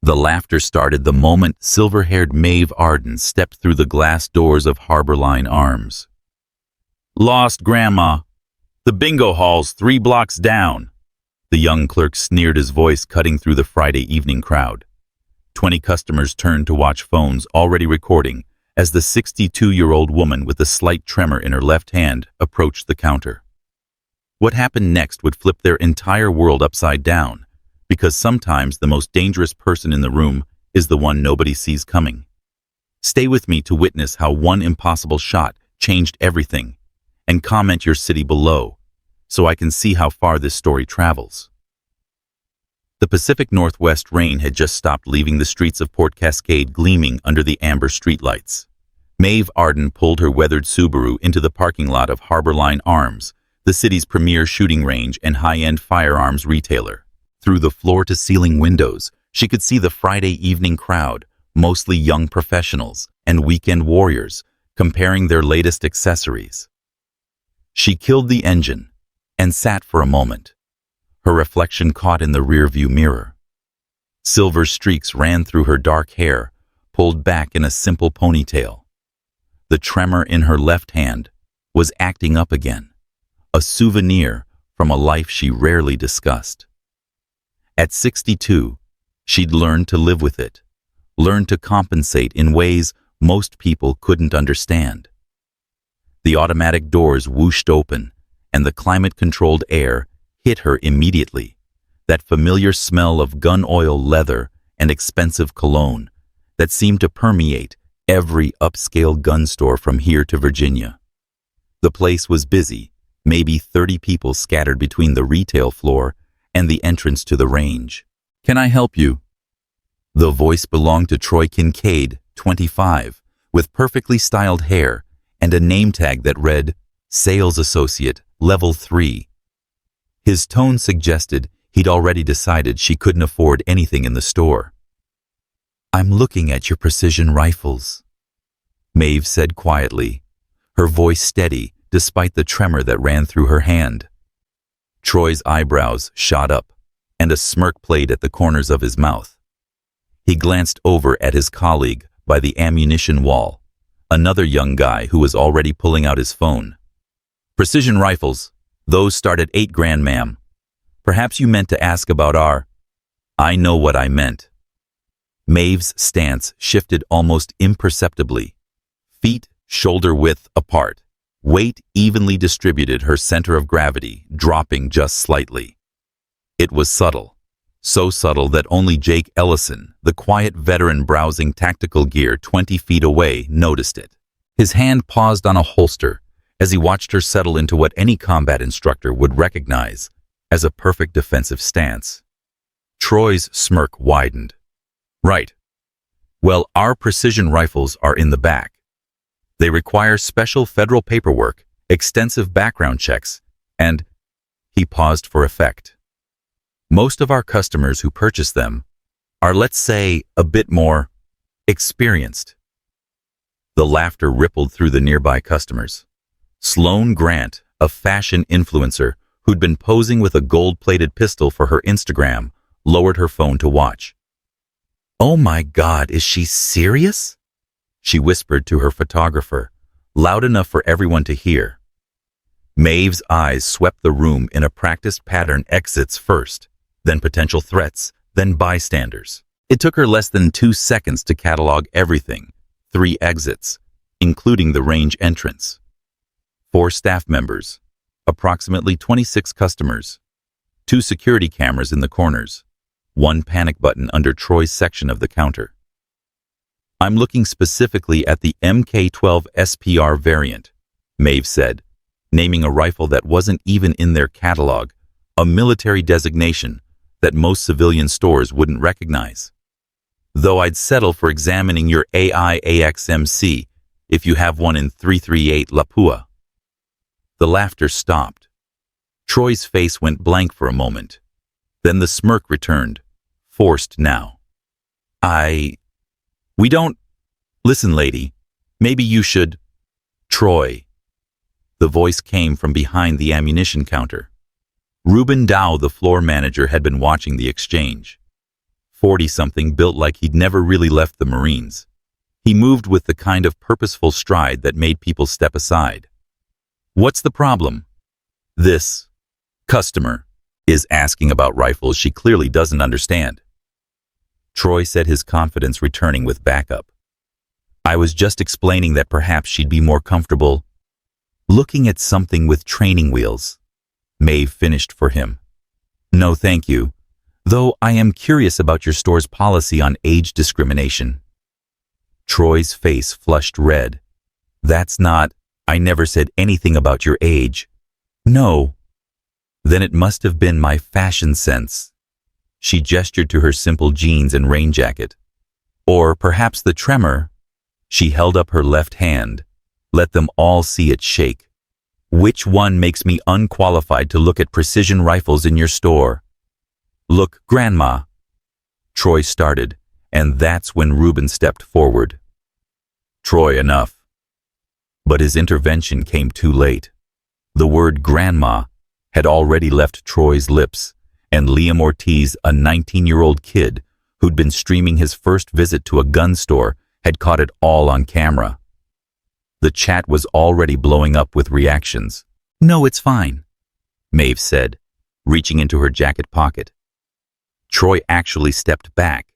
The laughter started the moment silver-haired Maeve Arden stepped through the glass doors of Harborline Arms. "Lost, Grandma. The bingo hall's 3 blocks down." The young clerk sneered, his voice cutting through the Friday evening crowd. 20 customers turned to watch, phones already recording, as the 62-year-old woman with a slight tremor in her left hand approached the counter. What happened next would flip their entire world upside down, because sometimes the most dangerous person in the room is the one nobody sees coming. Stay with me to witness how one impossible shot changed everything, and comment your city below, so I can see how far this story travels. The Pacific Northwest rain had just stopped, leaving the streets of Port Cascade gleaming under the amber streetlights. Maeve Arden pulled her weathered Subaru into the parking lot of Harborline Arms, the city's premier shooting range and high-end firearms retailer. Through the floor-to-ceiling windows, she could see the Friday evening crowd, mostly young professionals and weekend warriors, comparing their latest accessories. She killed the engine and sat for a moment, her reflection caught in the rearview mirror. Silver streaks ran through her dark hair, pulled back in a simple ponytail. The tremor in her left hand was acting up again, a souvenir from a life she rarely discussed. At 62, she'd learned to live with it, learned to compensate in ways most people couldn't understand. The automatic doors whooshed open, and the climate-controlled air hit her immediately, that familiar smell of gun oil, leather, and expensive cologne that seemed to permeate every upscale gun store from here to Virginia. The place was busy, maybe 30 people scattered between the retail floor and the entrance to the range. "Can I help you?" The voice belonged to Troy Kincaid, 25, with perfectly styled hair and a name tag that read, Sales Associate, Level 3. His tone suggested he'd already decided she couldn't afford anything in the store. "I'm looking at your precision rifles," Maeve said quietly, her voice steady despite the tremor that ran through her hand. Troy's eyebrows shot up, and a smirk played at the corners of his mouth. He glanced over at his colleague by the ammunition wall, another young guy who was already pulling out his phone. "Precision rifles. Those start at $8,000, ma'am. Perhaps you meant to ask about our—" "I know what I meant." Maeve's stance shifted almost imperceptibly. Feet shoulder-width apart. Weight evenly distributed, her center of gravity dropping just slightly. It was subtle, so subtle that only Jake Ellison, the quiet veteran browsing tactical gear 20 feet away, noticed it. His hand paused on a holster as he watched her settle into what any combat instructor would recognize as a perfect defensive stance. Troy's smirk widened. "Right. Well, our precision rifles are in the back. They require special federal paperwork, extensive background checks, and—" He paused for effect. "Most of our customers who purchase them are, let's say, a bit more experienced." The laughter rippled through the nearby customers. Sloane Grant, a fashion influencer who'd been posing with a gold-plated pistol for her Instagram, lowered her phone to watch. "Oh my God, is she serious?" she whispered to her photographer, loud enough for everyone to hear. Maeve's eyes swept the room in a practiced pattern: exits first, then potential threats, then bystanders. It took her less than 2 seconds to catalog everything: 3 exits, including the range entrance. 4 staff members, approximately 26 customers, 2 security cameras in the corners, 1 panic button under Troy's section of the counter. "I'm looking specifically at the MK-12 SPR variant," Maeve said, naming a rifle that wasn't even in their catalog, a military designation that most civilian stores wouldn't recognize. "Though I'd settle for examining your AI-AXMC if you have one in 338 Lapua." The laughter stopped. Troy's face went blank for a moment. Then the smirk returned, forced now. We don't— Listen, lady, maybe you should— Troy. The voice came from behind the ammunition counter. Ruben Dow, the floor manager, had been watching the exchange. 40-something built like he'd never really left the Marines. He moved with the kind of purposeful stride that made people step aside. What's the problem? This customer is asking about rifles she clearly doesn't understand. Troy said, his confidence returning with backup. I was just explaining that perhaps she'd be more comfortable looking at something with training wheels. Maeve finished for him. No, thank you. Though I am curious about your store's policy on age discrimination. Troy's face flushed red. That's not, I never said anything about your age. No. Then it must have been my fashion sense. She gestured to her simple jeans and rain jacket. Or perhaps the tremor. She held up her left hand. Let them all see it shake. Which one makes me unqualified to look at precision rifles in your store? Look, Grandma. Troy started, and that's when Reuben stepped forward. Troy, enough. But his intervention came too late. The word Grandma had already left Troy's lips, and Liam Ortiz, a 19-year-old kid who'd been streaming his first visit to a gun store, had caught it all on camera. The chat was already blowing up with reactions. No, it's fine, Maeve said, reaching into her jacket pocket. Troy actually stepped back,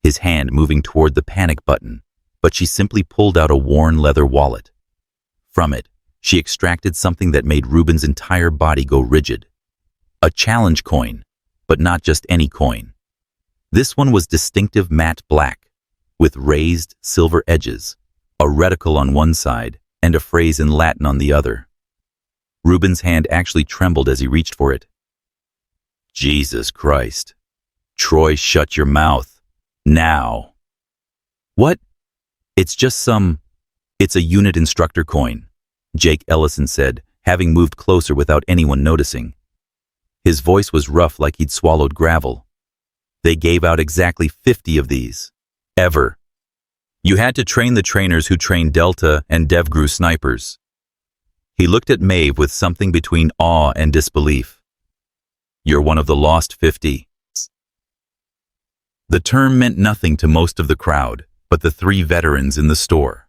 his hand moving toward the panic button, but she simply pulled out a worn leather wallet. From it, she extracted something that made Reuben's entire body go rigid. A challenge coin, but not just any coin. This one was distinctive matte black, with raised silver edges, a reticle on one side, and a phrase in Latin on the other. Reuben's hand actually trembled as he reached for it. Jesus Christ. Troy, shut your mouth. Now. What? It's a unit instructor coin, Jake Ellison said, having moved closer without anyone noticing. His voice was rough, like he'd swallowed gravel. They gave out exactly 50 of these. Ever. You had to train the trainers who trained Delta and DevGru snipers. He looked at Maeve with something between awe and disbelief. You're one of the lost 50. The term meant nothing to most of the crowd, but the three veterans in the store.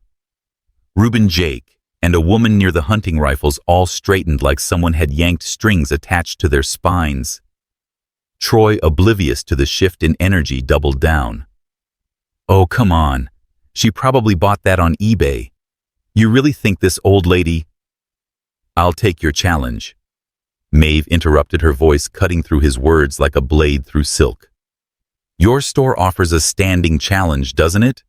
Reuben, Jake, and a woman near the hunting rifles all straightened like someone had yanked strings attached to their spines. Troy, oblivious to the shift in energy, doubled down. Oh, come on. She probably bought that on eBay. You really think this old lady? I'll take your challenge. Maeve interrupted, her voice cutting through his words like a blade through silk. Your store offers a standing challenge, doesn't it?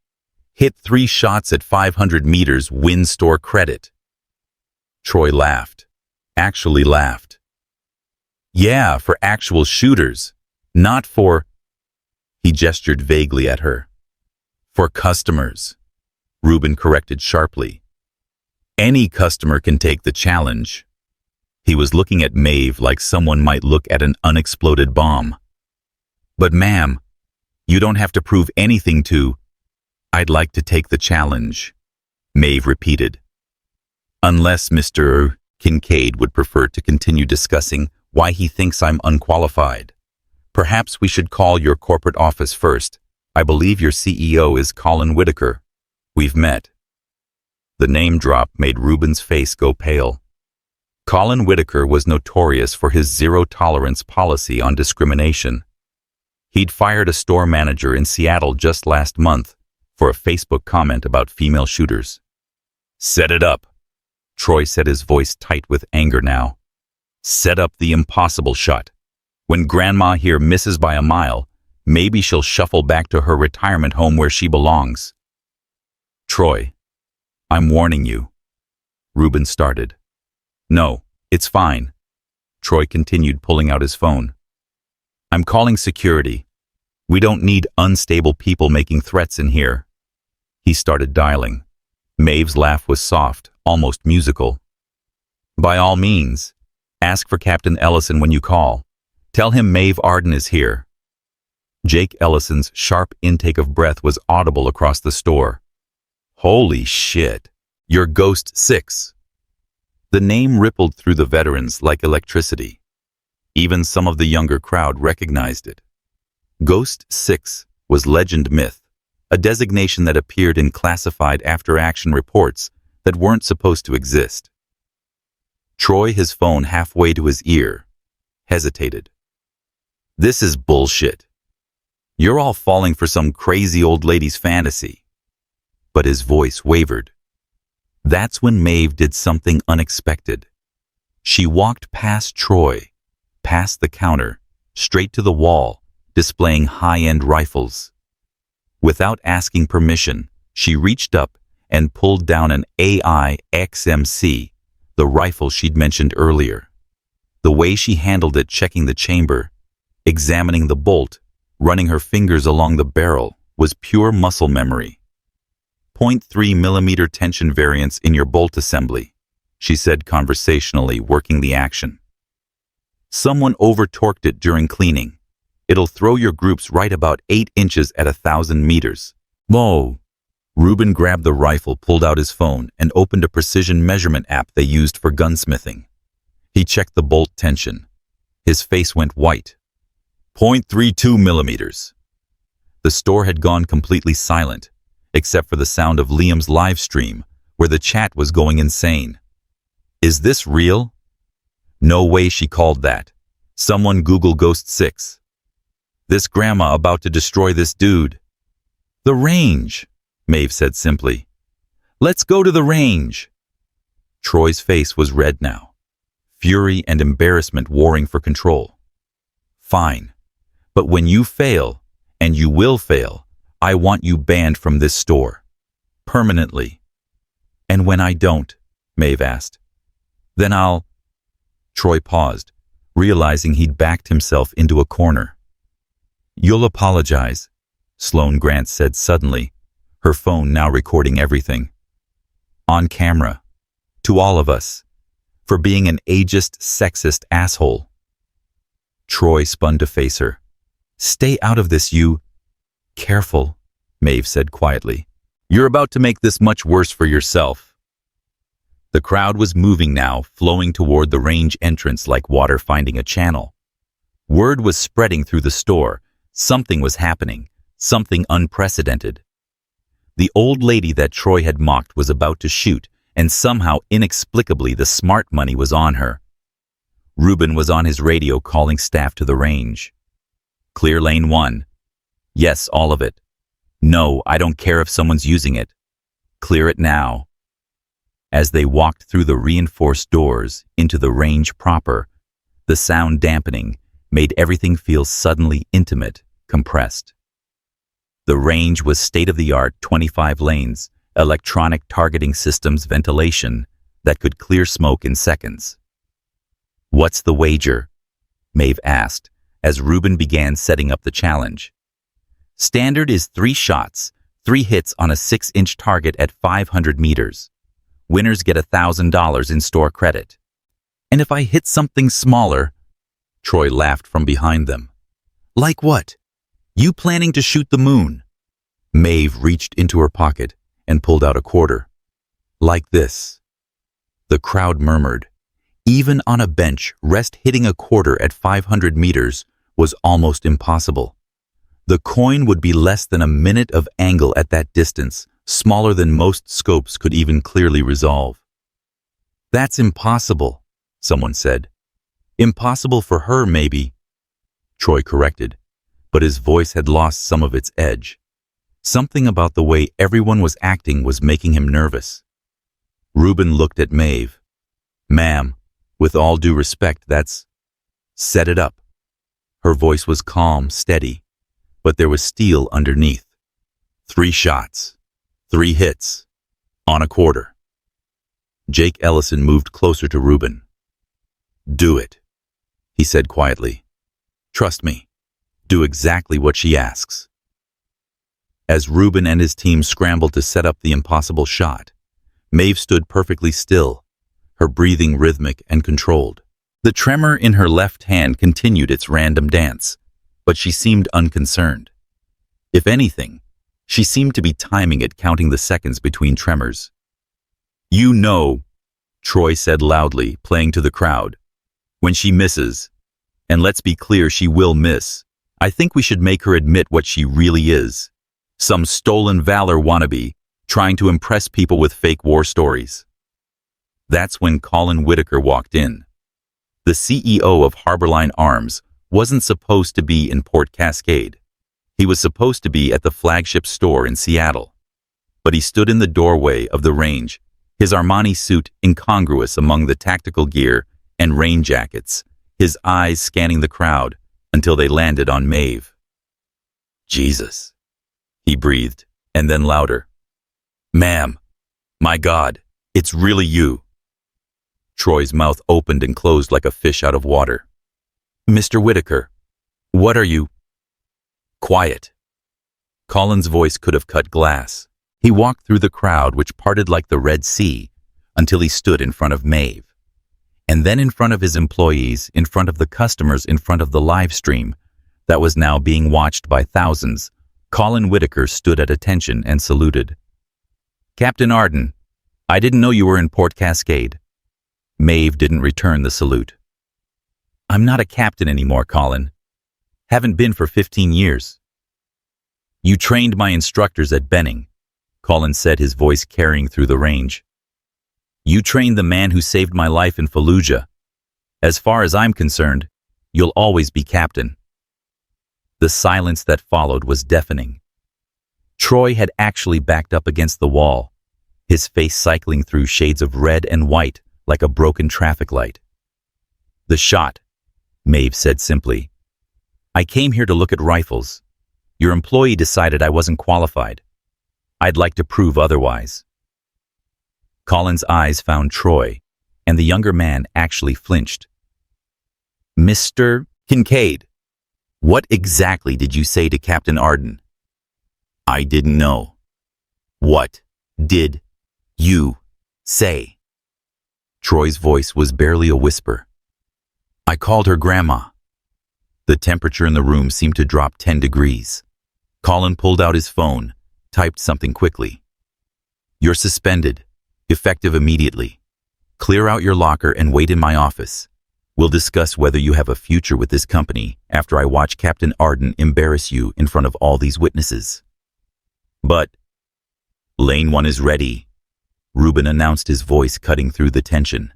Hit 3 shots at 500 meters, win store credit. Troy laughed. Actually laughed. Yeah, for actual shooters, not for... He gestured vaguely at her. For customers, Reuben corrected sharply. Any customer can take the challenge. He was looking at Maeve like someone might look at an unexploded bomb. But ma'am, you don't have to prove anything to... I'd like to take the challenge, Maeve repeated. Unless Mr. Kincaid would prefer to continue discussing why he thinks I'm unqualified. Perhaps we should call your corporate office first. I believe your CEO is Colin Whitaker. We've met. The name drop made Reuben's face go pale. Colin Whitaker was notorious for his zero-tolerance policy on discrimination. He'd fired a store manager in Seattle just last month for a Facebook comment about female shooters. Set it up, Troy said, his voice tight with anger now. Set up the impossible shot. When Grandma here misses by a mile, maybe she'll shuffle back to her retirement home where she belongs. Troy, I'm warning you. Reuben started. No, it's fine. Troy continued, pulling out his phone. I'm calling security. We don't need unstable people making threats in here. He started dialing. Maeve's laugh was soft, almost musical. By all means, ask for Captain Ellison when you call. Tell him Maeve Arden is here. Jake Ellison's sharp intake of breath was audible across the store. Holy shit, you're Ghost 6. The name rippled through the veterans like electricity. Even some of the younger crowd recognized it. Ghost 6 was legend myth, a designation that appeared in classified after-action reports that weren't supposed to exist. Troy, his phone halfway to his ear, hesitated. This is bullshit. You're all falling for some crazy old lady's fantasy. But his voice wavered. That's when Maeve did something unexpected. She walked past Troy, past the counter, straight to the wall, displaying high-end rifles. Without asking permission, she reached up and pulled down an AI XMC, the rifle she'd mentioned earlier. The way she handled it, checking the chamber, examining the bolt, running her fingers along the barrel, was pure muscle memory. 0.3 millimeter tension variance in your bolt assembly, she said conversationally, working the action. Someone over-torqued it during cleaning. It'll throw your groups right about 8 inches at 1,000 meters. Whoa! Reuben grabbed the rifle, pulled out his phone, and opened a precision measurement app they used for gunsmithing. He checked the bolt tension. His face went white. 0.32 millimeters. The store had gone completely silent, except for the sound of Liam's live stream, where the chat was going insane. Is this real? No way, she called that. Someone Google Ghost 6. This grandma about to destroy this dude. The range, Maeve said simply. Let's go to the range. Troy's face was red now. Fury and embarrassment warring for control. Fine. But when you fail, and you will fail, I want you banned from this store. Permanently. And when I don't, Maeve asked. Then I'll... Troy paused, realizing he'd backed himself into a corner. You'll apologize, Sloane Grant said suddenly, her phone now recording everything. On camera. To all of us. For being an ageist, sexist asshole. Troy spun to face her. Stay out of this, you... Careful, Maeve said quietly. You're about to make this much worse for yourself. The crowd was moving now, flowing toward the range entrance like water finding a channel. Word was spreading through the store. Something was happening, something unprecedented. The old lady that Troy had mocked was about to shoot, and somehow, inexplicably, the smart money was on her. Reuben was on his radio calling staff to the range. Clear lane 1. Yes, all of it. No, I don't care if someone's using it. Clear it now. As they walked through the reinforced doors into the range proper, the sound dampening made everything feel suddenly intimate, compressed. The range was state-of-the-art 25 lanes, electronic targeting systems ventilation that could clear smoke in seconds. What's the wager? Maeve asked as Reuben began setting up the challenge. Standard is 3 shots, 3 hits on a 6-inch target at 500 meters. Winners get $1,000 in store credit. And if I hit something smaller... Troy laughed from behind them. Like what? You planning to shoot the moon? Maeve reached into her pocket and pulled out a quarter. Like this. The crowd murmured. Even on a bench, rest hitting a quarter at 500 meters was almost impossible. The coin would be less than a minute of angle at that distance, smaller than most scopes could even clearly resolve. That's impossible, someone said. Impossible for her, maybe. Troy corrected, but his voice had lost some of its edge. Something about the way everyone was acting was making him nervous. Reuben looked at Maeve. Ma'am, with all due respect, that's... Set it up. Her voice was calm, steady, but there was steel underneath. 3 shots. 3 hits. On a quarter. Jake Ellison moved closer to Reuben. Do it, he said quietly. Trust me. Do exactly what she asks. As Reuben and his team scrambled to set up the impossible shot, Maeve stood perfectly still, her breathing rhythmic and controlled. The tremor in her left hand continued its random dance, but she seemed unconcerned. If anything, she seemed to be timing it, counting the seconds between tremors. You know, Troy said loudly, playing to the crowd, when she misses, and let's be clear, she will miss, I think we should make her admit what she really is. Some stolen valor wannabe, trying to impress people with fake war stories. That's when Colin Whitaker walked in. The CEO of Harborline Arms wasn't supposed to be in Port Cascade. He was supposed to be at the flagship store in Seattle. But he stood in the doorway of the range, his Armani suit incongruous among the tactical gear and rain jackets, his eyes scanning the crowd until they landed on Maeve. Jesus, he breathed, and then louder. Ma'am, my God, it's really you. Troy's mouth opened and closed like a fish out of water. Mr. Whitaker, what are you? Quiet. Colin's voice could have cut glass. He walked through the crowd, which parted like the Red Sea, until he stood in front of Maeve. And then in front of his employees, in front of the customers, in front of the live stream that was now being watched by thousands, Colin Whitaker stood at attention and saluted. Captain Arden, I didn't know you were in Port Cascade. Maeve didn't return the salute. I'm not a captain anymore, Colin. Haven't been for 15 years. You trained my instructors at Benning, Colin said, his voice carrying through the range. You trained the man who saved my life in Fallujah. As far as I'm concerned, you'll always be captain. The silence that followed was deafening. Troy had actually backed up against the wall, his face cycling through shades of red and white like a broken traffic light. The shot, Maeve said simply. I came here to look at rifles. Your employee decided I wasn't qualified. I'd like to prove otherwise. Colin's eyes found Troy, and the younger man actually flinched. Mr. Kincaid, what exactly did you say to Captain Arden? I didn't know. What did you say? Troy's voice was barely a whisper. I called her Grandma. The temperature in the room seemed to drop 10 degrees. Colin pulled out his phone, typed something quickly. You're suspended. Effective immediately. Clear out your locker and wait in my office. We'll discuss whether you have a future with this company after I watch Captain Arden embarrass you in front of all these witnesses. But Lane 1 is ready, Reuben announced, his voice cutting through the tension.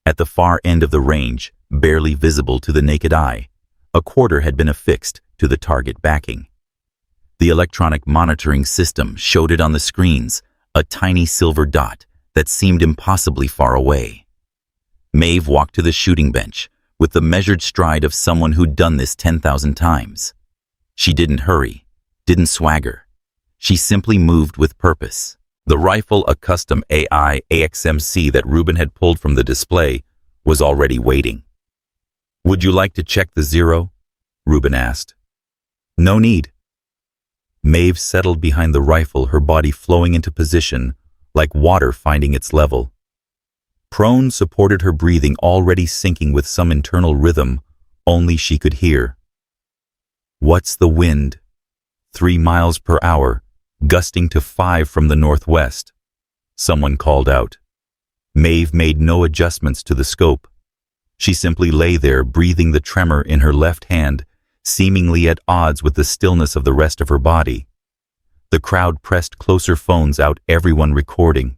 At the far end of the range, barely visible to the naked eye, a quarter had been affixed to the target backing. The electronic monitoring system showed it on the screens, a tiny silver dot that seemed impossibly far away. Maeve walked to the shooting bench with the measured stride of someone who'd done this 10,000 times. She didn't hurry, didn't swagger. She simply moved with purpose. The rifle, a custom AI AXMC that Reuben had pulled from the display, was already waiting. Would you like to check the zero? Reuben asked. No need. Maeve settled behind the rifle, her body flowing into position like water finding its level. Prone supported her breathing, already sinking with some internal rhythm only she could hear. What's the wind? 3 miles per hour, gusting to 5 from the northwest. Someone called out. Maeve made no adjustments to the scope. She simply lay there, breathing the tremor in her left hand, seemingly at odds with the stillness of the rest of her body. The crowd pressed closer, phones out, everyone recording.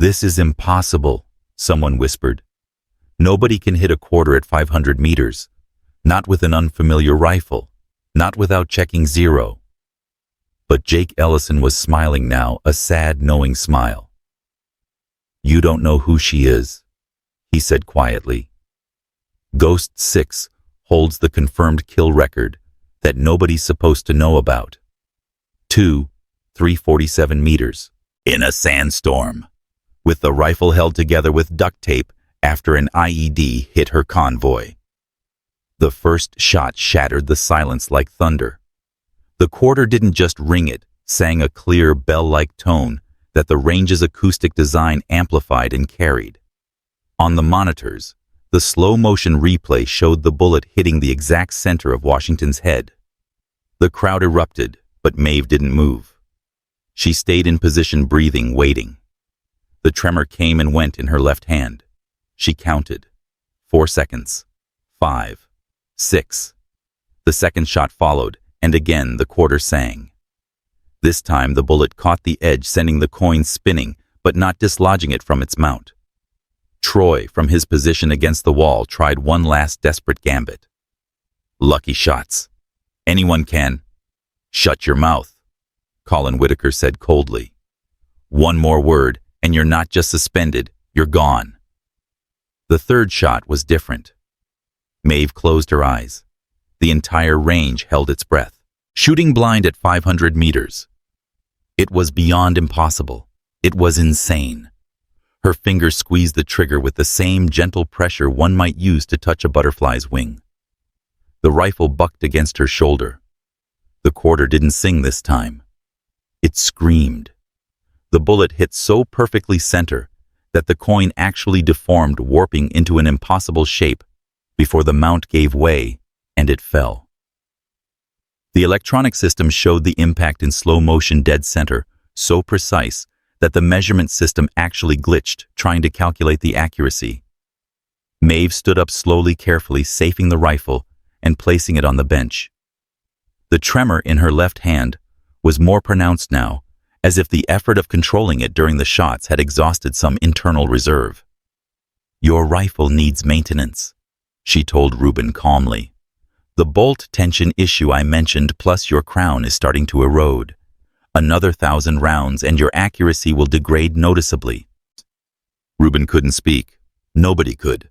This is impossible, someone whispered. Nobody can hit a quarter at 500 meters. Not with an unfamiliar rifle. Not without checking zero. But Jake Ellison was smiling now, a sad, knowing smile. You don't know who she is, he said quietly. Ghost 6 holds the confirmed kill record that nobody's supposed to know about. 347 meters, in a sandstorm, with the rifle held together with duct tape after an IED hit her convoy. The first shot shattered the silence like thunder. The quarter didn't just ring, it sang a clear bell-like tone that the range's acoustic design amplified and carried. On the monitors, the slow-motion replay showed the bullet hitting the exact center of Washington's head. The crowd erupted, but Maeve didn't move. She stayed in position, breathing, waiting. The tremor came and went in her left hand. She counted. 4 seconds. 5. 6. The second shot followed, and again the quarter sang. This time the bullet caught the edge, sending the coin spinning, but not dislodging it from its mount. Troy, from his position against the wall, tried one last desperate gambit. Lucky shots. Anyone can. Shut your mouth, Colin Whitaker said coldly. One more word, and you're not just suspended, you're gone. The third shot was different. Maeve closed her eyes. The entire range held its breath, shooting blind at 500 meters. It was beyond impossible. It was insane. Her fingers squeezed the trigger with the same gentle pressure one might use to touch a butterfly's wing. The rifle bucked against her shoulder. The quarter didn't sing this time. It screamed. The bullet hit so perfectly center that the coin actually deformed, warping into an impossible shape before the mount gave way and it fell. The electronic system showed the impact in slow motion, dead center, so precise that the measurement system actually glitched, trying to calculate the accuracy. Maeve stood up slowly, carefully safing the rifle and placing it on the bench. The tremor in her left hand was more pronounced now, as if the effort of controlling it during the shots had exhausted some internal reserve. "Your rifle needs maintenance," she told Reuben calmly. "The bolt tension issue I mentioned plus your crown is starting to erode. Another 1,000 rounds and your accuracy will degrade noticeably." Reuben couldn't speak. Nobody could.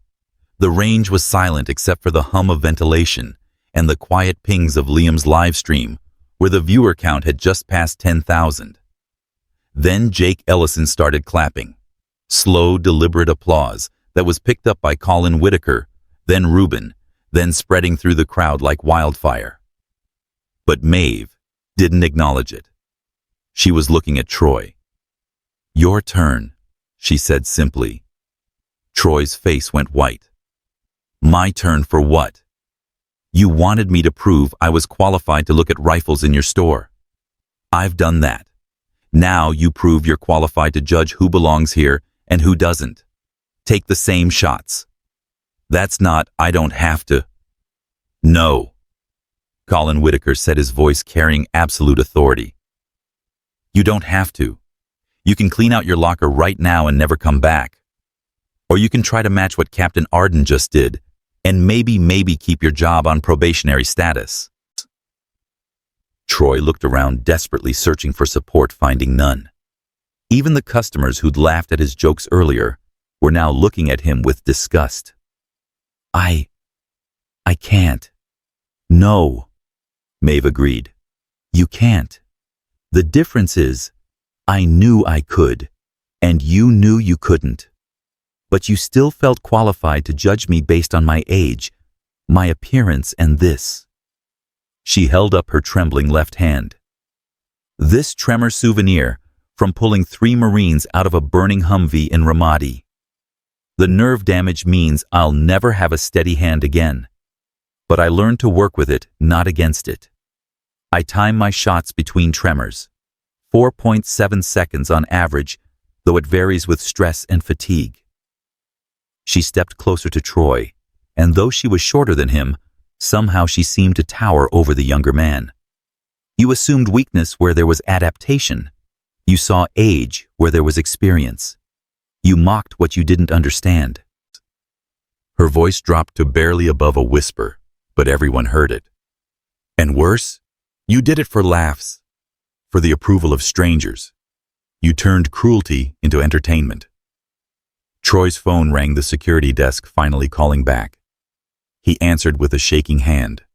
The range was silent except for the hum of ventilation and the quiet pings of Liam's live stream, where the viewer count had just passed 10,000. Then Jake Ellison started clapping. Slow, deliberate applause that was picked up by Colin Whitaker, then Reuben, then spreading through the crowd like wildfire. But Maeve didn't acknowledge it. She was looking at Troy. "Your turn," she said simply. Troy's face went white. "My turn for what? You wanted me to prove I was qualified to look at rifles in your store. I've done that. Now you prove you're qualified to judge who belongs here and who doesn't. Take the same shots." "That's not, I don't have to." "No," Colin Whitaker said, his voice carrying absolute authority. "You don't have to. You can clean out your locker right now and never come back. Or you can try to match what Captain Arden just did, and maybe keep your job on probationary status." Troy looked around, desperately searching for support, finding none. Even the customers who'd laughed at his jokes earlier were now looking at him with disgust. I can't." "No," Maeve agreed. "You can't. The difference is, I knew I could, and you knew you couldn't. But you still felt qualified to judge me based on my age, my appearance, and this." She held up her trembling left hand. "This tremor souvenir from pulling 3 Marines out of a burning Humvee in Ramadi. The nerve damage means I'll never have a steady hand again. But I learned to work with it, not against it. I time my shots between tremors. 4.7 seconds on average, though it varies with stress and fatigue." She stepped closer to Troy, and though she was shorter than him, somehow she seemed to tower over the younger man. "You assumed weakness where there was adaptation. You saw age where there was experience. You mocked what you didn't understand." Her voice dropped to barely above a whisper, but everyone heard it. "And worse, you did it for laughs, for the approval of strangers. You turned cruelty into entertainment." Troy's phone rang, the security desk finally calling back. He answered with a shaking hand.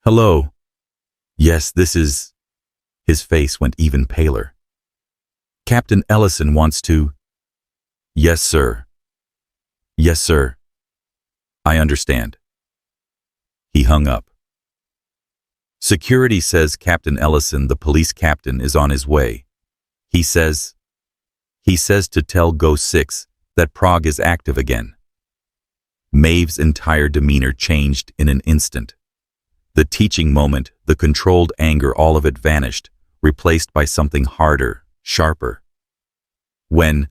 "Hello. Yes, this is..." His face went even paler. "Captain Ellison wants to..." "Yes, sir. Yes, sir. I understand." He hung up. "Security says Captain Ellison, the police captain, is on his way. He says to tell Go 6 that Prague is active again." Maeve's entire demeanor changed in an instant. The teaching moment, the controlled anger, all of it vanished, replaced by something harder, sharper. "When?"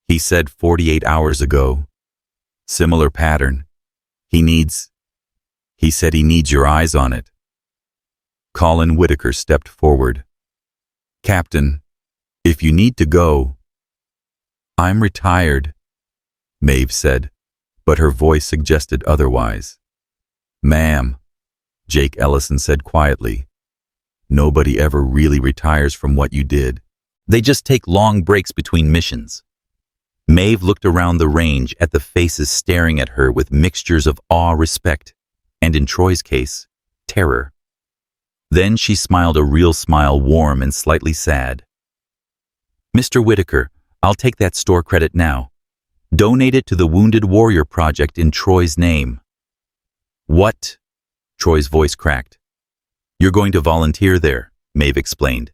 "He said 48 hours ago. Similar pattern. He needs He said he needs your eyes on it. Colin Whitaker stepped forward. Captain, if you need to go. I'm retired, Maeve said, but her voice suggested otherwise. Ma'am, Jake Ellison said quietly, nobody ever really retires from what you did. They just take long breaks between missions. Maeve looked around the range at the faces staring at her with mixtures of awe, respect, and in Troy's case, terror. Then she smiled a real smile, warm and slightly sad. Mr. Whitaker, I'll take that store credit now. Donate it to the Wounded Warrior Project in Troy's name. What? Troy's voice cracked. You're going to volunteer there, Maeve explained.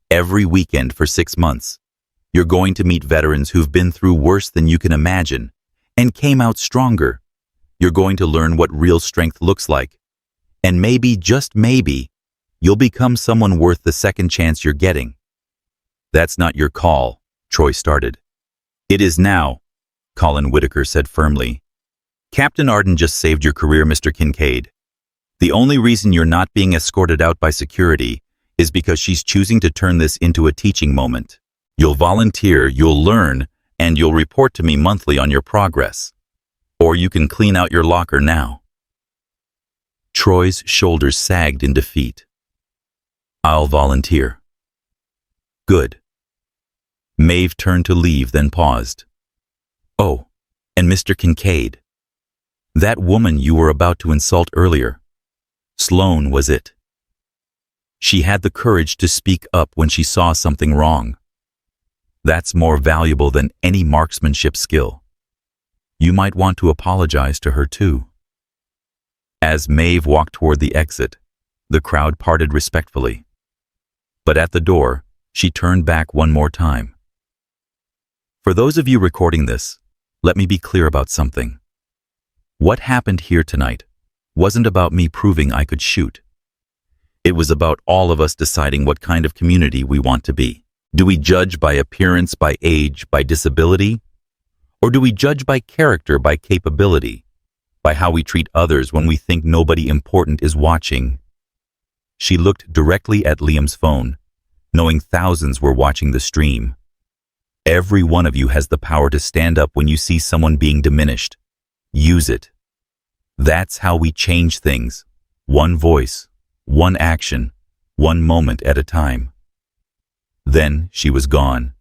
Every weekend for 6 months. You're going to meet veterans who've been through worse than you can imagine and came out stronger. You're going to learn what real strength looks like. And maybe, just maybe, you'll become someone worth the second chance you're getting. That's not your call, Troy started. It is now, Colin Whitaker said firmly. Captain Arden just saved your career, Mr. Kincaid. The only reason you're not being escorted out by security is because she's choosing to turn this into a teaching moment. You'll volunteer, you'll learn, and you'll report to me monthly on your progress. Or you can clean out your locker now. Troy's shoulders sagged in defeat. I'll volunteer. Good. Maeve turned to leave, then paused. Oh, and Mr. Kincaid. That woman you were about to insult earlier. Sloane, was it? She had the courage to speak up when she saw something wrong. That's more valuable than any marksmanship skill. You might want to apologize to her too. As Maeve walked toward the exit, the crowd parted respectfully. But at the door, she turned back one more time. For those of you recording this, let me be clear about something. What happened here tonight wasn't about me proving I could shoot. It was about all of us deciding what kind of community we want to be. Do we judge by appearance, by age, by disability? Or do we judge by character, by capability, by how we treat others when we think nobody important is watching? She looked directly at Liam's phone, knowing thousands were watching the stream. Every one of you has the power to stand up when you see someone being diminished. Use it. That's how we change things. One voice, one action, one moment at a time. Then she was gone,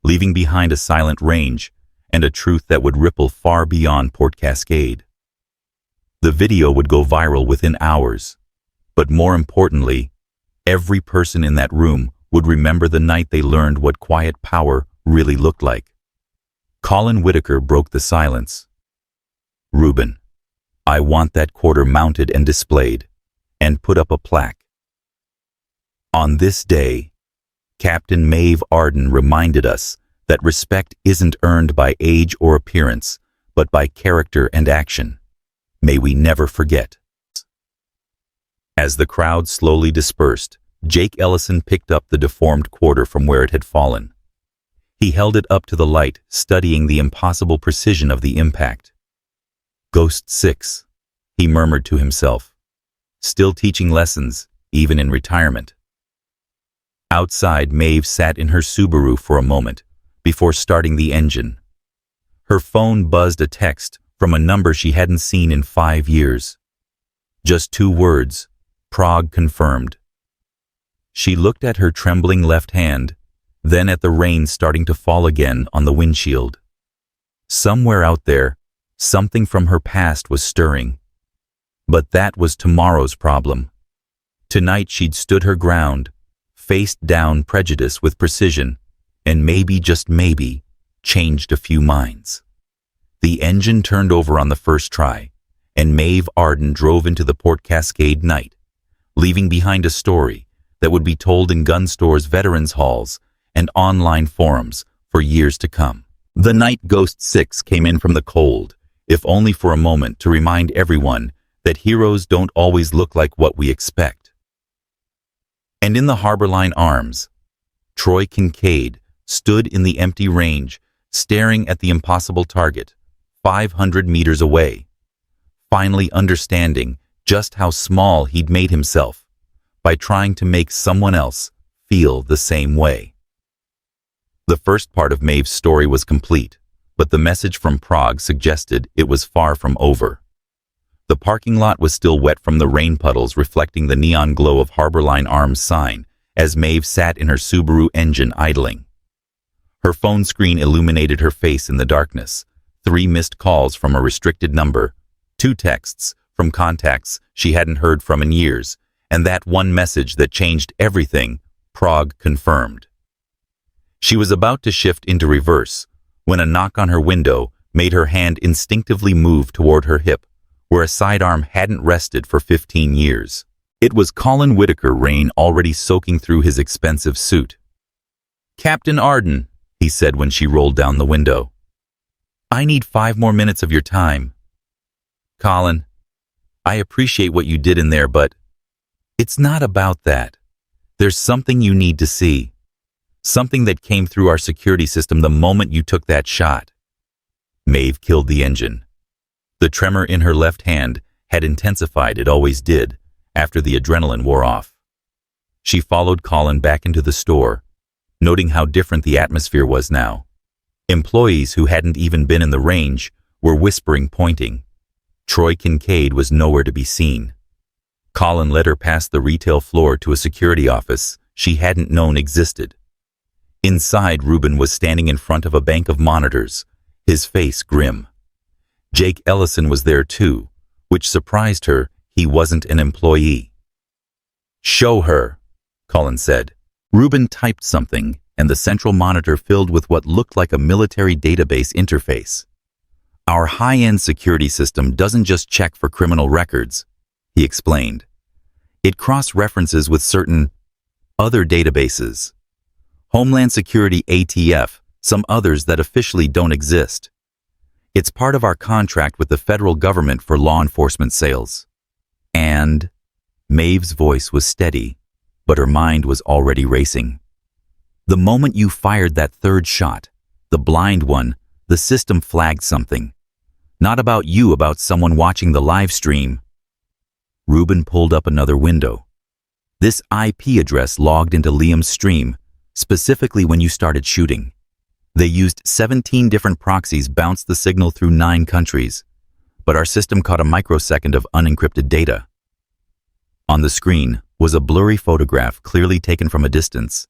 leaving behind a silent range and a truth that would ripple far beyond Port Cascade. The video would go viral within hours, but more importantly, every person in that room would remember the night they learned what quiet power really looked like. Colin Whitaker broke the silence. Reuben, I want that quarter mounted and displayed, and put up a plaque. On this day, Captain Maeve Arden reminded us that respect isn't earned by age or appearance, but by character and action. May we never forget. As the crowd slowly dispersed, Jake Ellison picked up the deformed quarter from where it had fallen. He held it up to the light, studying the impossible precision of the impact. Ghost 6, he murmured to himself, still teaching lessons, even in retirement. Outside, Maeve sat in her Subaru for a moment before starting the engine. Her phone buzzed a text from a number she hadn't seen in 5 years. Just 2 words, Prague confirmed. She looked at her trembling left hand, then at the rain starting to fall again on the windshield. Somewhere out there, something from her past was stirring. But that was tomorrow's problem. Tonight she'd stood her ground, faced down prejudice with precision, and maybe, just maybe, changed a few minds. The engine turned over on the first try, and Maeve Arden drove into the Port Cascade night, leaving behind a story that would be told in gun stores, veterans halls, and online forums for years to come. The night Ghost 6 came in from the cold, if only for a moment, to remind everyone that heroes don't always look like what we expect. And in the Harborline Arms, Troy Kincaid stood in the empty range, staring at the impossible target, 500 meters away, finally understanding just how small he'd made himself by trying to make someone else feel the same way. The first part of Maeve's story was complete, but the message from Prague suggested it was far from over. The parking lot was still wet from the rain puddles reflecting the neon glow of Harborline Arms sign as Maeve sat in her Subaru engine idling. Her phone screen illuminated her face in the darkness, 3 missed calls from a restricted number, 2 texts from contacts she hadn't heard from in years, and that one message that changed everything, Prague confirmed. She was about to shift into reverse when a knock on her window made her hand instinctively move toward her hip, where a sidearm hadn't rested for 15 years. It was Colin Whitaker, rain already soaking through his expensive suit. "Captain Arden," he said when she rolled down the window. "I need 5 more minutes of your time." "Colin, I appreciate what you did in there, but it's not about that. There's something you need to see. Something that came through our security system the moment you took that shot." Maeve killed the engine. The tremor in her left hand had intensified, it always did, after the adrenaline wore off. She followed Colin back into the store, noting how different the atmosphere was now. Employees who hadn't even been in the range were whispering, pointing. Troy Kincaid was nowhere to be seen. Colin led her past the retail floor to a security office she hadn't known existed. Inside, Ruben was standing in front of a bank of monitors, his face grim. Jake Ellison was there too, which surprised her. He wasn't an employee. "Show her," Colin said. Ruben typed something, and the central monitor filled with what looked like a military database interface. "Our high-end security system doesn't just check for criminal records," he explained. "It cross-references with certain other databases. Homeland Security ATF, some others that officially don't exist. It's part of our contract with the federal government for law enforcement sales." And Maeve's voice was steady, but her mind was already racing. "The moment you fired that third shot, the blind one, the system flagged something. Not about you, about someone watching the live stream." Ruben pulled up another window. "This IP address logged into Liam's stream, specifically when you started shooting. They used 17 different proxies, bounced the signal through 9 countries, but our system caught a microsecond of unencrypted data." On the screen was a blurry photograph clearly taken from a distance.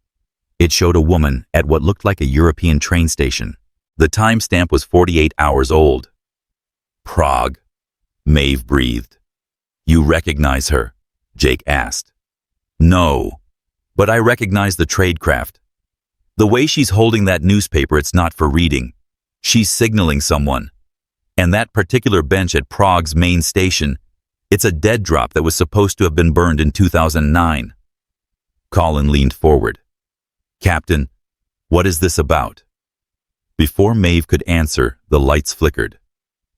It showed a woman at what looked like a European train station. The timestamp was 48 hours old. "Prague," Maeve breathed. "You recognize her?" Jake asked. "No, but I recognize the tradecraft. The way she's holding that newspaper, it's not for reading. She's signaling someone. And that particular bench at Prague's main station, it's a dead drop that was supposed to have been burned in 2009. Colin leaned forward. "Captain, what is this about?" Before Maeve could answer, the lights flickered.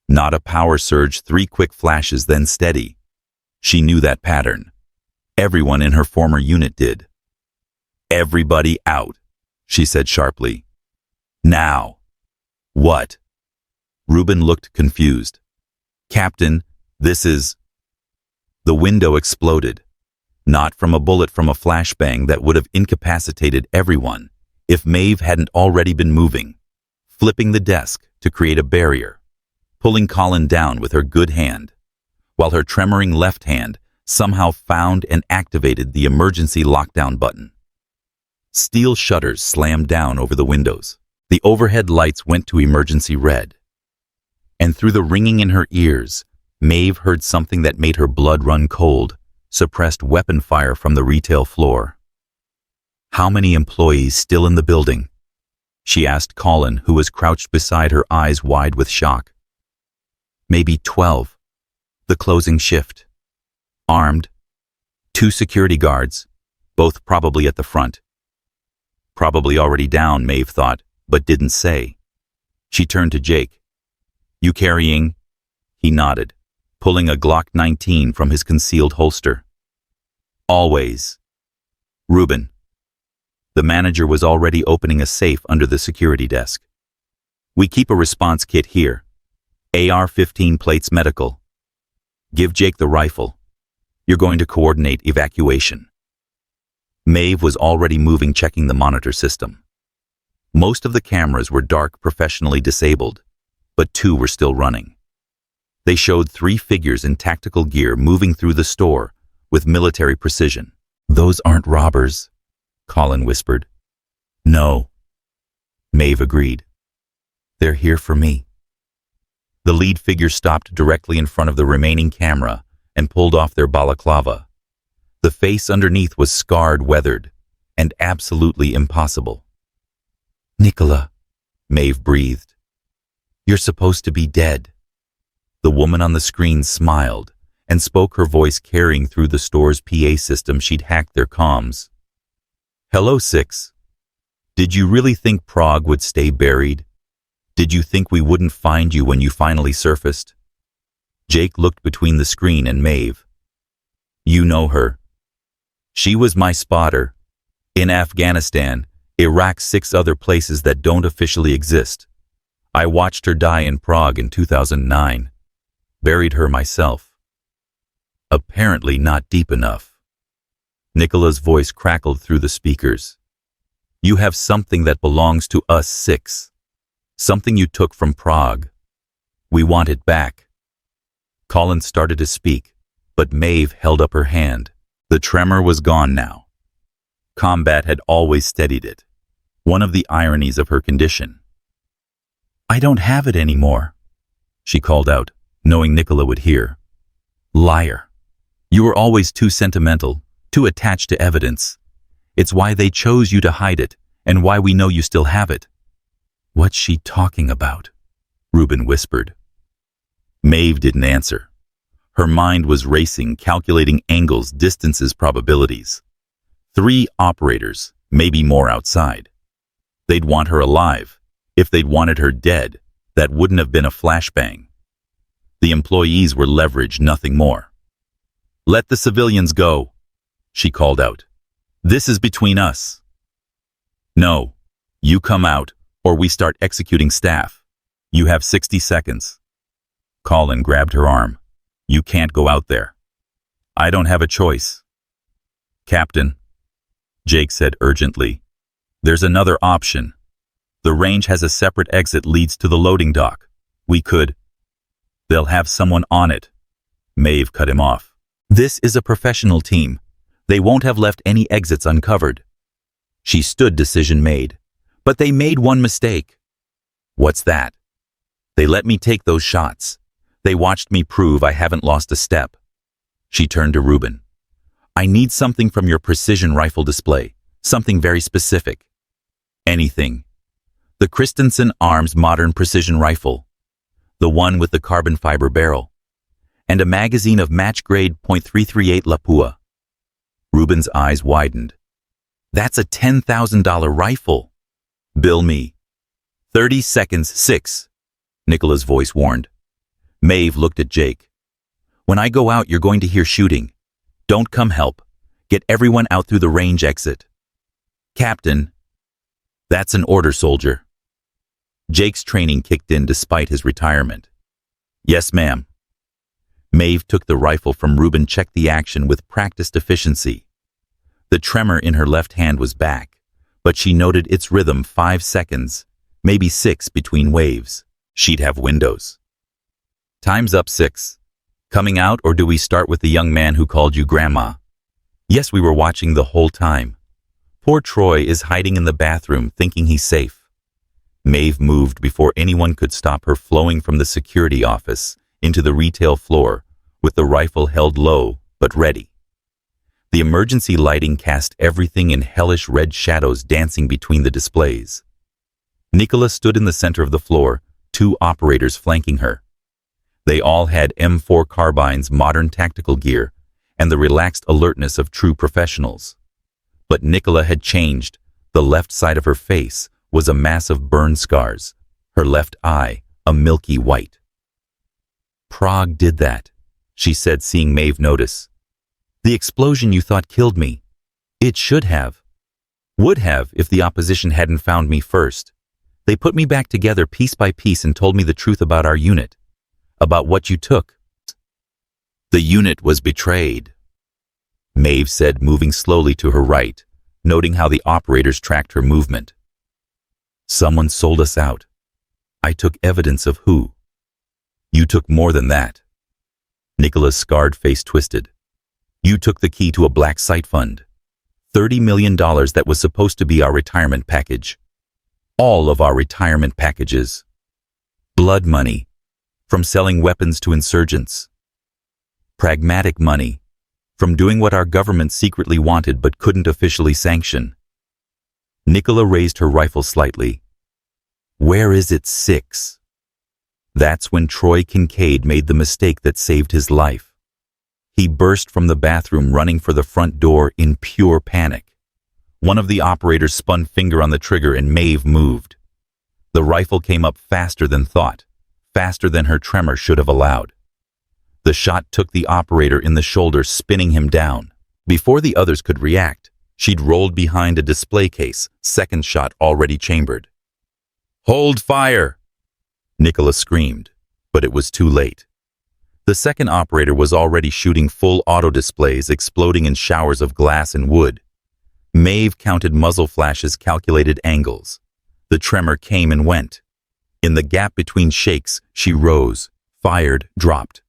Not a power surge, 3 quick flashes, then steady. She knew that pattern. Everyone in her former unit did. "Everybody out," she said sharply. "Now." "What?" Ruben looked confused. "Captain, this is..." The window exploded. Not from a bullet, from a flashbang that would have incapacitated everyone if Maeve hadn't already been moving, flipping the desk to create a barrier, pulling Colin down with her good hand, while her tremoring left hand somehow found and activated the emergency lockdown button. Steel shutters slammed down over the windows. The overhead lights went to emergency red. And through the ringing in her ears, Maeve heard something that made her blood run cold, suppressed weapon fire from the retail floor. "How many employees still in the building?" she asked Colin, who was crouched beside her, eyes wide with shock. "Maybe 12. The closing shift. Armed. 2 security guards, both probably at the front." Probably already down, Maeve thought, but didn't say. She turned to Jake. "You carrying?" He nodded, pulling a Glock 19 from his concealed holster. "Always." "Ruben." The manager was already opening a safe under the security desk. "We keep a response kit here. AR-15 plates medical. Give Jake the rifle. You're going to coordinate evacuation. Maeve was already moving, checking the monitor system. Most of the cameras were dark, professionally disabled, but 2 were still running. They showed 3 figures in tactical gear moving through the store with military precision. Those aren't robbers, Colin whispered. No, Maeve agreed. They're here for me. The lead figure stopped directly in front of the remaining camera and pulled off their balaclava. The face underneath was scarred, weathered, and absolutely impossible. Nicola, Maeve breathed. You're supposed to be dead. The woman on the screen smiled and spoke, her voice carrying through the store's PA system. She'd hacked their comms. Hello, 6. Did you really think Prague would stay buried? Did you think we wouldn't find you when you finally surfaced? Jake looked between the screen and Maeve. You know her. She was my spotter. In Afghanistan, Iraq, 6 other places that don't officially exist. I watched her die in Prague in 2009. Buried her myself. Apparently not deep enough. Nicola's voice crackled through the speakers. You have something that belongs to us, 6. Something you took from Prague. We want it back. Colin started to speak, but Maeve held up her hand. The tremor was gone now. Combat had always steadied it. One of the ironies of her condition. I don't have it anymore, she called out, knowing Nicola would hear. Liar. You were always too sentimental, too attached to evidence. It's why they chose you to hide it, and why we know you still have it. What's she talking about? Reuben whispered. Maeve didn't answer. Her mind was racing, calculating angles, distances, probabilities. 3 operators, maybe more outside. They'd want her alive. If they'd wanted her dead, that wouldn't have been a flashbang. The employees were leverage, nothing more. Let the civilians go, she called out. This is between us. No, you come out, or we start executing staff. You have 60 seconds. Colin grabbed her arm. You can't go out there. I don't have a choice. Captain, Jake said urgently, there's another option. The range has a separate exit, leads to the loading dock. We could. They'll have someone on it. Maeve cut him off. This is a professional team. They won't have left any exits uncovered. She stood, decision made. But they made one mistake. What's that? They let me take those shots. They watched me prove I haven't lost a step. She turned to Reuben. I need something from your precision rifle display. Something very specific. Anything. The Christensen Arms modern precision rifle. The one with the carbon fiber barrel. And a magazine of match-grade .338 Lapua. Reuben's eyes widened. That's a $10,000 rifle. Bill me. 30 seconds, 6. Nicola's voice warned. Maeve looked at Jake. When I go out, you're going to hear shooting. Don't come help. Get everyone out through the range exit. Captain. That's an order, soldier. Jake's training kicked in despite his retirement. Yes, ma'am. Maeve took the rifle from Reuben, checked the action with practiced efficiency. The tremor in her left hand was back, but she noted its rhythm, 5 seconds, maybe 6 between waves. She'd have windows. Time's up, 6. Coming out, or do we start with the young man who called you Grandma? Yes, we were watching the whole time. Poor Troy is hiding in the bathroom, thinking he's safe. Maeve moved before anyone could stop her, flowing from the security office into the retail floor, with the rifle held low, but ready. The emergency lighting cast everything in hellish red shadows, dancing between the displays. Nicola stood in the center of the floor, 2 operators flanking her. They all had M4 carbines, modern tactical gear, and the relaxed alertness of true professionals. But Nicola had changed. The left side of her face was a mass of burn scars, her left eye a milky white. Prague did that, she said, seeing Maeve notice. The explosion you thought killed me. It should have. Would have if the opposition hadn't found me first. They put me back together piece by piece and told me the truth about our unit. About what you took. The unit was betrayed. Maeve said, moving slowly to her right, noting how the operators tracked her movement. Someone sold us out. I took evidence of who. You took more than that. Nicola's scarred face twisted. You took the key to a black site fund. $30 million that was supposed to be our retirement package. All of our retirement packages. Blood money, from selling weapons to insurgents. Pragmatic money, from doing what our government secretly wanted but couldn't officially sanction. Nicola raised her rifle slightly. Where is it, 6? That's when Troy Kincaid made the mistake that saved his life. He burst from the bathroom running for the front door in pure panic. One of the operators spun finger on the trigger and Maeve moved. The rifle came up faster than thought, faster than her tremor should have allowed. The shot took the operator in the shoulder, spinning him down. Before the others could react, she'd rolled behind a display case, second shot already chambered. Hold fire! Nicola screamed, but it was too late. The second operator was already shooting full auto displays, exploding in showers of glass and wood. Maeve counted muzzle flashes, calculated angles. The tremor came and went. In the gap between shakes, she rose, fired, dropped.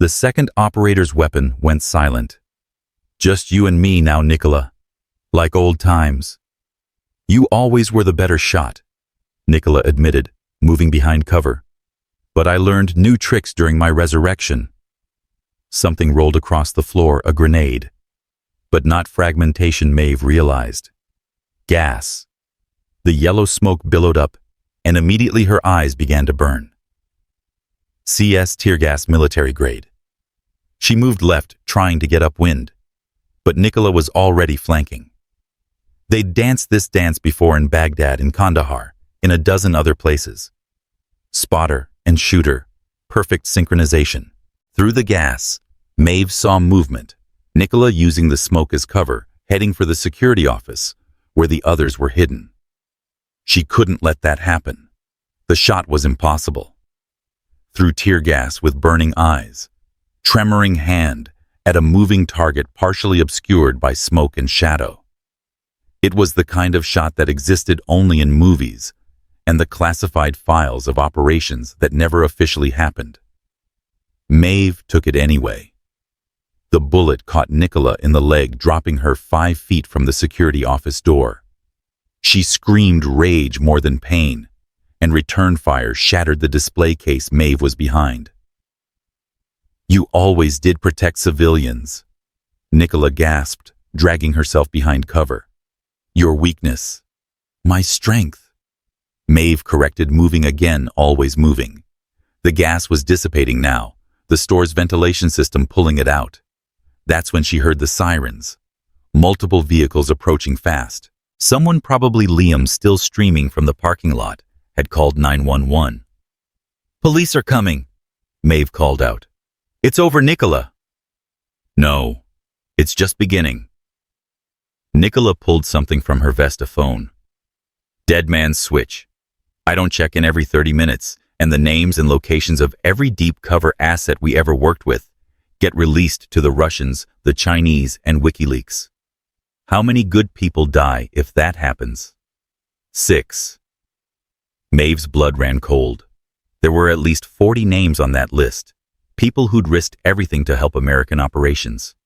The second operator's weapon went silent. Just you and me now, Nicola. Like old times. You always were the better shot, Nicola admitted, moving behind cover. But I learned new tricks during my resurrection. Something rolled across the floor, a grenade. But not fragmentation, Maeve realized. Gas. The yellow smoke billowed up, and immediately her eyes began to burn. CS tear gas, military grade. She moved left, trying to get upwind, but Nicola was already flanking. They'd danced this dance before in Baghdad, in Kandahar, in a dozen other places. Spotter and shooter, perfect synchronization. Through the gas, Maeve saw movement, Nicola using the smoke as cover, heading for the security office, where the others were hidden. She couldn't let that happen. The shot was impossible. Through tear gas with burning eyes, tremoring hand, at a moving target partially obscured by smoke and shadow. It was the kind of shot that existed only in movies and the classified files of operations that never officially happened. Maeve took it anyway. The bullet caught Nicola in the leg, dropping her 5 feet from the security office door. She screamed rage more than pain, and return fire shattered the display case Maeve was behind. You always did protect civilians, Nicola gasped, dragging herself behind cover. Your weakness. My strength. Maeve corrected, moving again, always moving. The gas was dissipating now, the store's ventilation system pulling it out. That's when she heard the sirens. Multiple vehicles approaching fast. Someone, probably Liam, still streaming from the parking lot, had called 911. Police are coming, Maeve called out. It's over, Nicola. No, it's just beginning. Nicola pulled something from her vest, a phone. Dead man's switch. I don't check in every 30 minutes, and the names and locations of every deep cover asset we ever worked with get released to the Russians, the Chinese, and WikiLeaks. How many good people die if that happens? 6. Maeve's blood ran cold. There were at least 40 names on that list. People who'd risked everything to help American operations.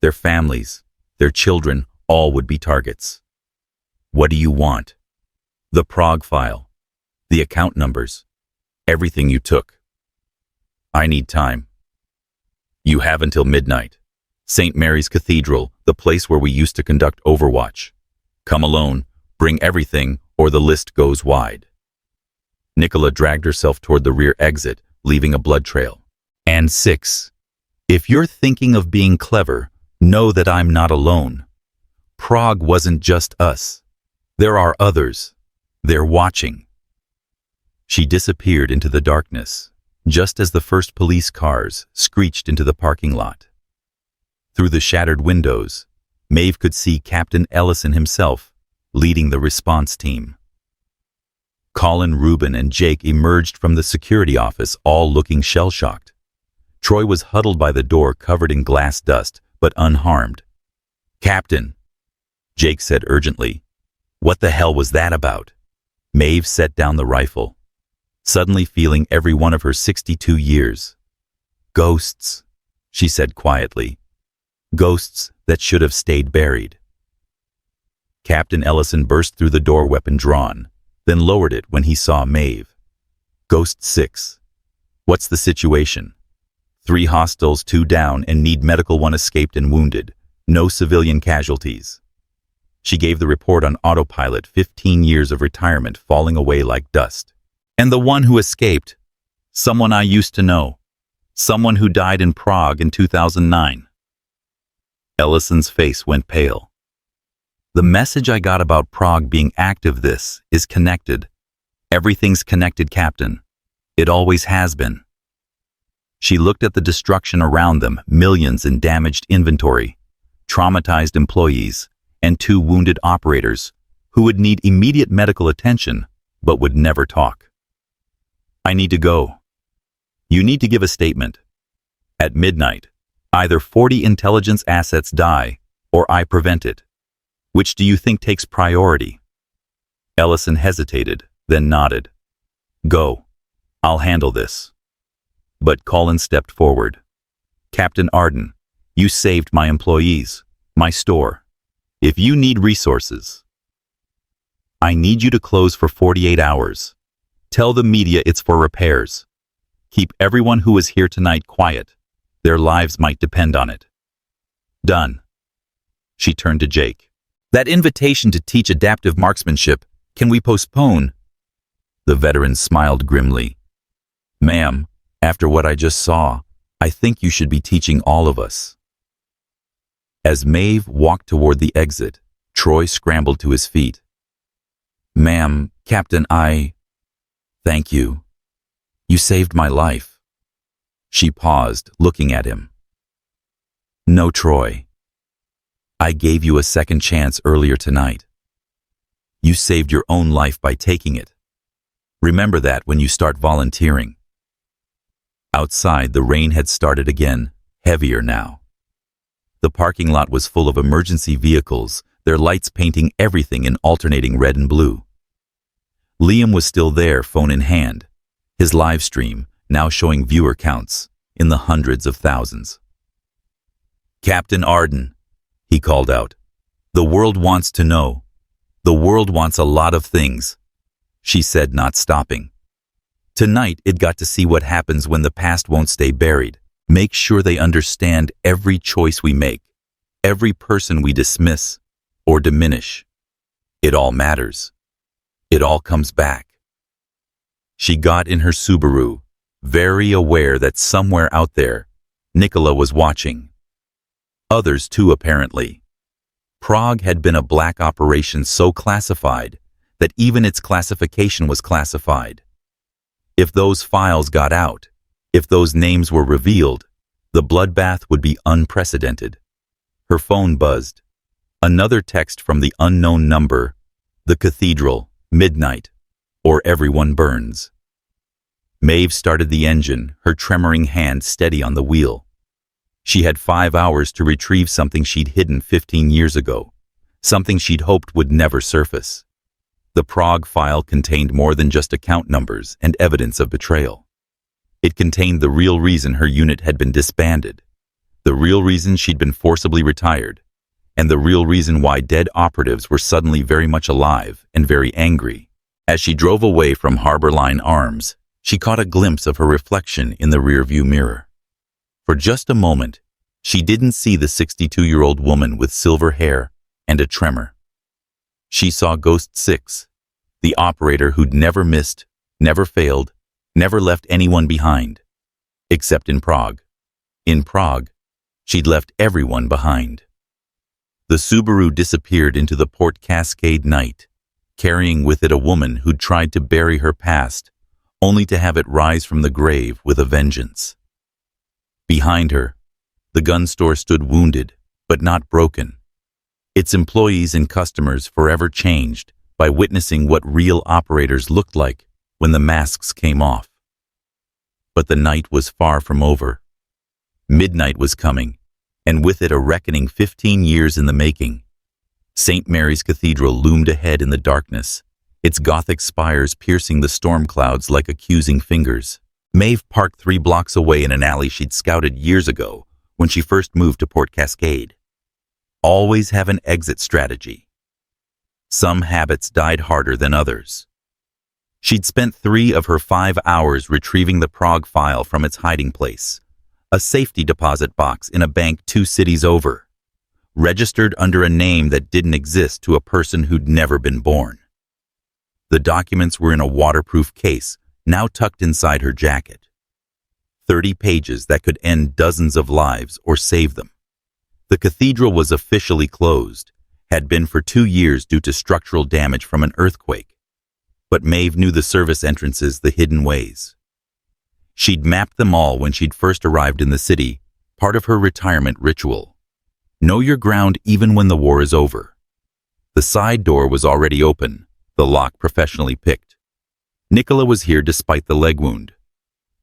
Their families, their children, all would be targets. What do you want? The Prague file. The account numbers. Everything you took. I need time. You have until midnight. St. Mary's Cathedral, the place where we used to conduct Overwatch. Come alone, bring everything, or the list goes wide. Nicola dragged herself toward the rear exit, leaving a blood trail. And 6. If you're thinking of being clever, know that I'm not alone. Prague wasn't just us. There are others. They're watching. She disappeared into the darkness, just as the first police cars screeched into the parking lot. Through the shattered windows, Maeve could see Captain Ellison himself, leading the response team. Colin, Reuben, and Jake emerged from the security office, all looking shell-shocked. Troy was huddled by the door, covered in glass dust, but unharmed. "Captain," Jake said urgently. "What the hell was that about?" Maeve set down the rifle, suddenly feeling every one of her 62 years. "Ghosts," she said quietly. "Ghosts that should have stayed buried." Captain Ellison burst through the door, weapon drawn, then lowered it when he saw Maeve. "Ghost 6. What's the situation?" "3 hostiles, 2 down, and need medical, 1 escaped and wounded. No civilian casualties." She gave the report on autopilot, 15 years of retirement falling away like dust. "And the one who escaped? Someone I used to know. Someone who died in Prague in 2009. Ellison's face went pale. "The message I got about Prague being active, this is connected. Everything's connected, Captain. It always has been." She looked at the destruction around them, millions in damaged inventory, traumatized employees, and 2 wounded operators who would need immediate medical attention but would never talk. "I need to go. You need to give a statement. At midnight, either 40 intelligence assets die or I prevent it. Which do you think takes priority?" Ellison hesitated, then nodded. "Go. I'll handle this." But Colin stepped forward. "Captain Arden, you saved my employees, my store. If you need resources, I need you to close for 48 hours. Tell the media it's for repairs. Keep everyone who is here tonight quiet. Their lives might depend on it." "Done." She turned to Jake. "That invitation to teach adaptive marksmanship, can we postpone?" The veteran smiled grimly. "Ma'am, after what I just saw, I think you should be teaching all of us." As Maeve walked toward the exit, Troy scrambled to his feet. "Ma'am, Captain, Thank you. You saved my life." She paused, looking at him. "No, Troy. I gave you a second chance earlier tonight. You saved your own life by taking it. Remember that when you start volunteering." Outside, the rain had started again, heavier now. The parking lot was full of emergency vehicles, their lights painting everything in alternating red and blue. Liam was still there, phone in hand, his live stream now showing viewer counts in the hundreds of thousands. "Captain Arden," he called out, "the world wants to know. The world wants a lot of things," she said, not stopping. "Tonight it got to see what happens when the past won't stay buried. Make sure they understand every choice we make, every person we dismiss or diminish. It all matters. It all comes back." She got in her Subaru, very aware that somewhere out there, Nicola was watching. Others too, apparently. Prague had been a black operation so classified that even its classification was classified. If those files got out, if those names were revealed, the bloodbath would be unprecedented. Her phone buzzed. Another text from the unknown number: "The Cathedral, midnight, or everyone burns." Maeve started the engine, her tremoring hand steady on the wheel. She had 5 hours to retrieve something she'd hidden 15 years ago, something she'd hoped would never surface. The Prague file contained more than just account numbers and evidence of betrayal. It contained the real reason her unit had been disbanded, the real reason she'd been forcibly retired, and the real reason why dead operatives were suddenly very much alive and very angry. As she drove away from Harborline Arms, she caught a glimpse of her reflection in the rearview mirror. For just a moment, she didn't see the 62-year-old woman with silver hair and a tremor. She saw Ghost 6, the operator who'd never missed, never failed, never left anyone behind. Except in Prague. In Prague, she'd left everyone behind. The Subaru disappeared into the Port Cascade night, carrying with it a woman who'd tried to bury her past, only to have it rise from the grave with a vengeance. Behind her, the gun store stood wounded, but not broken. Its employees and customers forever changed by witnessing what real operators looked like when the masks came off. But the night was far from over. Midnight was coming, and with it a reckoning 15 years in the making. St. Mary's Cathedral loomed ahead in the darkness, its Gothic spires piercing the storm clouds like accusing fingers. Maeve parked 3 blocks away in an alley she'd scouted years ago when she first moved to Port Cascade. Always have an exit strategy. Some habits died harder than others. She'd spent 3 of her 5 hours retrieving the Prague file from its hiding place, a safety deposit box in a bank 2 cities over, registered under a name that didn't exist to a person who'd never been born. The documents were in a waterproof case, now tucked inside her jacket. 30 pages that could end dozens of lives or save them. The cathedral was officially closed, had been for 2 years due to structural damage from an earthquake. But Maeve knew the service entrances the hidden ways. She'd mapped them all when she'd first arrived in the city, part of her retirement ritual. Know your ground even when the war is over. The side door was already open, the lock professionally picked. Nicola was here despite the leg wound.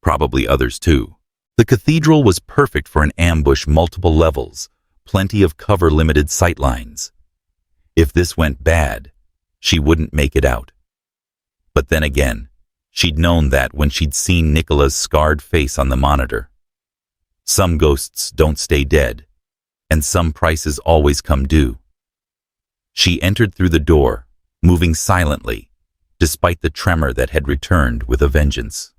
Probably others too. The cathedral was perfect for an ambush multiple levels, plenty of cover-limited sightlines. If this went bad, she wouldn't make it out. But then again, she'd known that when she'd seen Nicola's scarred face on the monitor. Some ghosts don't stay dead, and some prices always come due. She entered through the door, moving silently, despite the tremor that had returned with a vengeance.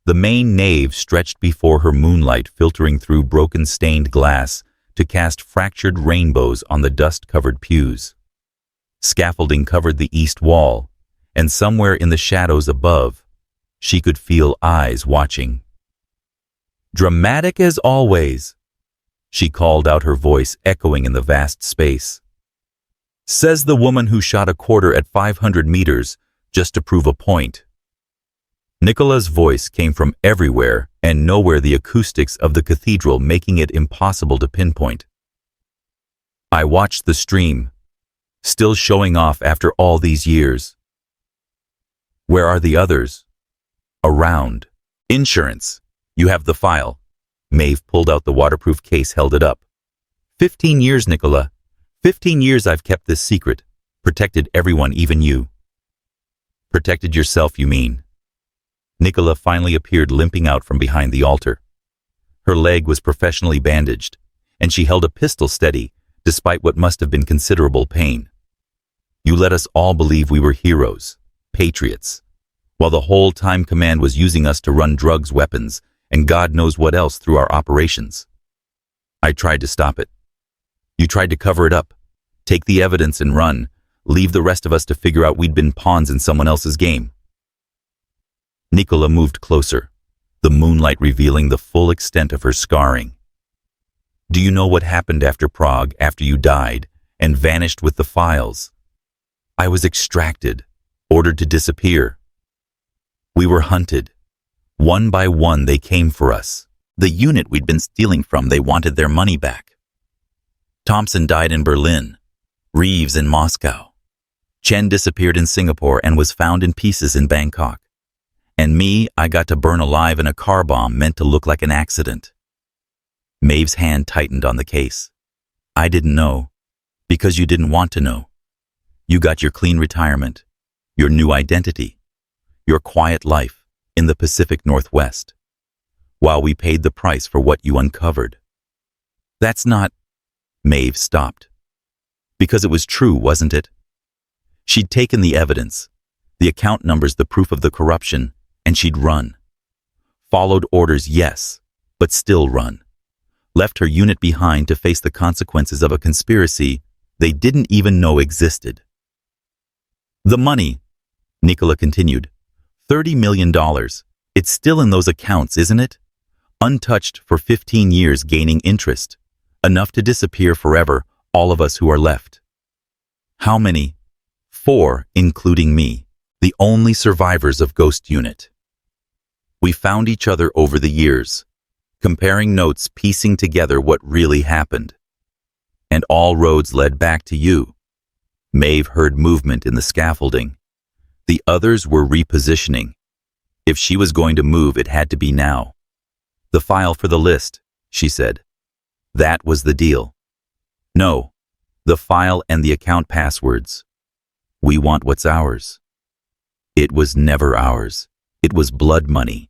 The main nave stretched before her, moonlight filtering through broken stained glass to cast fractured rainbows on the dust-covered pews. Scaffolding covered the east wall, and somewhere in the shadows above, she could feel eyes watching. "Dramatic as always," she called out, her voice echoing in the vast space. "Says the woman who shot a quarter at 500 meters just to prove a point." Nicola's voice came from everywhere and nowhere, the acoustics of the cathedral making it impossible to pinpoint. "I watched the stream, still showing off after all these years." "Where are the others?" "Around." "Insurance. You have the file." Maeve pulled out the waterproof case, held it up. 15 years, Nicola. 15 years I've kept this secret. Protected everyone, even you." "Protected yourself, you mean?" Nicola finally appeared, limping out from behind the altar. Her leg was professionally bandaged, and she held a pistol steady, despite what must have been considerable pain. "You let us all believe we were heroes, patriots, while the whole time command was using us to run drugs, weapons, and God knows what else through our operations. I tried to stop it. You tried to cover it up, take the evidence and run, leave the rest of us to figure out we'd been pawns in someone else's game." Nicola moved closer, the moonlight revealing the full extent of her scarring. "Do you know what happened after Prague, after you died, and vanished with the files? I was extracted, ordered to disappear. We were hunted. One by one they came for us. The unit we'd been stealing from, they wanted their money back. Thompson died in Berlin, Reeves in Moscow. Chen disappeared in Singapore and was found in pieces in Bangkok. And me, I got to burn alive in a car bomb meant to look like an accident." Maeve's hand tightened on the case. "I didn't know, because you didn't want to know. You got your clean retirement, your new identity, your quiet life in the Pacific Northwest, while we paid the price for what you uncovered." "That's not—" Maeve stopped. "Because it was true, wasn't it?" She'd taken the evidence, the account numbers, the proof of the corruption, and she'd run. Followed orders, yes, but still run. Left her unit behind to face the consequences of a conspiracy they didn't even know existed. "The money," Nicola continued. $30 million. It's still in those accounts, isn't it? Untouched for 15 years, gaining interest. Enough to disappear forever, all of us who are left." "How many?" "4, including me, the only survivors of Ghost Unit. We found each other over the years, comparing notes, piecing together what really happened. And all roads led back to you." Maeve heard movement in the scaffolding. The others were repositioning. If she was going to move, it had to be now. "The file for the list," she said. That was the deal. No, the file and the account passwords. We want what's ours. It was never ours. It was blood money.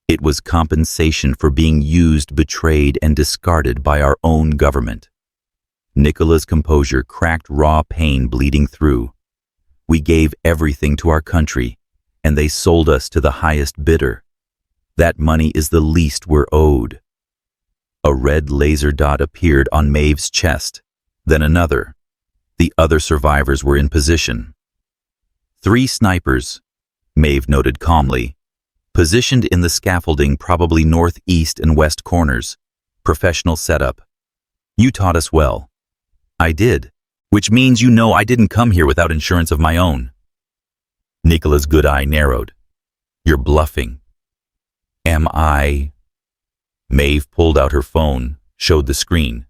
It was compensation for being used, betrayed, and discarded by our own government. Nicola's composure cracked, raw pain bleeding through. We gave everything to our country, and they sold us to the highest bidder. That money is the least we're owed. A red laser dot appeared on Maeve's chest, then another. The other survivors were in position. 3 snipers, Maeve noted calmly, positioned in the scaffolding, probably northeast and west corners. Professional setup. You taught us well. I did, which means you know I didn't come here without insurance of my own. Nicola's good eye narrowed. You're bluffing. Am I? Maeve pulled out her phone, showed the screen.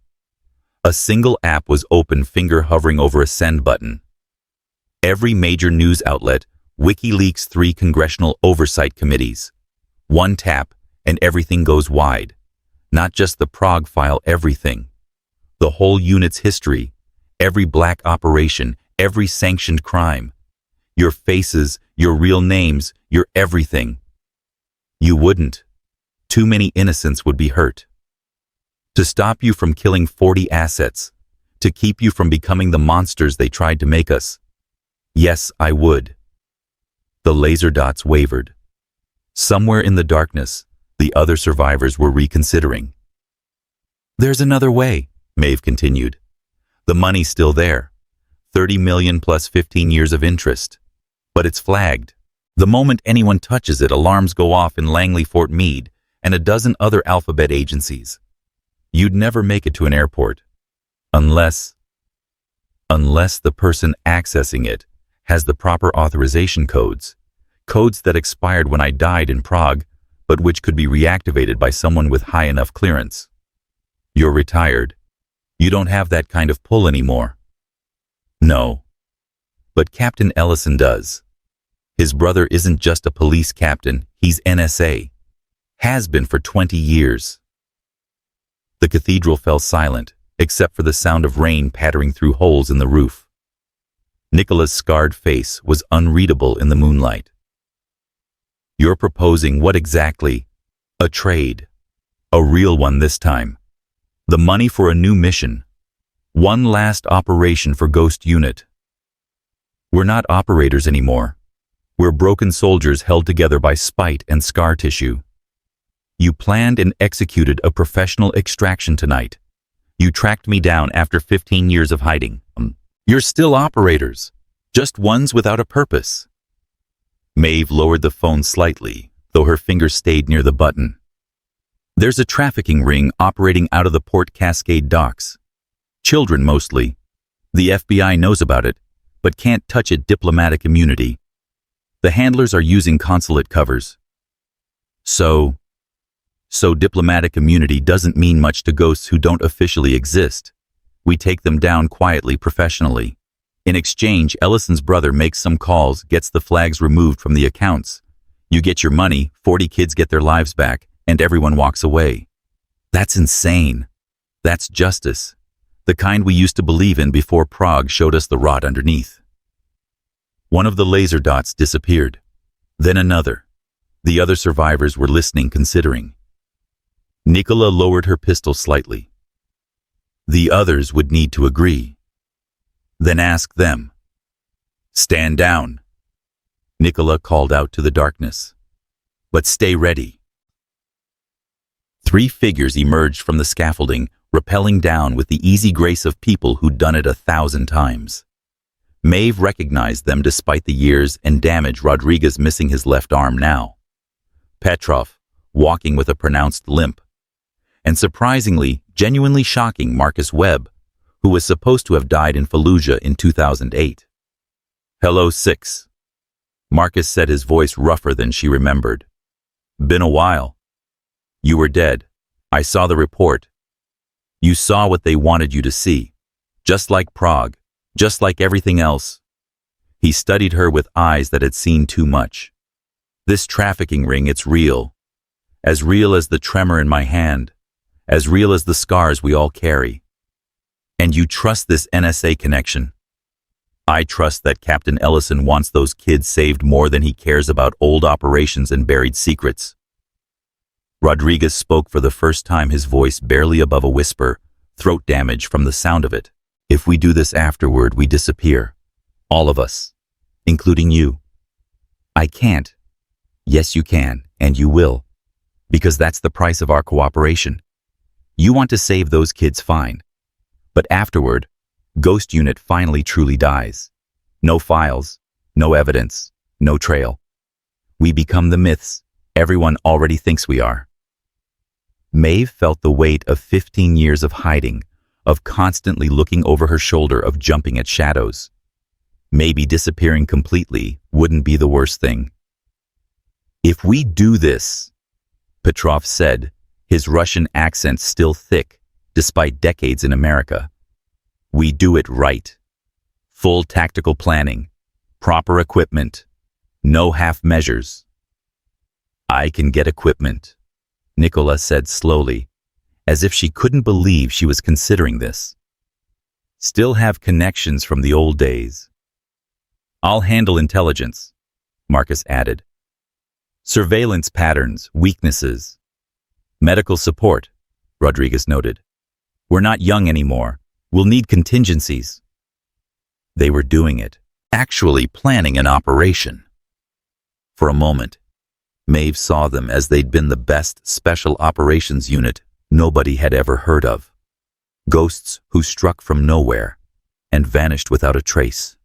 A single app was open, finger hovering over a send button. Every major news outlet, WikiLeaks, 3 congressional oversight committees. One tap, and everything goes wide. Not just the Prague file, everything. The whole unit's history, every black operation, every sanctioned crime. Your faces, your real names, your everything. You wouldn't. Too many innocents would be hurt. To stop you from killing 40 assets, to keep you from becoming the monsters they tried to make us. Yes, I would. The laser dots wavered. Somewhere in the darkness, the other survivors were reconsidering. There's another way, Maeve continued. The money's still there. 30 million plus 15 years of interest. But it's flagged. The moment anyone touches it, alarms go off in Langley, Fort Meade, and a dozen other alphabet agencies. You'd never make it to an airport. Unless the person accessing it has the proper authorization codes. Codes that expired when I died in Prague, but which could be reactivated by someone with high enough clearance. You're retired. You don't have that kind of pull anymore. No. But Captain Ellison does. His brother isn't just a police captain, he's NSA. Has been for 20 years. The cathedral fell silent, except for the sound of rain pattering through holes in the roof. Nicola's scarred face was unreadable in the moonlight. You're proposing what exactly? A trade. A real one this time. The money for a new mission. One last operation for Ghost Unit. We're not operators anymore. We're broken soldiers held together by spite and scar tissue. You planned and executed a professional extraction tonight. You tracked me down after 15 years of hiding. You're still operators, just ones without a purpose. Maeve lowered the phone slightly, though her finger stayed near the button. There's a trafficking ring operating out of the Port Cascade docks. Children mostly. The FBI knows about it, but can't touch it. Diplomatic immunity. The handlers are using consulate covers. So diplomatic immunity doesn't mean much to ghosts who don't officially exist. We take them down quietly, professionally. In exchange, Ellison's brother makes some calls, gets the flags removed from the accounts. You get your money, 40 kids get their lives back, and everyone walks away. That's insane. That's justice. The kind we used to believe in before Prague showed us the rot underneath. One of the laser dots disappeared. Then another. The other survivors were listening, considering. Nicola lowered her pistol slightly. The others would need to agree. Then ask them. Stand down. Nicola called out to the darkness. But stay ready. 3 figures emerged from the scaffolding, rappelling down with the easy grace of people who'd done it 1,000 times. Maeve recognized them despite the years and damage. Rodriguez missing his left arm now. Petrov, walking with a pronounced limp. And surprisingly, genuinely shocking, Marcus Webb, who was supposed to have died in Fallujah in 2008. Hello, 6. Marcus said, his voice rougher than she remembered. Been a while. You were dead. I saw the report. You saw what they wanted you to see. Just like Prague. Just like everything else. He studied her with eyes that had seen too much. This trafficking ring, it's real. As real as the tremor in my hand. as real as the scars we all carry. And you trust this NSA connection? I trust that Captain Ellison wants those kids saved more than he cares about old operations and buried secrets. Rodriguez spoke for the first time, his voice barely above a whisper, throat damage from the sound of it. If we do this afterward, we disappear. All of us, including you. I can't. Yes, you can, and you will. Because that's the price of our cooperation. You want to save those kids, fine. But afterward, Ghost Unit finally truly dies. No files, no evidence, no trail. We become the myths everyone already thinks we are. Maeve felt the weight of 15 years of hiding, of constantly looking over her shoulder, of jumping at shadows. Maybe disappearing completely wouldn't be the worst thing. If we do this, Petrov said, his Russian accent still thick, despite decades in America. We do it right. Full tactical planning, proper equipment, no half measures. I can get equipment, Nicola said slowly, as if she couldn't believe she was considering this. Still have connections from the old days. I'll handle intelligence, Marcus added. Surveillance patterns, weaknesses. Medical support, Rodriguez noted. We're not young anymore. We'll need contingencies. They were doing it, actually planning an operation. For a moment, Maeve saw them as they'd been the best special operations unit nobody had ever heard of. Ghosts who struck from nowhere and vanished without a trace.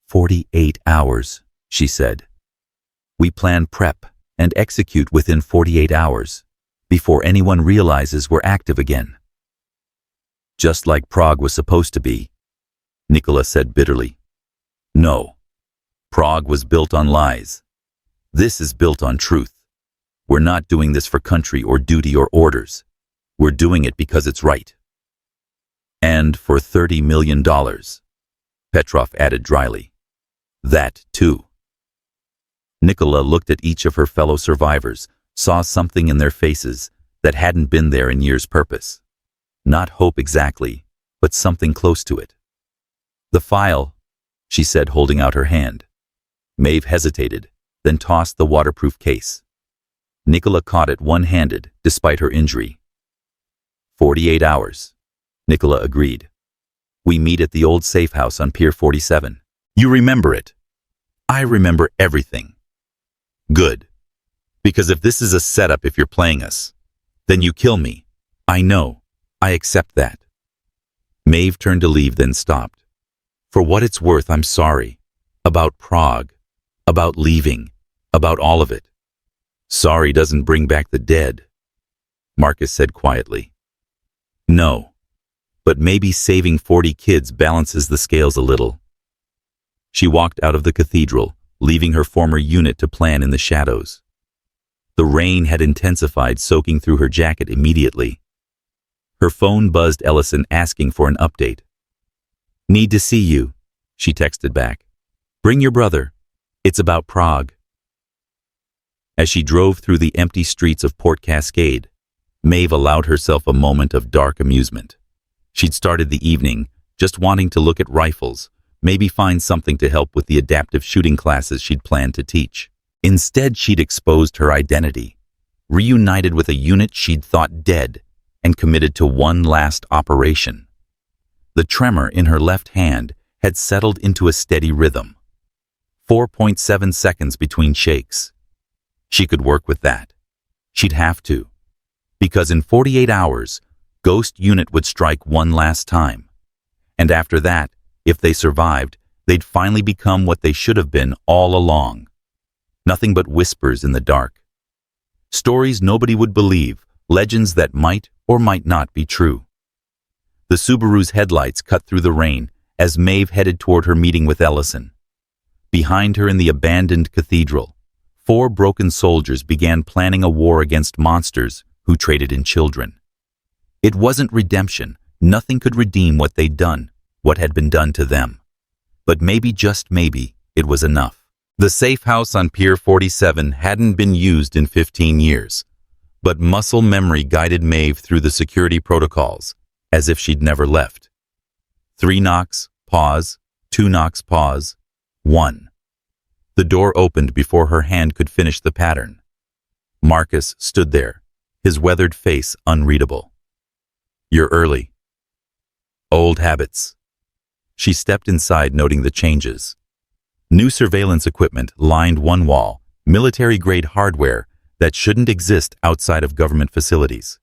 48 hours, she said. We plan prep and execute within 48 hours, before anyone realizes we're active again. Just like Prague was supposed to be, Nicola said bitterly. No, Prague was built on lies. This is built on truth. We're not doing this for country or duty or orders. We're doing it because it's right. And for $30 million, Petrov added dryly. That, too. Nicola looked at each of her fellow survivors, saw something in their faces that hadn't been there in years. Purpose. Not hope exactly, but something close to it. The file, she said, holding out her hand. Maeve hesitated, then tossed the waterproof case. Nicola caught it one-handed, despite her injury. 48 hours, Nicola agreed. We meet at the old safe house on Pier 47. You remember it. I remember everything. Good. Because if this is a setup, if you're playing us, then you kill me. I know. I accept that. Maeve turned to leave, then stopped. For what it's worth, I'm sorry. About Prague. About leaving. About all of it. Sorry doesn't bring back the dead, Marcus said quietly. No. But maybe saving 40 kids balances the scales a little. She walked out of the cathedral, leaving her former unit to plan in the shadows. The rain had intensified, soaking through her jacket immediately. Her phone buzzed, Ellison asking for an update. Need to see you, she texted back. Bring your brother. It's about Prague. As she drove through the empty streets of Port Cascade, Maeve allowed herself a moment of dark amusement. She'd started the evening just wanting to look at rifles, maybe find something to help with the adaptive shooting classes she'd planned to teach. Instead, she'd exposed her identity, reunited with a unit she'd thought dead, and committed to one last operation. The tremor in her left hand had settled into a steady rhythm. 4.7 seconds between shakes. She could work with that. She'd have to. Because in 48 hours, Ghost Unit would strike one last time. And after that, if they survived, they'd finally become what they should have been all along. Nothing but whispers in the dark. Stories nobody would believe, legends that might or might not be true. The Subaru's headlights cut through the rain as Maeve headed toward her meeting with Ellison. Behind her in the abandoned cathedral, 4 broken soldiers began planning a war against monsters who traded in children. It wasn't redemption. Nothing could redeem what they'd done, what had been done to them. But maybe, just maybe, it was enough. The safe house on Pier 47 hadn't been used in 15 years, But muscle memory guided Maeve through the security protocols, as if she'd never left. 3 knocks, pause, 2 knocks, pause, 1. The door opened before her hand could finish the pattern. Marcus stood there, his weathered face unreadable. "You're early." "Old habits." She stepped inside, noting the changes. New surveillance equipment lined one wall, military-grade hardware that shouldn't exist outside of government facilities.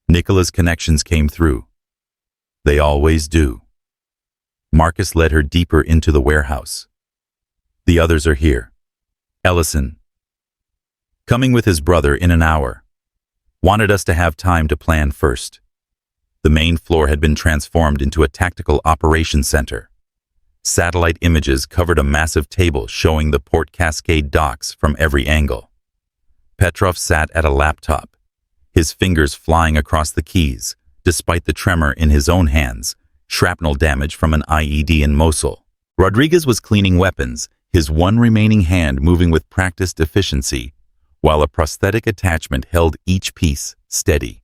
Nicola's connections came through. They always do. Marcus led her deeper into the warehouse. "The others are here. Ellison, coming with his brother in an hour. Wanted us to have time to plan first." The main floor had been transformed into a tactical operations center. Satellite images covered a massive table showing the Port Cascade docks from every angle. Petrov sat at a laptop, his fingers flying across the keys, despite the tremor in his own hands, shrapnel damage from an IED in Mosul. Rodriguez was cleaning weapons, his one remaining hand moving with practiced efficiency, while a prosthetic attachment held each piece steady.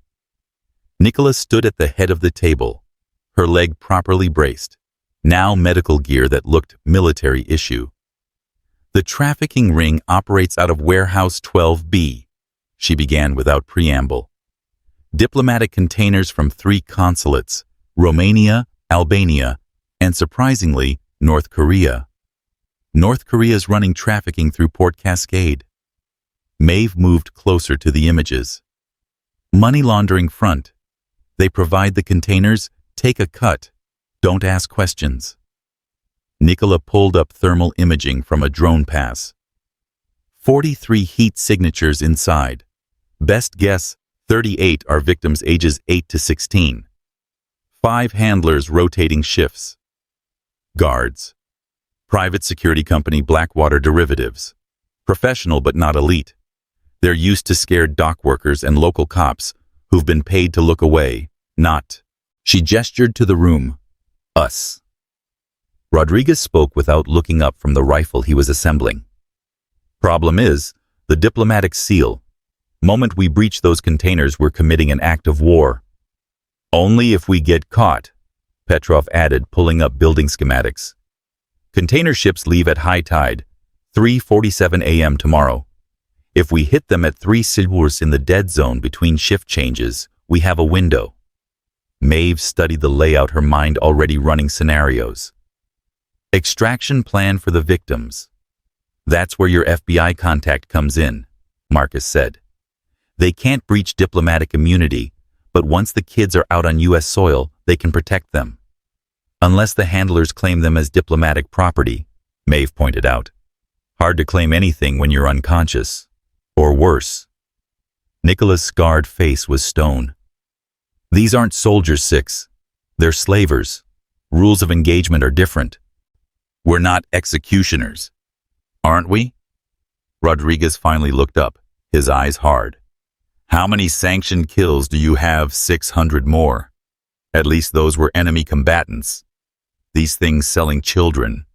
Nicola stood at the head of the table, her leg properly braced, now medical gear that looked military issue. "The trafficking ring operates out of Warehouse 12B, she began without preamble. "Diplomatic containers from 3 consulates, Romania, Albania, and surprisingly, North Korea. North Korea's running trafficking through Port Cascade." Maeve moved closer to the images. "Money laundering front. They provide the containers, take a cut, don't ask questions." Nicola pulled up thermal imaging from a drone pass. 43 heat signatures inside. Best guess, 38 are victims ages 8 to 16. 5 handlers rotating shifts. Guards. Private security company Blackwater Derivatives. Professional but not elite. They're used to scared dock workers and local cops who've been paid to look away, not. She gestured to the room. Us. Rodriguez spoke without looking up from the rifle he was assembling. "Problem is, the diplomatic seal. Moment we breach those containers, we're committing an act of war. Only if we get caught," Petrov added, pulling up building schematics. "Container ships leave at high tide, 3:47 a.m. tomorrow. If we hit them at 3 hours in the dead zone between shift changes, we have a window." Maeve studied the layout, her mind already running scenarios. "Extraction plan for the victims. That's where your FBI contact comes in," Marcus said. "They can't breach diplomatic immunity, but once the kids are out on U.S. soil, they can protect them. Unless the handlers claim them as diplomatic property," Maeve pointed out. "Hard to claim anything when you're unconscious. Or worse." Nicola's scarred face was stone. "These aren't soldiers, Six. They're slavers. Rules of engagement are different. We're not executioners. Aren't we?" Rodriguez finally looked up, his eyes hard. "How many sanctioned kills do you have? 600 more. At least those were enemy combatants. These things selling children."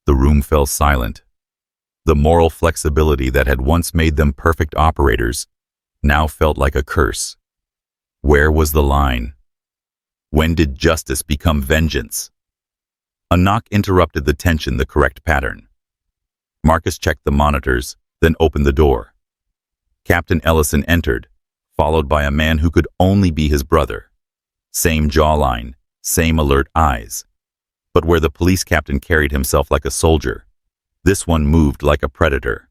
The room fell silent. The moral flexibility that had once made them perfect operators now felt like a curse. Where was the line? When did justice become vengeance? A knock interrupted the tension, the correct pattern. Marcus checked the monitors, then opened the door. Captain Ellison entered, followed by a man who could only be his brother. Same jawline, same alert eyes. But where the police captain carried himself like a soldier, this one moved like a predator.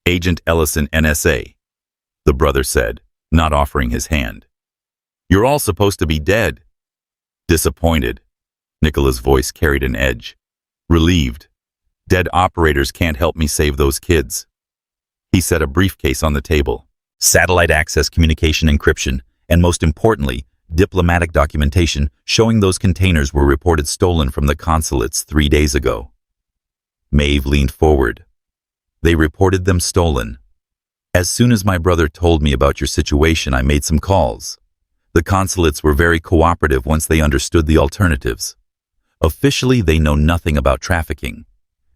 "Agent Ellison, NSA," the brother said, not offering his hand. "You're all supposed to be dead." Disappointed. Nicola's voice carried an edge. Relieved. "Dead operators can't help me save those kids." He set a briefcase on the table. Satellite access, communication encryption, and most importantly, diplomatic documentation showing those containers were reported stolen from the consulates 3 days ago. Maeve leaned forward. "They reported them stolen. As soon as my brother told me about your situation, I made some calls. The consulates were very cooperative once they understood the alternatives. Officially, they know nothing about trafficking.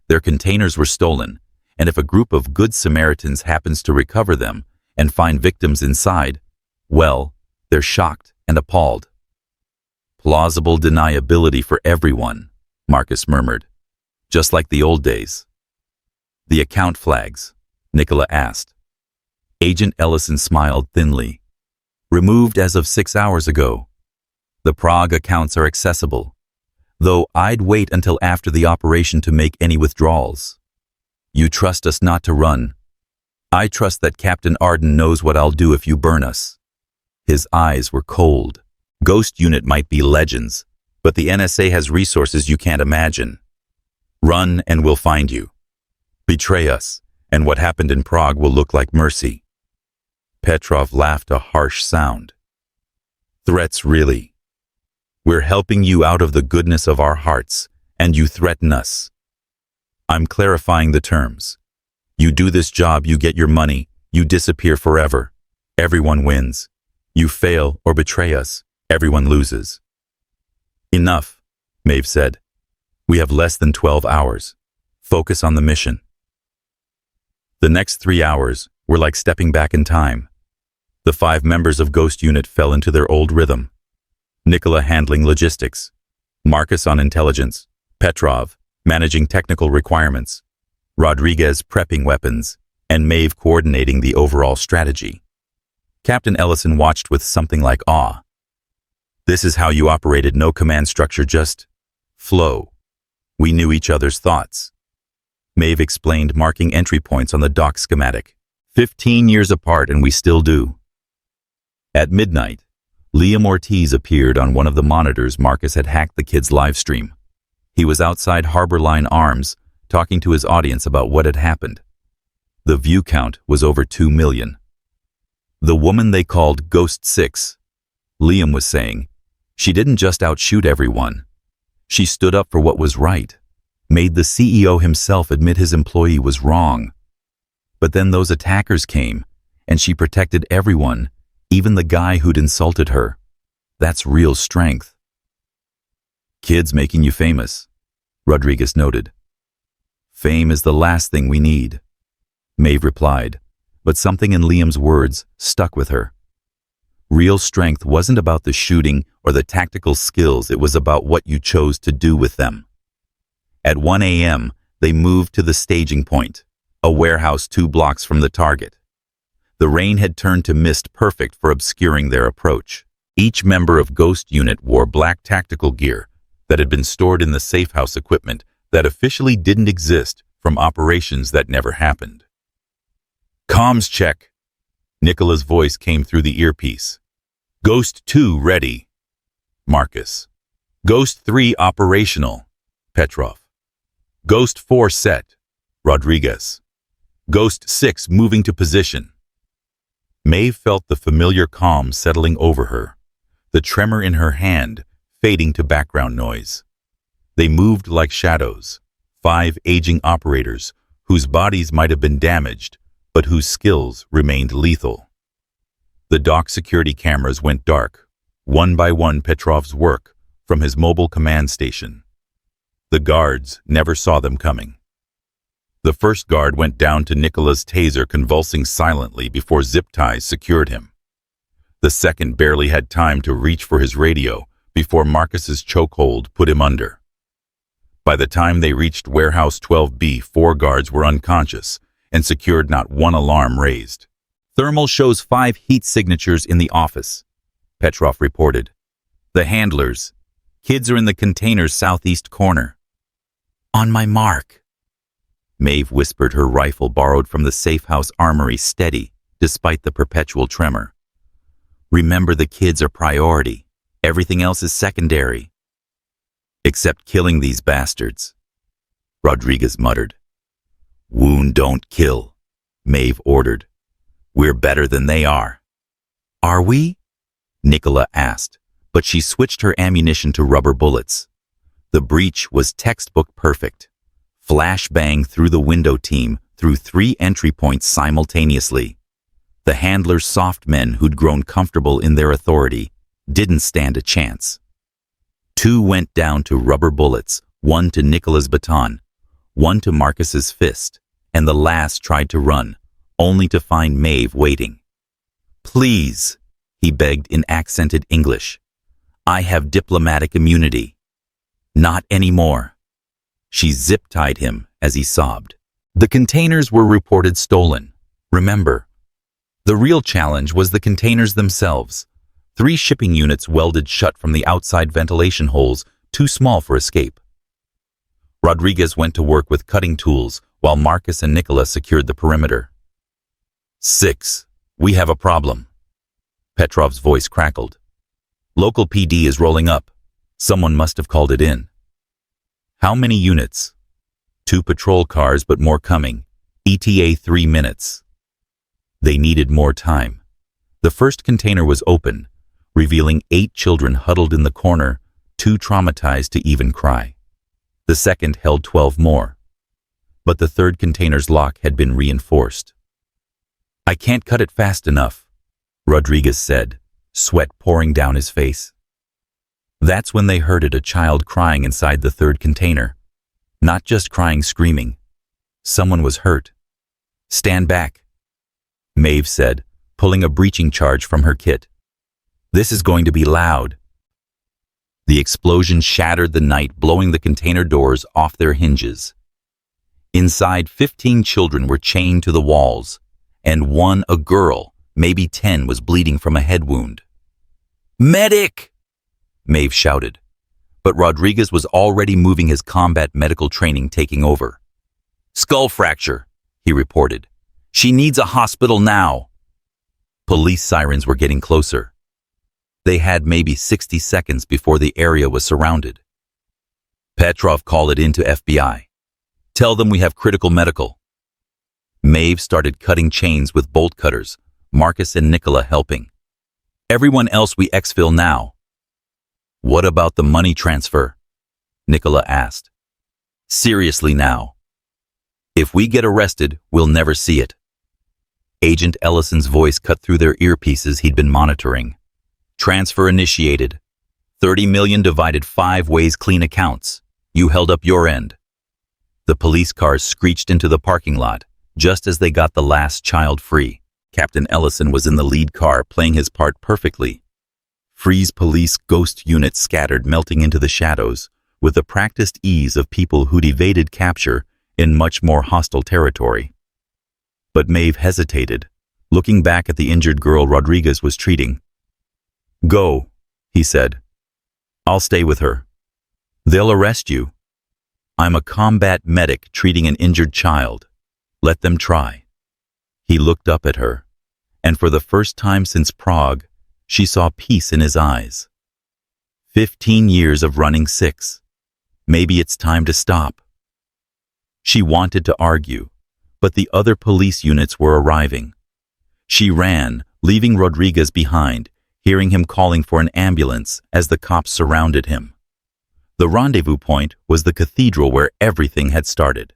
Their containers were stolen, and if a group of good Samaritans happens to recover them, and find victims inside, well, they're shocked and appalled. Plausible deniability for everyone, Marcus murmured. Just like the old days. The account flags, Nicola asked. Agent Ellison smiled thinly. Removed as of 6 hours ago. The Prague accounts are accessible, though I'd wait until after the operation to make any withdrawals. You trust us not to run. I trust that Captain Arden knows what I'll do if you burn us. His eyes were cold. Ghost Unit might be legends, but the NSA has resources you can't imagine. Run and we'll find you. Betray us, and what happened in Prague will look like mercy. Petrov laughed a harsh sound. Threats really. We're helping you out of the goodness of our hearts, and you threaten us. I'm clarifying the terms. You do this job, you get your money, you disappear forever. Everyone wins. You fail or betray us, everyone loses. Enough, Maeve said. We have less than 12 hours. Focus on the mission. The next 3 hours were like stepping back in time. The 5 members of Ghost Unit fell into their old rhythm. Nicola handling logistics, Marcus on intelligence, Petrov managing technical requirements, Rodriguez prepping weapons, and Maeve coordinating the overall strategy. Captain Ellison watched with something like awe. This is how you operated, no command structure, just flow. We knew each other's thoughts. Maeve explained, marking entry points on the dock schematic. 15 years apart, and we still do. At midnight, Liam Ortiz appeared on one of the monitors. Marcus had hacked the kid's live stream. He was outside Harborline Arms, talking to his audience about what had happened. The view count was over 2 million. The woman they called Ghost 6, Liam was saying, she didn't just outshoot everyone. She stood up for what was right, made the CEO himself admit his employee was wrong. But then those attackers came, and she protected everyone, even the guy who'd insulted her. That's real strength. Kids making you famous, Rodriguez noted. Fame is the last thing we need, Maeve replied, but something in Liam's words stuck with her. Real strength wasn't about the shooting or the tactical skills, it was about what you chose to do with them. At 1 a.m., they moved to the staging point, a warehouse 2 blocks from the target. The rain had turned to mist, perfect for obscuring their approach. Each member of Ghost Unit wore black tactical gear that had been stored in the safe house equipment that officially didn't exist from operations that never happened. Comms check. Nicola's voice came through the earpiece. Ghost 2 ready. Marcus. Ghost 3 operational. Petrov. Ghost 4 set. Rodriguez. Ghost 6 moving to position. Maeve felt the familiar calm settling over her, the tremor in her hand fading to background noise. They moved like shadows, 5 aging operators whose bodies might have been damaged, but whose skills remained lethal. The dock security cameras went dark, one by one. Petrov's work from his mobile command station. The guards never saw them coming. The first guard went down to Nicola's taser, convulsing silently before zip ties secured him. The second barely had time to reach for his radio before Marcus's chokehold put him under. By the time they reached Warehouse 12B, 4 guards were unconscious and secured, not one alarm raised. Thermal shows 5 heat signatures in the office, Petrov reported. The handlers. Kids are in the container's southeast corner. On my mark. Maeve whispered, her rifle borrowed from the safe house armory steady despite the perpetual tremor. Remember, the kids are priority. Everything else is secondary. Except killing these bastards, Rodriguez muttered. Wound, don't kill, Maeve ordered. We're better than they are. Are we? Nicola asked, but she switched her ammunition to rubber bullets. The breach was textbook perfect. Flashbang through the window team through 3 entry points simultaneously. The handlers, soft men who'd grown comfortable in their authority, didn't stand a chance. 2 went down to rubber bullets, 1 to Nicola's baton, 1 to Marcus's fist, and the last tried to run, only to find Maeve waiting. Please, he begged in accented English. I have diplomatic immunity. Not anymore. She zip-tied him as he sobbed. The containers were reported stolen. Remember, the real challenge was the containers themselves. 3 shipping units welded shut from the outside ventilation holes, too small for escape. Rodriguez went to work with cutting tools, while Marcus and Nicola secured the perimeter. 6. We have a problem. Petrov's voice crackled. Local PD is rolling up. Someone must have called it in. How many units? 2 patrol cars, but more coming. ETA 3 minutes. They needed more time. The first container was open, revealing 8 children huddled in the corner, too traumatized to even cry. The second held 12 more. But the third container's lock had been reinforced. I can't cut it fast enough, Rodriguez said, sweat pouring down his face. That's when they heard a child crying inside the third container. Not just crying, screaming. Someone was hurt. Stand back, Maeve said, pulling a breaching charge from her kit. This is going to be loud. The explosion shattered the night, blowing the container doors off their hinges. Inside, 15 children were chained to the walls, and one, a girl, maybe 10, was bleeding from a head wound. Medic! Maeve shouted, but Rodriguez was already moving, his combat medical training taking over. Skull fracture, he reported. She needs a hospital now. Police sirens were getting closer. They had maybe 60 seconds before the area was surrounded. Petrov, call it in to FBI. Tell them we have critical medical. Maeve started cutting chains with bolt cutters, Marcus and Nicola helping. Everyone else, we exfil now. What about the money transfer? Nicola asked. Seriously now. If we get arrested, we'll never see it. Agent Ellison's voice cut through their earpieces he'd been monitoring. Transfer initiated. 30 million divided 5 ways, clean accounts. You held up your end. The police cars screeched into the parking lot, just as they got the last child free. Captain Ellison was in the lead car, playing his part perfectly. Freeze police ghost units scattered, melting into the shadows, with the practiced ease of people who'd evaded capture in much more hostile territory. But Maeve hesitated, looking back at the injured girl Rodriguez was treating. Go, he said. I'll stay with her. They'll arrest you. I'm a combat medic treating an injured child. Let them try. He looked up at her, and for the first time since Prague, she saw peace in his eyes. 15 years of running 6. Maybe it's time to stop. She wanted to argue, but the other police units were arriving. She ran, leaving Rodriguez behind, hearing him calling for an ambulance as the cops surrounded him. The rendezvous point was the cathedral where everything had started.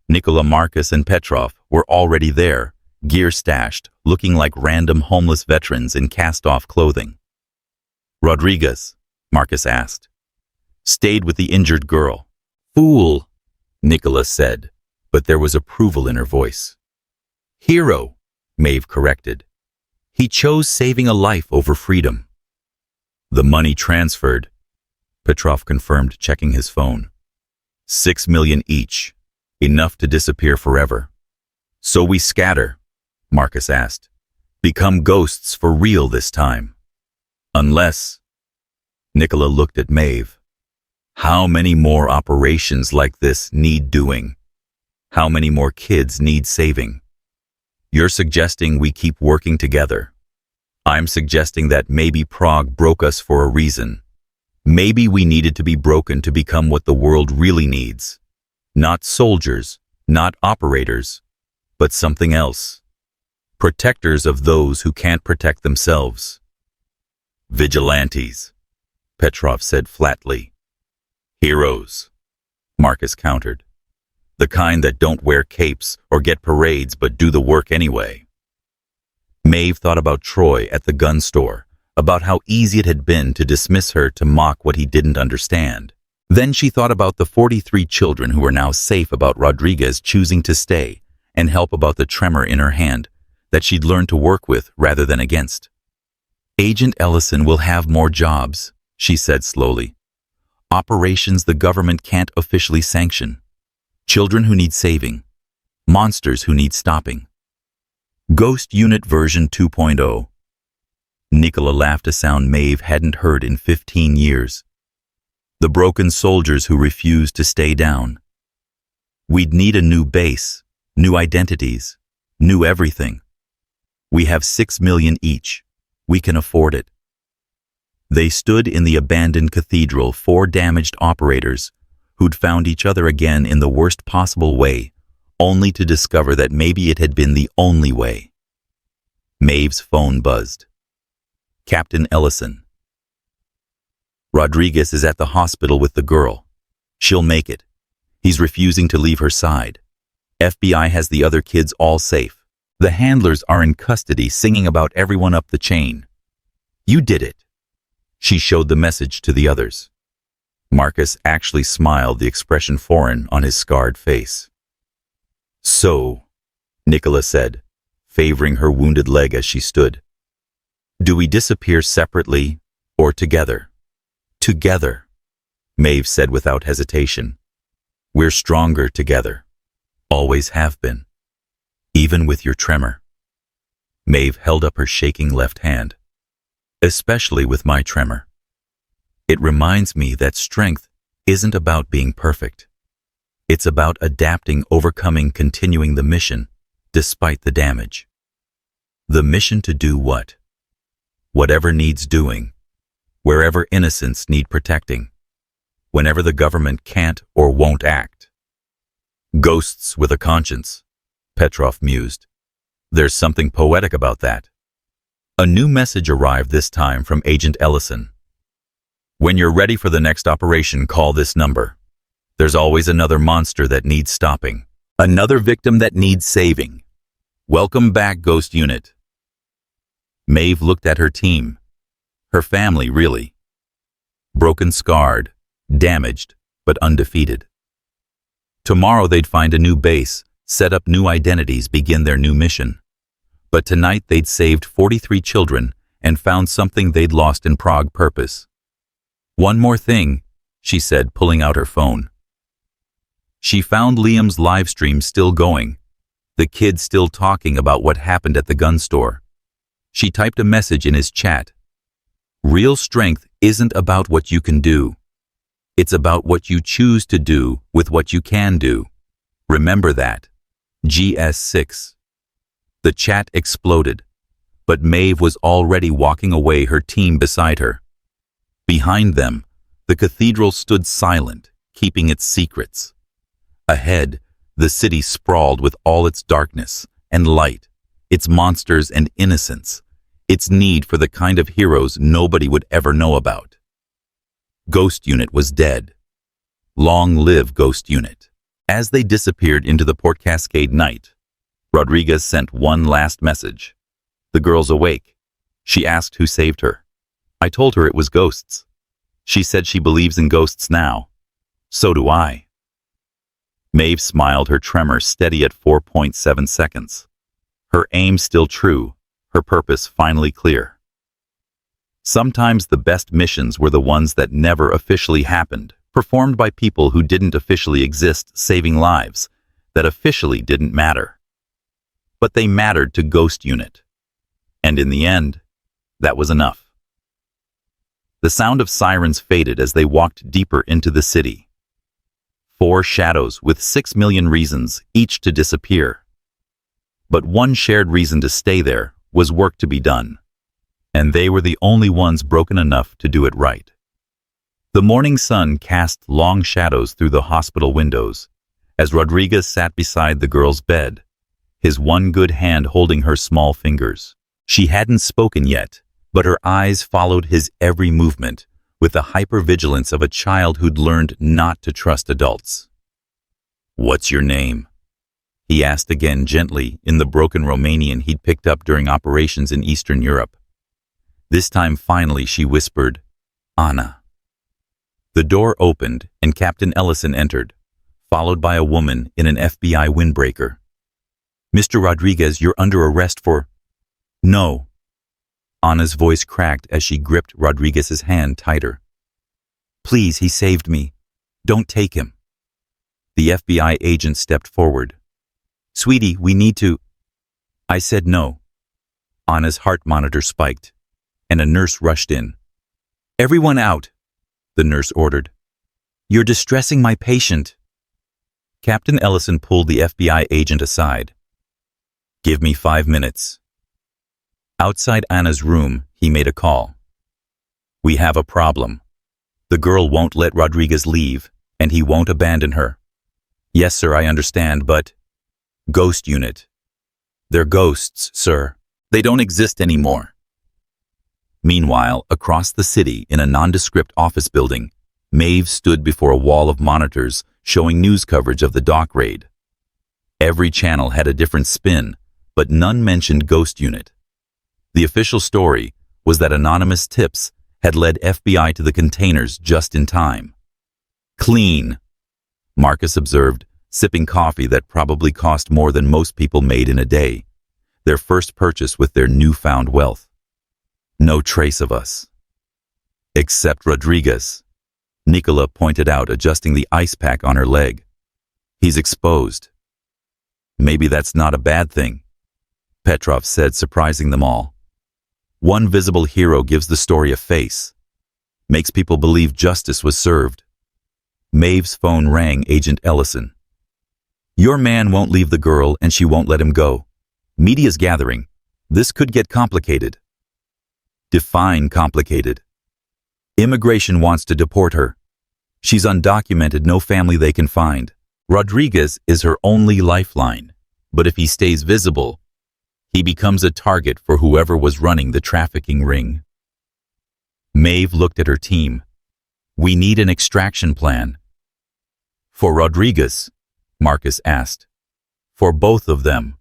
Nicola, Marcus, and Petrov were already there, gear stashed, looking like random homeless veterans in cast-off clothing. Rodriguez, Marcus asked. Stayed with the injured girl. Fool, Nicola said, but there was approval in her voice. Hero, Maeve corrected. He chose saving a life over freedom. The money transferred, Petrov confirmed, checking his phone. 6 million each, enough to disappear forever. So we scatter, Marcus asked. Become ghosts for real this time. Unless... Nicola looked at Maeve. How many more operations like this need doing? How many more kids need saving? You're suggesting we keep working together. I'm suggesting that maybe Prague broke us for a reason. Maybe we needed to be broken to become what the world really needs. Not soldiers, not operators, but something else. Protectors of those who can't protect themselves. Vigilantes, Petrov said flatly. Heroes, Marcus countered. The kind that don't wear capes or get parades but do the work anyway. Maeve thought about Troy at the gun store, about how easy it had been to dismiss her, to mock what he didn't understand. Then she thought about the 43 children who were now safe, about Rodriguez choosing to stay, and help, about the tremor in her hand, that she'd learned to work with rather than against. Agent Ellison will have more jobs, she said slowly. Operations the government can't officially sanction. Children who need saving. Monsters who need stopping. Ghost Unit version 2.0. Nicola laughed a sound Maeve hadn't heard in 15 years. The broken soldiers who refused to stay down. We'd need a new base, new identities, new everything. We have 6 million each. We can afford it. They stood in the abandoned cathedral, 4 damaged operators who'd found each other again in the worst possible way, only to discover that maybe it had been the only way. Maeve's phone buzzed. Captain Ellison. Rodriguez is at the hospital with the girl. She'll make it. He's refusing to leave her side. FBI has the other kids all safe. The handlers are in custody singing about everyone up the chain. You did it. She showed the message to the others. Marcus actually smiled, the expression foreign on his scarred face. So, Nicola said, favoring her wounded leg as she stood. Do we disappear separately or together? Together, Maeve said without hesitation. We're stronger together. Always have been. Even with your tremor. Maeve held up her shaking left hand. Especially with my tremor. It reminds me that strength isn't about being perfect. It's about adapting, overcoming, continuing the mission, despite the damage. The mission to do what? Whatever needs doing, wherever innocents need protecting, whenever the government can't or won't act. Ghosts with a conscience, Petrov mused. There's something poetic about that. A new message arrived this time from Agent Ellison. When you're ready for the next operation, call this number. There's always another monster that needs stopping. Another victim that needs saving. Welcome back, Ghost Unit. Maeve looked at her team. Her family, really. Broken, scarred, damaged, but undefeated. Tomorrow they'd find a new base, set up new identities, begin their new mission. But tonight they'd saved 43 children and found something they'd lost in Prague: purpose. One more thing, she said, pulling out her phone. She found Liam's live stream still going, the kid still talking about what happened at the gun store. She typed a message in his chat. Real strength isn't about what you can do. It's about what you choose to do with what you can do. Remember that. GS6. The chat exploded, but Maeve was already walking away, her team beside her. Behind them, the cathedral stood silent, keeping its secrets. Ahead, the city sprawled with all its darkness and light, its monsters and innocence, its need for the kind of heroes nobody would ever know about. Ghost Unit was dead. Long live Ghost Unit. As they disappeared into the Port Cascade night, Rodriguez sent one last message. The girl's awake. She asked who saved her. I told her it was ghosts. She said she believes in ghosts now. So do I. Maeve smiled, her tremor steady at 4.7 seconds. Her aim still true, her purpose finally clear. Sometimes the best missions were the ones that never officially happened, performed by people who didn't officially exist, saving lives that officially didn't matter. But they mattered to Ghost Unit. And in the end, that was enough. The sound of sirens faded as they walked deeper into the city. 4 shadows with 6 million reasons, each to disappear. But one shared reason to stay there was work to be done. And they were the only ones broken enough to do it right. The morning sun cast long shadows through the hospital windows as Rodriguez sat beside the girl's bed, his one good hand holding her small fingers. She hadn't spoken yet, but her eyes followed his every movement with the hypervigilance of a child who'd learned not to trust adults. What's your name? He asked again gently in the broken Romanian he'd picked up during operations in Eastern Europe. This time finally she whispered, Anna. The door opened and Captain Ellison entered, followed by a woman in an FBI windbreaker. Mr. Rodriguez, you're under arrest for— No. Anna's voice cracked as she gripped Rodriguez's hand tighter. Please, he saved me. Don't take him. The FBI agent stepped forward. Sweetie, we need to— I said no. Anna's heart monitor spiked, and a nurse rushed in. Everyone out, the nurse ordered. You're distressing my patient. Captain Ellison pulled the FBI agent aside. Give me 5 minutes. Outside Anna's room, he made a call. We have a problem. The girl won't let Rodriguez leave, and he won't abandon her. Yes, sir, I understand, but— Ghost unit. They're ghosts, sir. They don't exist anymore. Meanwhile, across the city, in a nondescript office building, Maeve stood before a wall of monitors showing news coverage of the dock raid. Every channel had a different spin, but none mentioned Ghost Unit. The official story was that anonymous tips had led FBI to the containers just in time. Clean, Marcus observed, sipping coffee that probably cost more than most people made in a day, their first purchase with their newfound wealth. No trace of us. Except Rodriguez, Nicola pointed out, adjusting the ice pack on her leg. He's exposed. Maybe that's not a bad thing, Petrov said, surprising them all. One visible hero gives the story a face, makes people believe justice was served. Maeve's phone rang. Agent Ellison. Your man won't leave the girl and she won't let him go. Media's gathering. This could get complicated. Define complicated. Immigration wants to deport her. She's undocumented, no family they can find. Rodriguez is her only lifeline, but if he stays visible, he becomes a target for whoever was running the trafficking ring. Maeve looked at her team. We need an extraction plan. For Rodriguez, Marcus asked. For both of them.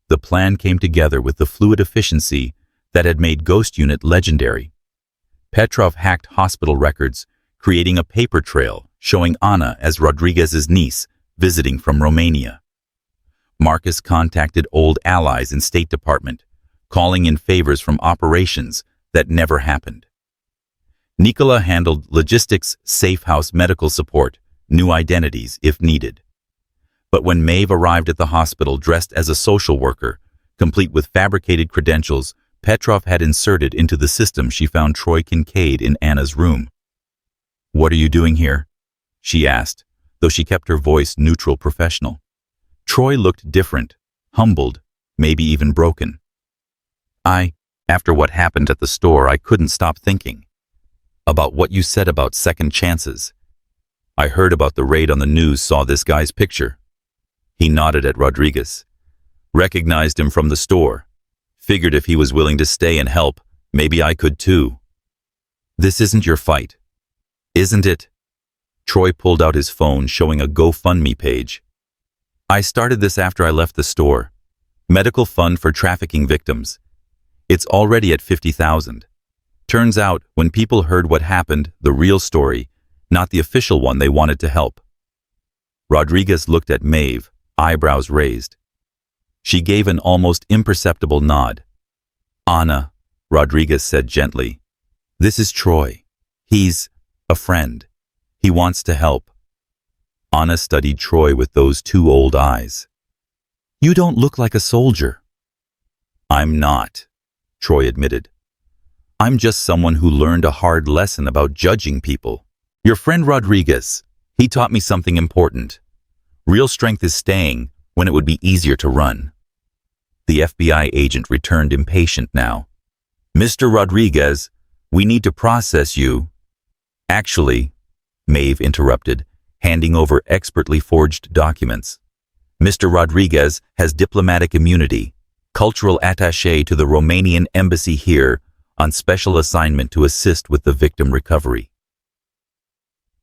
The plan came together with the fluid efficiency that had made Ghost Unit legendary. Petrov hacked hospital records, creating a paper trail showing Anna as Rodriguez's niece visiting from Romania. Marcus contacted old allies in State Department, calling in favors from operations that never happened. Nicola handled logistics, safe house medical support, new identities if needed. But when Maeve arrived at the hospital dressed as a social worker, complete with fabricated credentials Petrov had inserted into the system, she found Troy Kincaid in Anna's room. What are you doing here? She asked, though she kept her voice neutral, professional. Troy looked different, humbled, maybe even broken. After what happened at the store, I couldn't stop thinking about what you said about second chances. I heard about the raid on the news, saw this guy's picture. He nodded at Rodriguez. Recognized him from the store. Figured if he was willing to stay and help, maybe I could too. This isn't your fight, isn't it? Troy pulled out his phone, showing a GoFundMe page. I started this after I left the store. Medical fund for trafficking victims. It's already at 50,000. Turns out, when people heard what happened, the real story, not the official one, they wanted to help. Rodriguez looked at Maeve, eyebrows raised. She gave an almost imperceptible nod. Anna, Rodriguez said gently. This is Troy. He's a friend. He wants to help. Anna studied Troy with those two old eyes. You don't look like a soldier. I'm not, Troy admitted. I'm just someone who learned a hard lesson about judging people. Your friend Rodriguez, he taught me something important. Real strength is staying when it would be easier to run. The FBI agent returned, impatient now. Mr. Rodriguez, we need to process you. Actually, Maeve interrupted, handing over expertly forged documents. Mr. Rodriguez has diplomatic immunity, cultural attaché to the Romanian embassy here, on special assignment to assist with the victim recovery.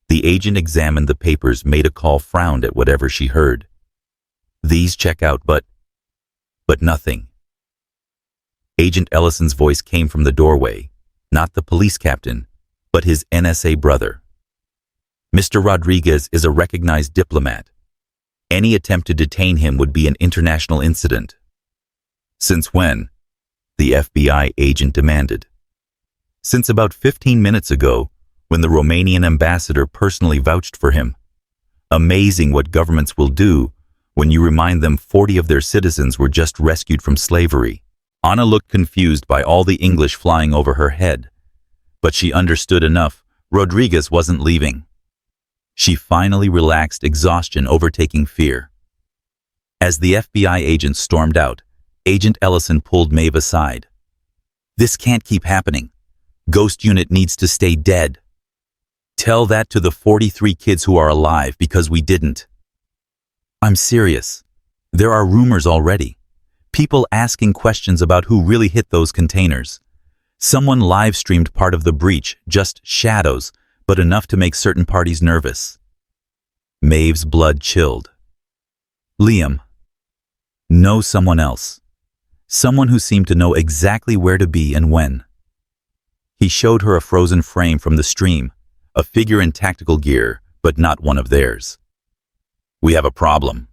The agent examined the papers, made a call, frowned at whatever she heard. These check out, but nothing. Agent Ellison's voice came from the doorway, not the police captain, but his NSA brother. Mr. Rodriguez is a recognized diplomat. Any attempt to detain him would be an international incident. Since when? The FBI agent demanded. Since about 15 minutes ago, when the Romanian ambassador personally vouched for him. Amazing what governments will do when you remind them 40 of their citizens were just rescued from slavery. Anna looked confused by all the English flying over her head, but she understood enough. Rodriguez wasn't leaving. She finally relaxed, exhaustion overtaking fear. As the FBI agent stormed out, Agent Ellison pulled Maeve aside. This can't keep happening. Ghost Unit needs to stay dead. Tell that to the 43 kids who are alive because we didn't. I'm serious. There are rumors already. People asking questions about who really hit those containers. Someone live-streamed part of the breach, just shadows, but enough to make certain parties nervous. Maeve's blood chilled. Liam. No, someone else. Someone who seemed to know exactly where to be and when. He showed her a frozen frame from the stream, a figure in tactical gear, but not one of theirs. We have a problem.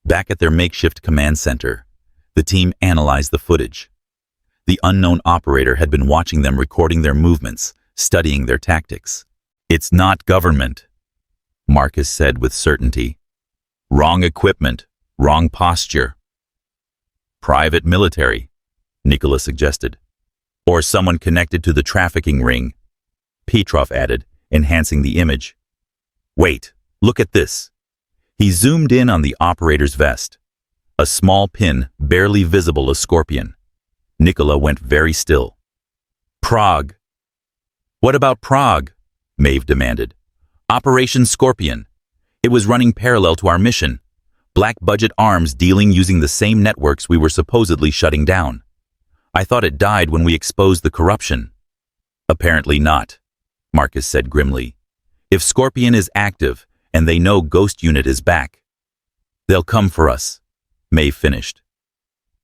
Back at their makeshift command center, the team analyzed the footage. The unknown operator had been watching them, recording their movements, studying their tactics. It's not government, Marcus said with certainty. Wrong equipment, wrong posture. Private military, Nicola suggested. Or someone connected to the trafficking ring, Petrov added, enhancing the image. Wait, look at this. He zoomed in on the operator's vest. A small pin, barely visible as scorpion. Nicola went very still. Prague. What about Prague? Maeve demanded. Operation Scorpion. It was running parallel to our mission. Black budget arms dealing using the same networks we were supposedly shutting down. I thought it died when we exposed the corruption. Apparently not, Marcus said grimly. If Scorpion is active and they know Ghost Unit is back, they'll come for us, Maeve finished.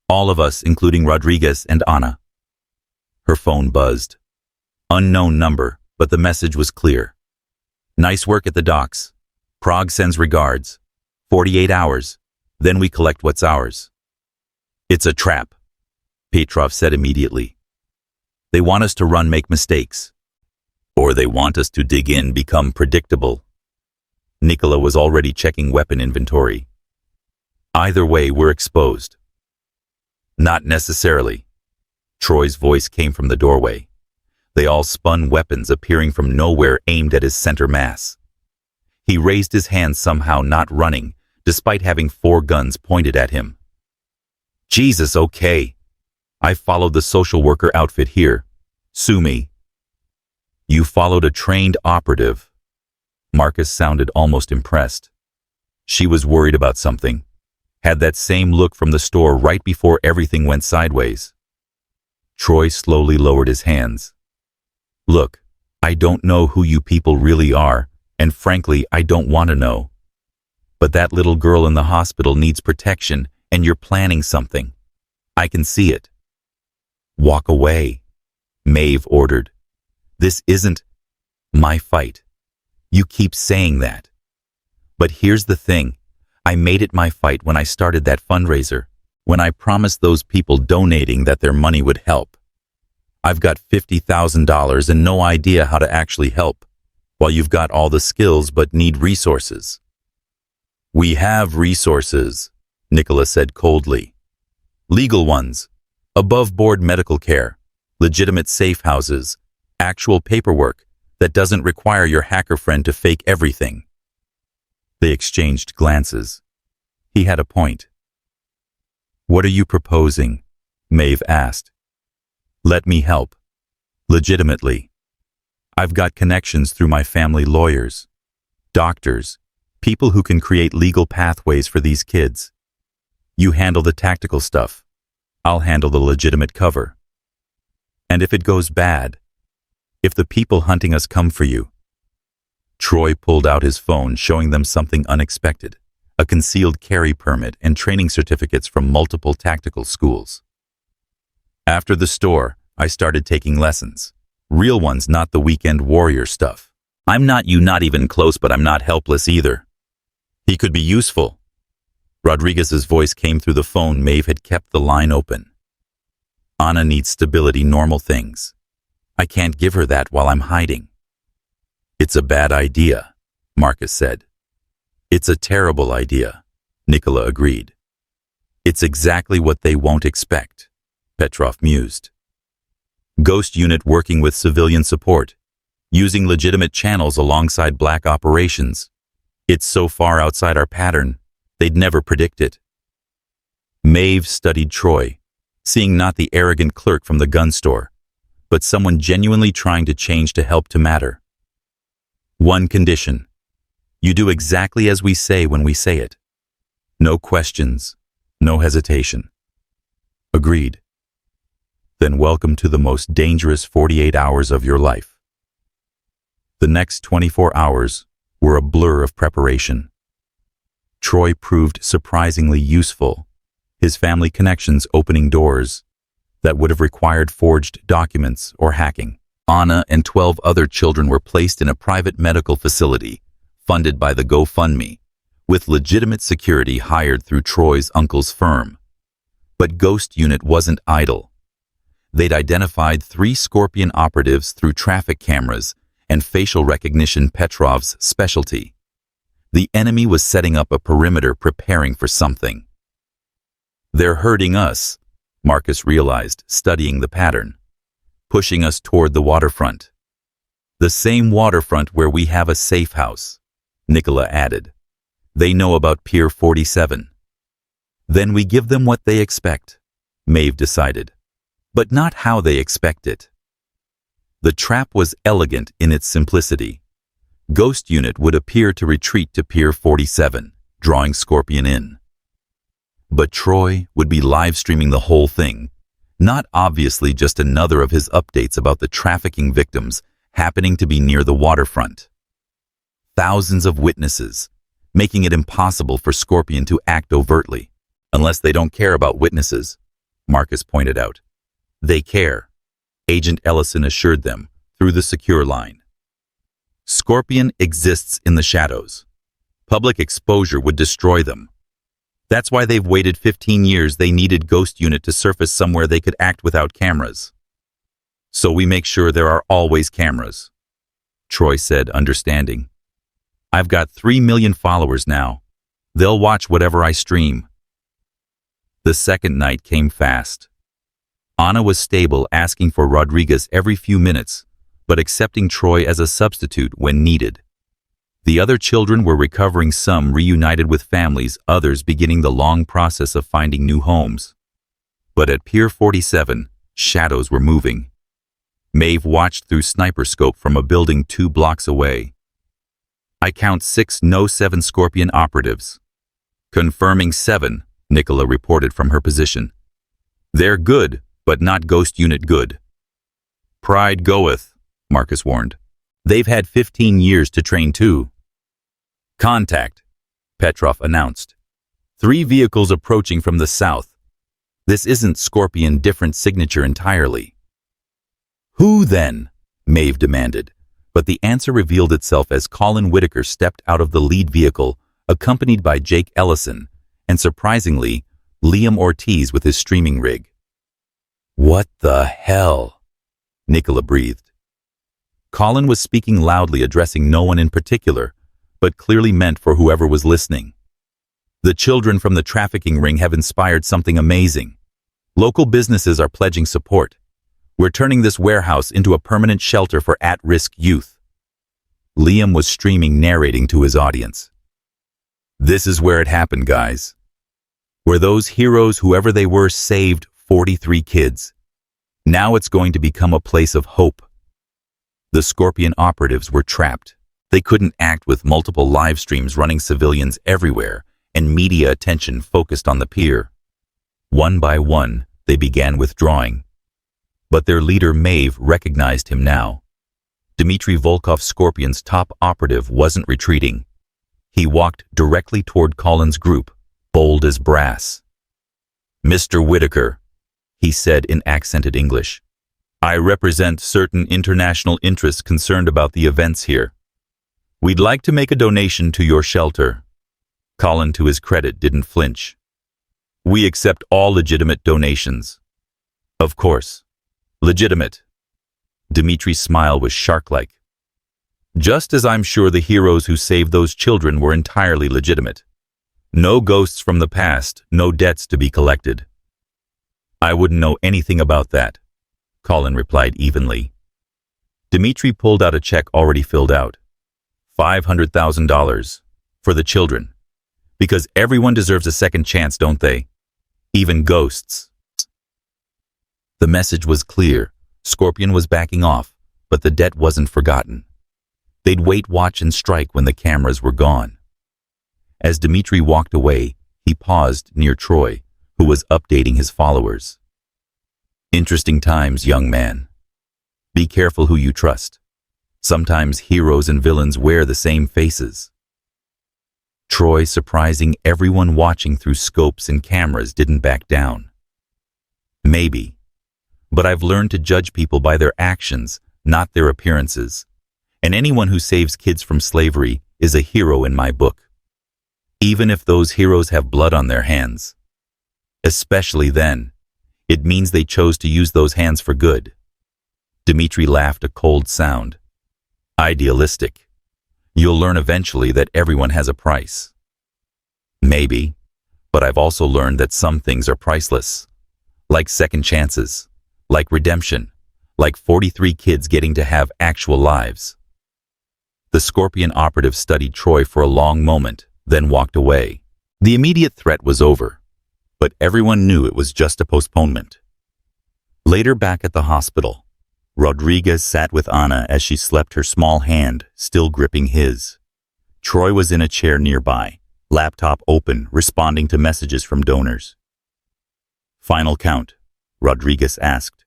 All of us, including Rodriguez and Anna. Her phone buzzed. Unknown number, but the message was clear. Nice work at the docks. Prague sends regards. 48 hours. Then we collect what's ours. It's a trap, Petrov said immediately. They want us to run, make mistakes. Or they want us to dig in, become predictable. Nicola was already checking weapon inventory. Either way, we're exposed. Not necessarily. Troy's voice came from the doorway. They all spun weapons appearing from nowhere, aimed at his center mass. He raised his hand, somehow not running, despite having 4 guns pointed at him. Jesus, okay. I followed the social worker outfit here. Sue me. You followed a trained operative. Marcus sounded almost impressed. She was worried about something. Had that same look from the store right before everything went sideways. Troy slowly lowered his hands. Look, I don't know who you people really are, and frankly, I don't want to know. But that little girl in the hospital needs protection, and you're planning something. I can see it. Walk away, Maeve ordered. This isn't my fight. You keep saying that. But here's the thing. I made it my fight when I started that fundraiser, when I promised those people donating that their money would help. I've got $50,000 and no idea how to actually help, while you've got all the skills but need resources. We have resources, Nicola said coldly. Legal ones, above-board medical care, legitimate safe houses, actual paperwork that doesn't require your hacker friend to fake everything. They exchanged glances. He had a point. What are you proposing? Maeve asked. Let me help. Legitimately. I've got connections through my family lawyers, doctors, people who can create legal pathways for these kids. You handle the tactical stuff. I'll handle the legitimate cover. And if it goes bad, if the people hunting us come for you. Troy pulled out his phone, showing them something unexpected, a concealed carry permit and training certificates from multiple tactical schools. After the store, I started taking lessons. Real ones, not the weekend warrior stuff. I'm not you, not even close, but I'm not helpless either. He could be useful. Rodriguez's voice came through the phone. Maeve had kept the line open. Anna needs stability, normal things. I can't give her that while I'm hiding. It's a bad idea, Marcus said. It's a terrible idea, Nicola agreed. It's exactly what they won't expect, Petrov mused. Ghost unit working with civilian support, using legitimate channels alongside black operations. It's so far outside our pattern, they'd never predict it. Maeve studied Troy, seeing not the arrogant clerk from the gun store, but someone genuinely trying to change to help to matter. One condition. You do exactly as we say when we say it. No questions, no hesitation. Agreed. Then welcome to the most dangerous 48 hours of your life. The next 24 hours were a blur of preparation. Troy proved surprisingly useful, his family connections opening doors that would have required forged documents or hacking. Anna and 12 other children were placed in a private medical facility funded by the GoFundMe, with legitimate security hired through Troy's uncle's firm. But Ghost Unit wasn't idle. They'd identified 3 Scorpion operatives through traffic cameras and facial recognition, Petrov's specialty. The enemy was setting up a perimeter, preparing for something. They're hurting us, Marcus realized, studying the pattern. Pushing us toward the waterfront. The same waterfront where we have a safe house, Nicola added. They know about Pier 47. Then we give them what they expect, Maeve decided. But not how they expect it. The trap was elegant in its simplicity. Ghost Unit would appear to retreat to Pier 47, drawing Scorpion in. But Troy would be live-streaming the whole thing, not obviously just another of his updates about the trafficking victims happening to be near the waterfront. Thousands of witnesses, making it impossible for Scorpion to act overtly, unless they don't care about witnesses, Marcus pointed out. They care, Agent Ellison assured them through the secure line. Scorpion exists in the shadows. Public exposure would destroy them. That's why they've waited 15 years. They needed Ghost Unit to surface somewhere they could act without cameras. So we make sure there are always cameras, Troy said, understanding. I've got 3 million followers now. They'll watch whatever I stream. The second night came fast. Anna was stable, asking for Rodriguez every few minutes, but accepting Troy as a substitute when needed. The other children were recovering, some reunited with families, others beginning the long process of finding new homes. But at Pier 47, shadows were moving. Maeve watched through sniper scope from a building 2 blocks away. I count 6, no 7 Scorpion operatives. Confirming 7, Nicola reported from her position. They're good, but not Ghost Unit good. Pride goeth, Marcus warned. They've had 15 years to train too. Contact, Petrov announced. 3 vehicles approaching from the south. This isn't Scorpion, different signature entirely. Who then? Maeve demanded, but the answer revealed itself as Colin Whitaker stepped out of the lead vehicle, accompanied by Jake Ellison, and surprisingly, Liam Ortiz with his streaming rig. What the hell? Nicola breathed. Colin was speaking loudly, addressing no one in particular, but clearly meant for whoever was listening. The children from the trafficking ring have inspired something amazing. Local businesses are pledging support. We're turning this warehouse into a permanent shelter for at-risk youth. Liam was streaming, narrating to his audience. This is where it happened, guys. Where those heroes, whoever they were, saved 43 kids. Now it's going to become a place of hope. The Scorpion operatives were trapped. They couldn't act with multiple live streams running, civilians everywhere, and media attention focused on the pier. One by one, they began withdrawing. But their leader, Maeve, recognized him now. Dmitry Volkov, Scorpion's top operative, wasn't retreating. He walked directly toward Colin's group, bold as brass. Mr. Whitaker, he said in accented English. I represent certain international interests concerned about the events here. We'd like to make a donation to your shelter. Colin, to his credit, didn't flinch. We accept all legitimate donations. Of course. Legitimate. Dimitri's smile was shark-like. Just as I'm sure the heroes who saved those children were entirely legitimate. No ghosts from the past, no debts to be collected. I wouldn't know anything about that, Colin replied evenly. Dimitri pulled out a check already filled out. $500,000 for the children. Because everyone deserves a second chance, don't they? Even ghosts. The message was clear. Scorpion was backing off, but the debt wasn't forgotten. They'd wait, watch, and strike when the cameras were gone. As Dimitri walked away, he paused near Troy, who was updating his followers. Interesting times, young man. Be careful who you trust. Sometimes heroes and villains wear the same faces. Troy, surprising everyone watching through scopes and cameras, didn't back down. Maybe. But I've learned to judge people by their actions, not their appearances. And anyone who saves kids from slavery is a hero in my book. Even if those heroes have blood on their hands. Especially then, it means they chose to use those hands for good. Dimitri laughed a cold sound. Idealistic. You'll learn eventually that everyone has a price. Maybe, but I've also learned that some things are priceless. Like second chances, like redemption, like 43 kids getting to have actual lives. The Scorpion operative studied Troy for a long moment, then walked away. The immediate threat was over, but everyone knew it was just a postponement. Later, back at the hospital, Rodriguez sat with Anna as she slept, her small hand still gripping his. Troy was in a chair nearby, laptop open, responding to messages from donors. Final count, Rodriguez asked.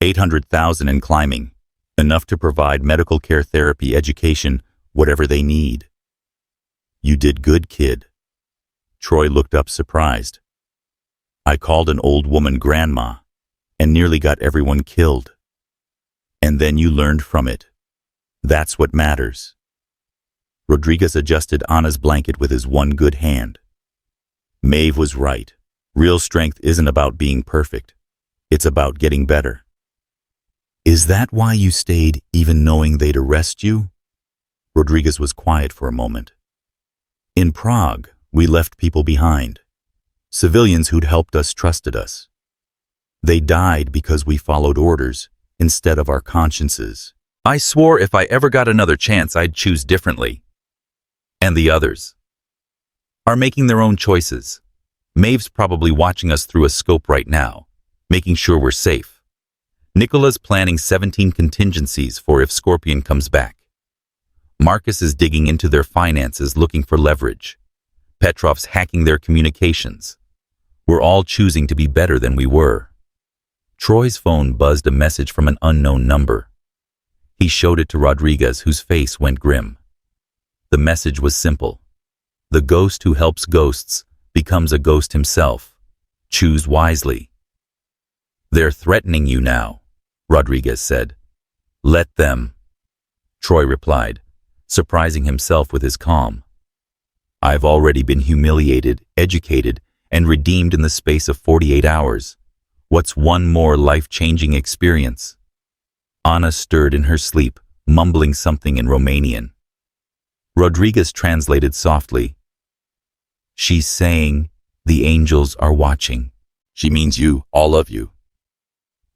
800,000 and climbing, enough to provide medical care, therapy, education, whatever they need. You did good, kid. Troy looked up surprised. I called an old woman grandma and nearly got everyone killed. And then you learned from it. That's what matters. Rodriguez adjusted Anna's blanket with his one good hand. Maeve was right. Real strength isn't about being perfect. It's about getting better. Is that why you stayed, even knowing they'd arrest you? Rodriguez was quiet for a moment. In Prague, we left people behind. Civilians who'd helped us, trusted us. They died because we followed orders instead of our consciences. I swore if I ever got another chance, I'd choose differently. And the others are making their own choices. Maeve's probably watching us through a scope right now, making sure we're safe. Nicola's planning 17 contingencies for if Scorpion comes back. Marcus is digging into their finances, looking for leverage. Petrov's hacking their communications. We're all choosing to be better than we were. Troy's phone buzzed a message from an unknown number. He showed it to Rodriguez, whose face went grim. The message was simple. The ghost who helps ghosts becomes a ghost himself. Choose wisely. They're threatening you now, Rodriguez said. Let them. Troy replied, surprising himself with his calm. I've already been humiliated, educated, and redeemed in the space of 48 hours. What's one more life-changing experience? Anna stirred in her sleep, mumbling something in Romanian. Rodriguez translated softly. She's saying, the angels are watching. She means you, all of you.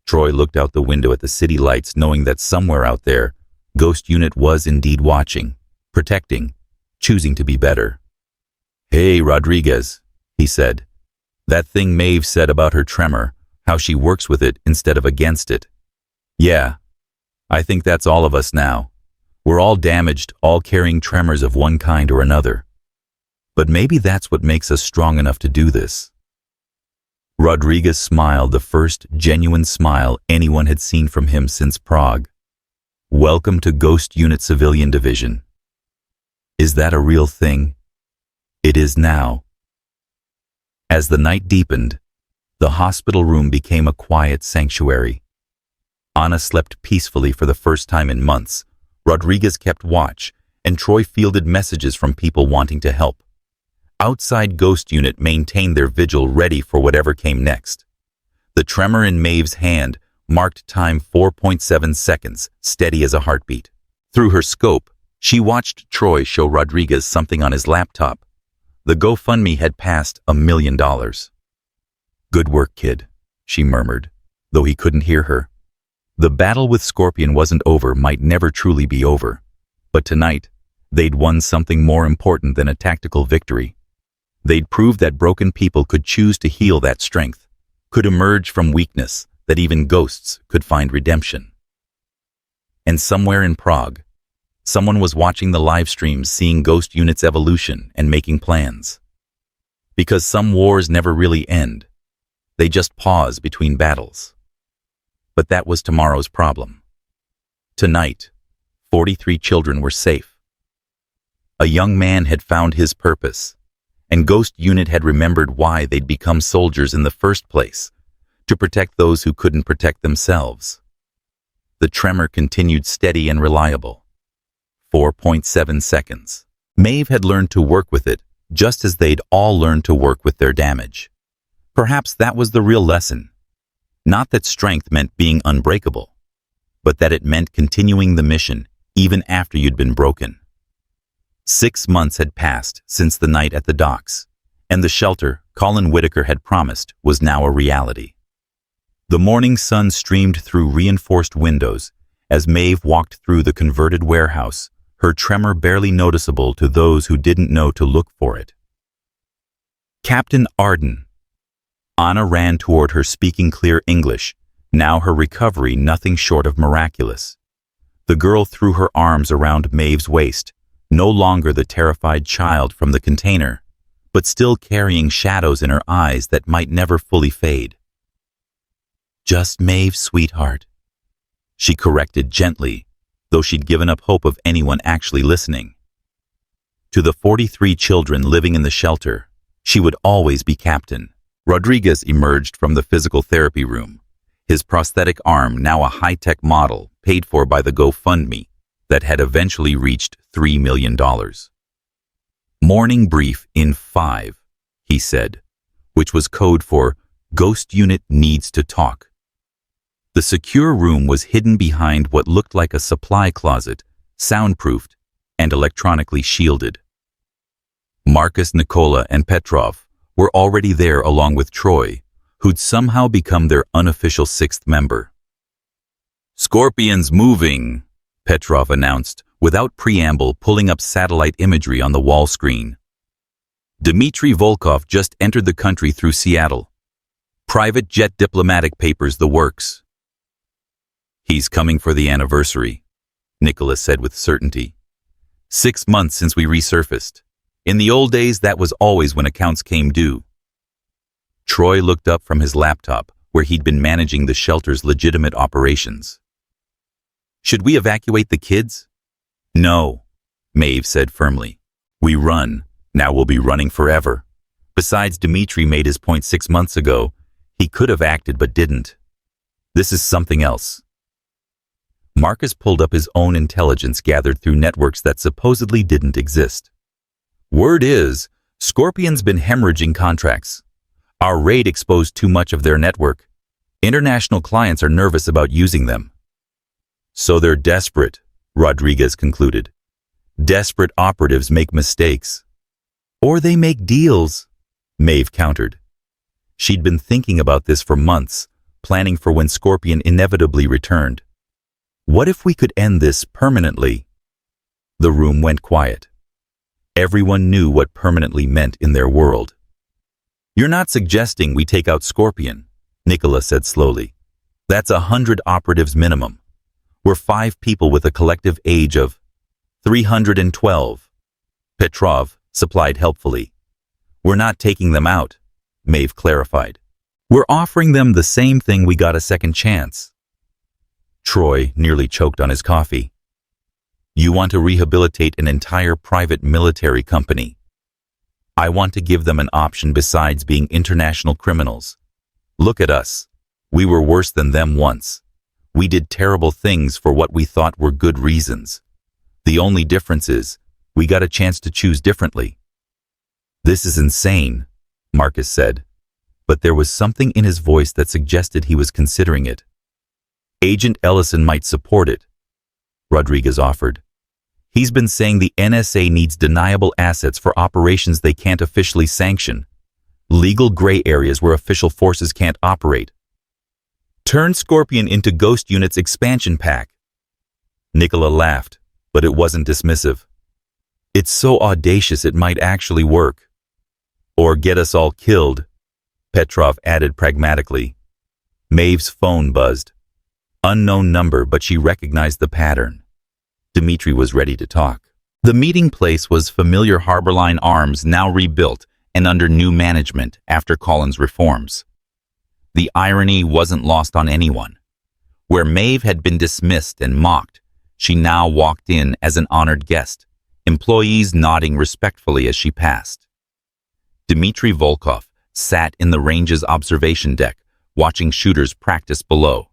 Troy looked out the window at the city lights, knowing that somewhere out there, Ghost Unit was indeed watching, protecting, choosing to be better. Hey, Rodriguez, he said. That thing Maeve said about her tremor, how she works with it instead of against it. Yeah, I think that's all of us now. We're all damaged, all carrying tremors of one kind or another. But maybe that's what makes us strong enough to do this. Rodriguez smiled, the first genuine smile anyone had seen from him since Prague. Welcome to Ghost Unit Civilian Division. Is that a real thing? It is now. As the night deepened, the hospital room became a quiet sanctuary. Anna slept peacefully for the first time in months. Rodriguez kept watch, and Troy fielded messages from people wanting to help. Outside Ghost Unit maintained their vigil ready for whatever came next. The tremor in Maeve's hand marked time 4.7 seconds, steady as a heartbeat. Through her scope, she watched Troy show Rodriguez something on his laptop. The GoFundMe had passed $1 million. "Good work, kid," she murmured, though he couldn't hear her. The battle with Scorpion wasn't over, might never truly be over. But tonight, they'd won something more important than a tactical victory. They'd proved that broken people could choose to heal that strength, could emerge from weakness, that even ghosts could find redemption. And somewhere in Prague, someone was watching the live streams, seeing Ghost Unit's evolution and making plans. Because some wars never really end. They just pause between battles. But that was tomorrow's problem. Tonight, 43 children were safe. A young man had found his purpose, and Ghost Unit had remembered why they'd become soldiers in the first place, to protect those who couldn't protect themselves. The tremor continued steady and reliable. 4.7 seconds. Maeve had learned to work with it, just as they'd all learned to work with their damage. Perhaps that was the real lesson. Not that strength meant being unbreakable, but that it meant continuing the mission even after you'd been broken. 6 months had passed since the night at the docks, and the shelter Colin Whitaker had promised was now a reality. The morning sun streamed through reinforced windows as Maeve walked through the converted warehouse, her tremor barely noticeable to those who didn't know to look for it. "Captain Arden." Anna ran toward her, speaking clear English, now her recovery nothing short of miraculous. The girl threw her arms around Maeve's waist, no longer the terrified child from the container, but still carrying shadows in her eyes that might never fully fade. "Just Maeve, sweetheart," she corrected gently, though she'd given up hope of anyone actually listening. To the 43 children living in the shelter, she would always be captain. Rodriguez emerged from the physical therapy room, his prosthetic arm now a high-tech model paid for by the GoFundMe that had eventually reached $3 million. "Morning brief in 5, he said, which was code for Ghost Unit needs to talk. The secure room was hidden behind what looked like a supply closet, soundproofed and electronically shielded. Marcus, Nikola, and Petrov were already there along with Troy, who'd somehow become their unofficial 6th member. "Scorpion's moving," Petrov announced, without preamble, pulling up satellite imagery on the wall screen. "Dmitry Volkov just entered the country through Seattle. Private jet, diplomatic papers, the works." "He's coming for the anniversary," Nicholas said with certainty. 6 months since we resurfaced. In the old days, that was always when accounts came due." Troy looked up from his laptop, where he'd been managing the shelter's legitimate operations. "Should we evacuate the kids?" "No," Maeve said firmly. "We run. Now we'll be running forever. Besides, Dmitry made his point 6 months ago. He could have acted but didn't. This is something else." Marcus pulled up his own intelligence gathered through networks that supposedly didn't exist. "Word is, Scorpion's been hemorrhaging contracts. Our raid exposed too much of their network. International clients are nervous about using them." "So they're desperate," Rodriguez concluded. "Desperate operatives make mistakes." "Or they make deals," Maeve countered. She'd been thinking about this for months, planning for when Scorpion inevitably returned. What if we could end this permanently? The room went quiet. Everyone knew what permanently meant in their world. "You're not suggesting we take out Scorpion," Nicola said slowly. "That's 100 operatives minimum. We're 5 people with a collective age of 312. Petrov supplied helpfully. "We're not taking them out," Maeve clarified. "We're offering them the same thing we got a second chance." Troy nearly choked on his coffee. "You want to rehabilitate an entire private military company. I want to give them an option besides being international criminals. Look at us. We were worse than them once. We did terrible things for what we thought were good reasons. The only difference is we got a chance to choose differently." This is insane, Marcus said, but there was something in his voice that suggested he was considering it. Agent Ellison might support it, Rodriguez offered. He's been saying the NSA needs deniable assets for operations they can't officially sanction, legal gray areas where official forces can't operate. Turn Scorpion into Ghost Unit's expansion pack. Nicola laughed, but it wasn't dismissive. It's so audacious it might actually work. Or get us all killed, Petrov added pragmatically. Maeve's phone buzzed. Unknown number, but she recognized the pattern. Dmitri was ready to talk. The meeting place was familiar Harborline Arms, now rebuilt and under new management after Collins' reforms. The irony wasn't lost on anyone. Where Maeve had been dismissed and mocked, she now walked in as an honored guest, employees nodding respectfully as she passed. Dmitri Volkov sat in the range's observation deck, watching shooters practice below.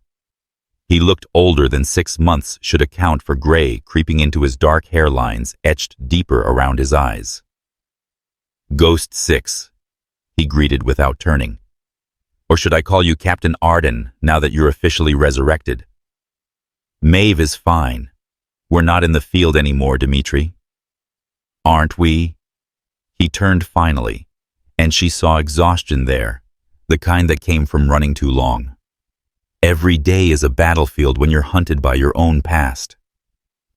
He looked older than 6 months should account for gray creeping into his dark hairlines etched deeper around his eyes. Ghost 6, he greeted without turning. Or should I call you Captain Arden now that you're officially resurrected? Maeve is fine. We're not in the field anymore, Dmitri. Aren't we? He turned finally, and she saw exhaustion there, the kind that came from running too long. Every day is a battlefield when you're hunted by your own past.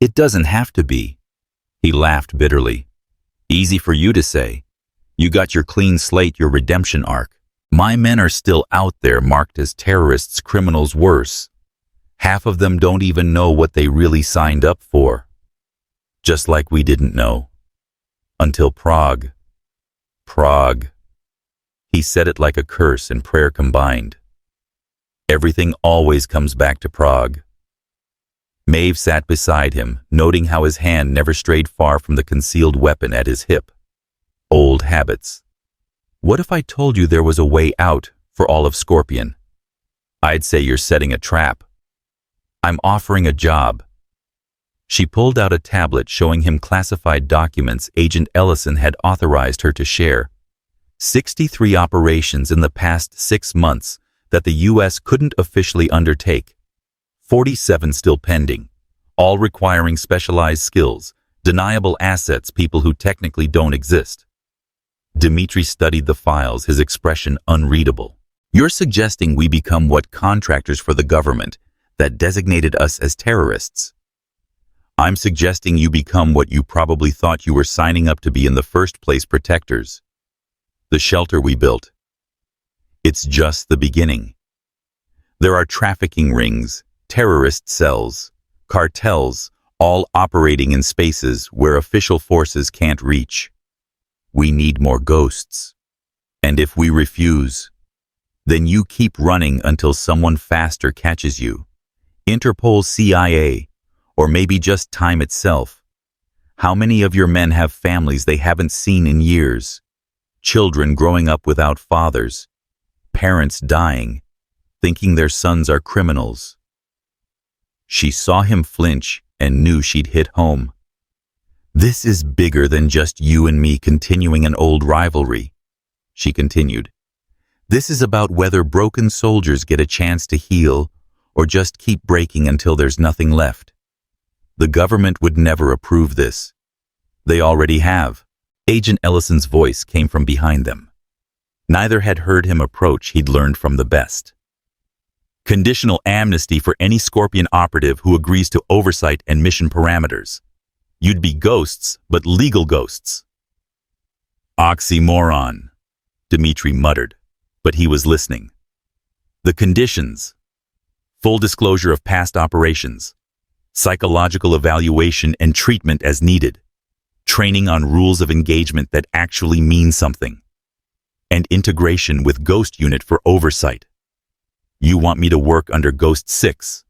It doesn't have to be. He laughed bitterly. Easy for you to say. You got your clean slate, your redemption arc. My men are still out there marked as terrorists, criminals, worse. Half of them don't even know what they really signed up for. Just like we didn't know. Until Prague. Prague. He said it like a curse and prayer combined. Everything always comes back to Prague. Maeve sat beside him, noting how his hand never strayed far from the concealed weapon at his hip. Old habits. What if I told you there was a way out for all of Scorpion? I'd say you're setting a trap. I'm offering a job. She pulled out a tablet showing him classified documents Agent Ellison had authorized her to share. 63 operations in the past 6 months that the U.S. couldn't officially undertake. 47 still pending, all requiring specialized skills, deniable assets, people who technically don't exist. Dmitri studied the files, his expression unreadable. You're suggesting we become what contractors for the government that designated us as terrorists? I'm suggesting you become what you probably thought you were signing up to be in the first place, protectors. The shelter we built. It's just the beginning. There are trafficking rings, terrorist cells, cartels, all operating in spaces where official forces can't reach. We need more ghosts. And if we refuse, then you keep running until someone faster catches you. Interpol, CIA, or maybe just time itself. How many of your men have families they haven't seen in years? Children growing up without fathers. Parents dying, thinking their sons are criminals. She saw him flinch and knew she'd hit home. This is bigger than just you and me continuing an old rivalry, she continued. This is about whether broken soldiers get a chance to heal or just keep breaking until there's nothing left. The government would never approve this. They already have. Agent Ellison's voice came from behind them. Neither had heard him approach. He'd learned from the best. Conditional amnesty for any Scorpion operative who agrees to oversight and mission parameters. You'd be ghosts, but legal ghosts. Oxymoron, Dmitri muttered, but he was listening. The conditions. Full disclosure of past operations. Psychological evaluation and treatment as needed. Training on rules of engagement that actually mean something. And integration with Ghost Unit for oversight. You want me to work under Ghost 6?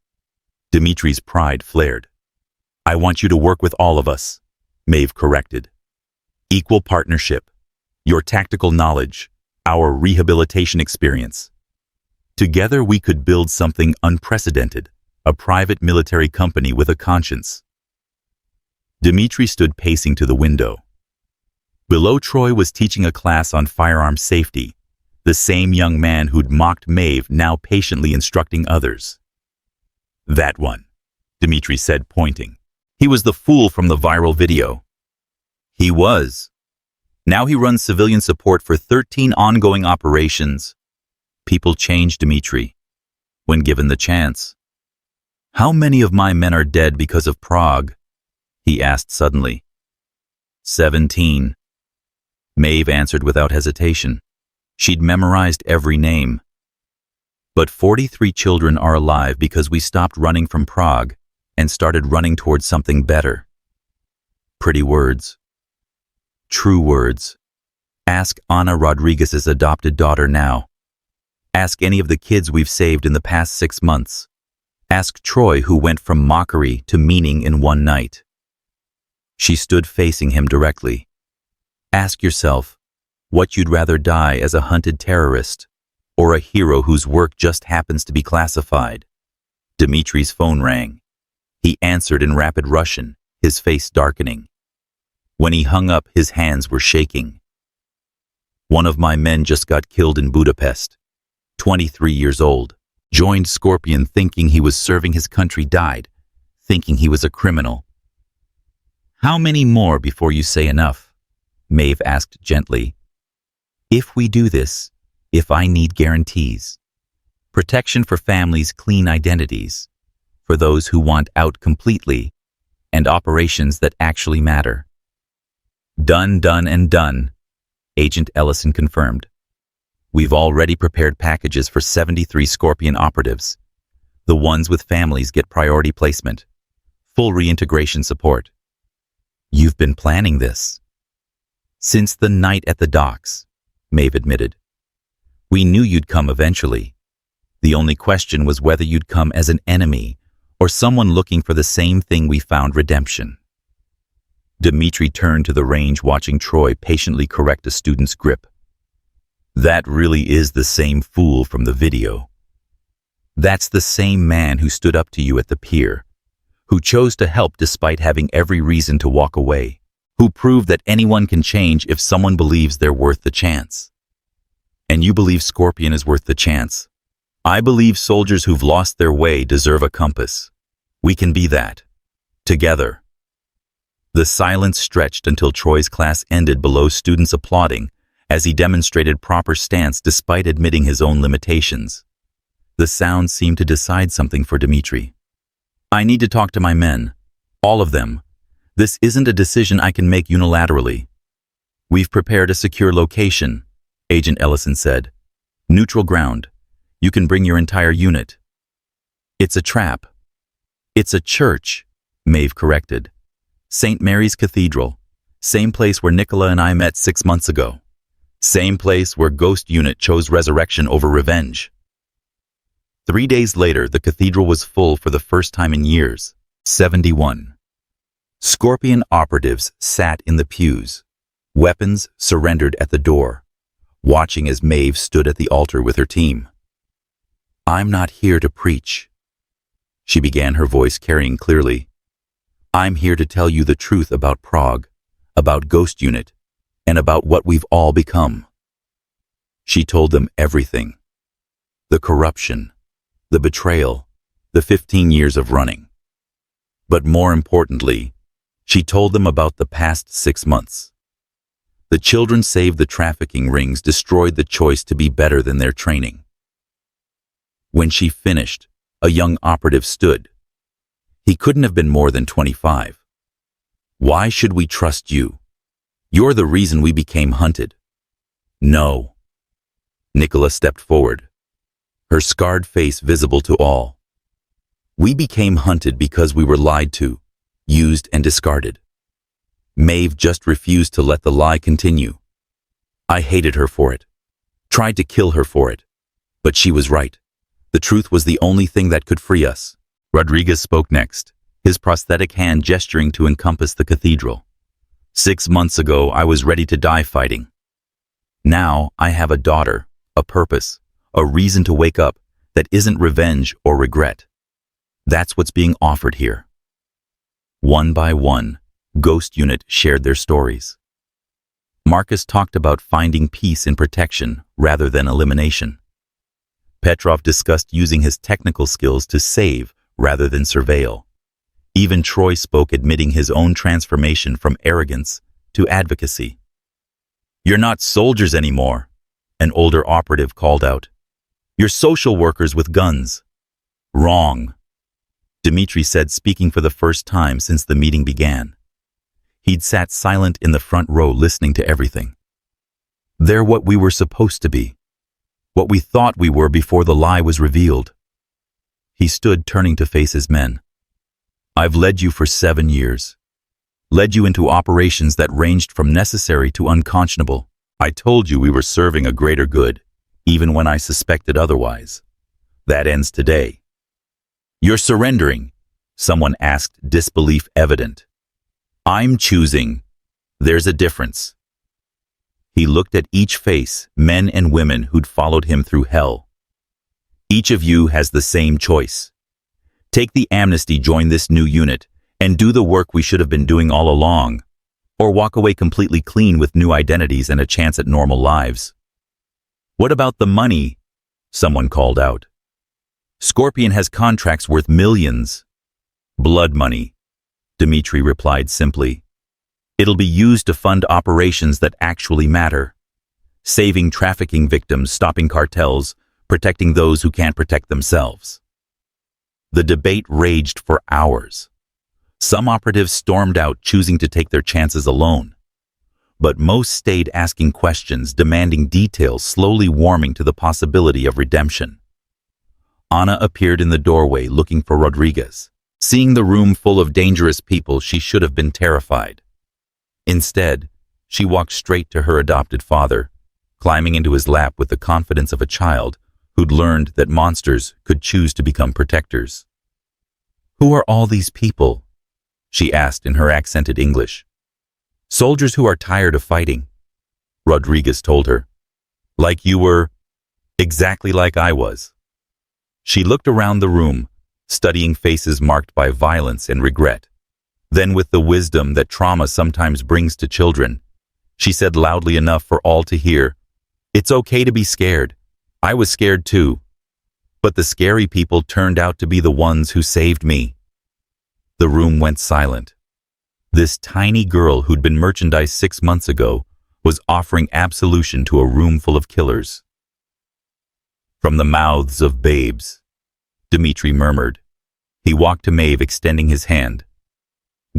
Dmitri's pride flared. I want you to work with all of us, Maeve corrected. Equal partnership, your tactical knowledge, our rehabilitation experience. Together we could build something unprecedented, a private military company with a conscience. Dmitri stood pacing to the window. Below Troy was teaching a class on firearm safety, the same young man who'd mocked Maeve now patiently instructing others. That one, Dmitri said, pointing. He was the fool from the viral video. He was. Now he runs civilian support for 13 ongoing operations. People change, Dmitri, when given the chance. How many of my men are dead because of Prague? He asked suddenly. 17. Maeve answered without hesitation. She'd memorized every name. But 43 children are alive because we stopped running from Prague and started running towards something better. Pretty words. True words. Ask Ana Rodriguez's adopted daughter now. Ask any of the kids we've saved in the past 6 months. Ask Troy, who went from mockery to meaning in one night. She stood facing him directly. Ask yourself what you'd rather die as a hunted terrorist or a hero whose work just happens to be classified. Dmitri's phone rang. He answered in rapid Russian, his face darkening. When he hung up, his hands were shaking. One of my men just got killed in Budapest. 23 years old. Joined Scorpion thinking he was serving his country, died, thinking he was a criminal. How many more before you say enough? Maeve asked gently. If we do this, if I need guarantees, protection for families' clean identities, for those who want out completely, and operations that actually matter. Done, done, and done, Agent Ellison confirmed. We've already prepared packages for 73 Scorpion operatives. The ones with families get priority placement, full reintegration support. You've been planning this. Since the night at the docks, Maeve admitted. We knew you'd come eventually. The only question was whether you'd come as an enemy or someone looking for the same thing we found: redemption. Dmitri turned to the range, watching Troy patiently correct a student's grip. That really is the same fool from the video. That's the same man who stood up to you at the pier, who chose to help despite having every reason to walk away, who proved that anyone can change if someone believes they're worth the chance. And you believe Scorpion is worth the chance. I believe soldiers who've lost their way deserve a compass. We can be that. Together. The silence stretched until Troy's class ended below students applauding as he demonstrated proper stance despite admitting his own limitations. The sound seemed to decide something for Dmitri. I need to talk to my men. All of them. This isn't a decision I can make unilaterally. We've prepared a secure location, Agent Ellison said. Neutral ground. You can bring your entire unit. It's a trap. It's a church, Maeve corrected. St. Mary's Cathedral. Same place where Nicola and I met 6 months ago. Same place where Ghost Unit chose resurrection over revenge. 3 days later, the cathedral was full for the first time in years. 71. Scorpion operatives sat in the pews, weapons surrendered at the door, watching as Maeve stood at the altar with her team. I'm not here to preach, she began, her voice carrying clearly. I'm here to tell you the truth about Prague, about Ghost Unit, and about what we've all become. She told them everything. The corruption, the betrayal, the 15 years of running. But more importantly, she told them about the past 6 months. The children saved the trafficking rings, destroyed the choice to be better than their training. When she finished, a young operative stood. He couldn't have been more than 25. Why should we trust you? You're the reason we became hunted. No. Nicola stepped forward, her scarred face visible to all. We became hunted because we were lied to, used and discarded. Maeve just refused to let the lie continue. I hated her for it, tried to kill her for it, but she was right. The truth was the only thing that could free us. Rodriguez spoke next, his prosthetic hand gesturing to encompass the cathedral. 6 months ago, I was ready to die fighting. Now, I have a daughter, a purpose, a reason to wake up that isn't revenge or regret. That's what's being offered here. One by one, Ghost Unit shared their stories. Marcus talked about finding peace in protection rather than elimination. Petrov discussed using his technical skills to save rather than surveil. Even Troy spoke, admitting his own transformation from arrogance to advocacy. "You're not soldiers anymore," an older operative called out. "You're social workers with guns." "Wrong," Dmitri said, speaking for the first time since the meeting began. He'd sat silent in the front row, listening to everything. "They're what we were supposed to be. What we thought we were before the lie was revealed." He stood, turning to face his men. "I've led you for 7 years. Led you into operations that ranged from necessary to unconscionable. I told you we were serving a greater good, even when I suspected otherwise. That ends today." "You're surrendering," someone asked, disbelief evident. "I'm choosing. There's a difference." He looked at each face, men and women who'd followed him through hell. "Each of you has the same choice. Take the amnesty, join this new unit, and do the work we should have been doing all along, or walk away completely clean with new identities and a chance at normal lives." "What about the money?" someone called out. "Scorpion has contracts worth millions." "Blood money," Dmitri replied simply. "It'll be used to fund operations that actually matter. Saving trafficking victims, stopping cartels, protecting those who can't protect themselves." The debate raged for hours. Some operatives stormed out, choosing to take their chances alone. But most stayed, asking questions, demanding details, slowly warming to the possibility of redemption. Anna appeared in the doorway, looking for Rodriguez. Seeing the room full of dangerous people, she should have been terrified. Instead, she walked straight to her adopted father, climbing into his lap with the confidence of a child who'd learned that monsters could choose to become protectors. "Who are all these people?" she asked in her accented English. "Soldiers who are tired of fighting," Rodriguez told her. "Like you were, exactly like I was." She looked around the room, studying faces marked by violence and regret. Then, with the wisdom that trauma sometimes brings to children, she said loudly enough for all to hear, "It's okay to be scared. I was scared too. But the scary people turned out to be the ones who saved me." The room went silent. This tiny girl who'd been merchandised 6 months ago was offering absolution to a room full of killers. "From the mouths of babes," Dmitri murmured. He walked to Maeve, extending his hand.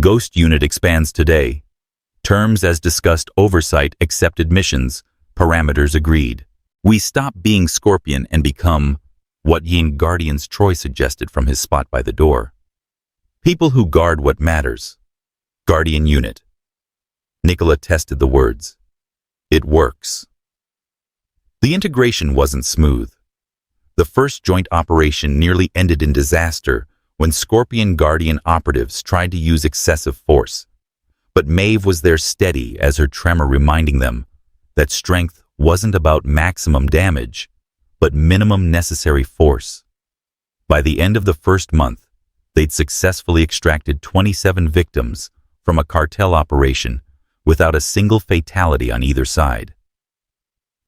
"Ghost unit expands today. Terms as discussed, oversight, accepted missions, parameters agreed. We stop being Scorpion and become what Yin Guardians," Troy suggested from his spot by the door. "People who guard what matters. Guardian unit." Nicola tested the words. It works. The integration wasn't smooth. The first joint operation nearly ended in disaster when Scorpion Guardian operatives tried to use excessive force. But Maeve was there, steady as her tremor, reminding them that strength wasn't about maximum damage, but minimum necessary force. By the end of the first month, they'd successfully extracted 27 victims from a cartel operation without a single fatality on either side.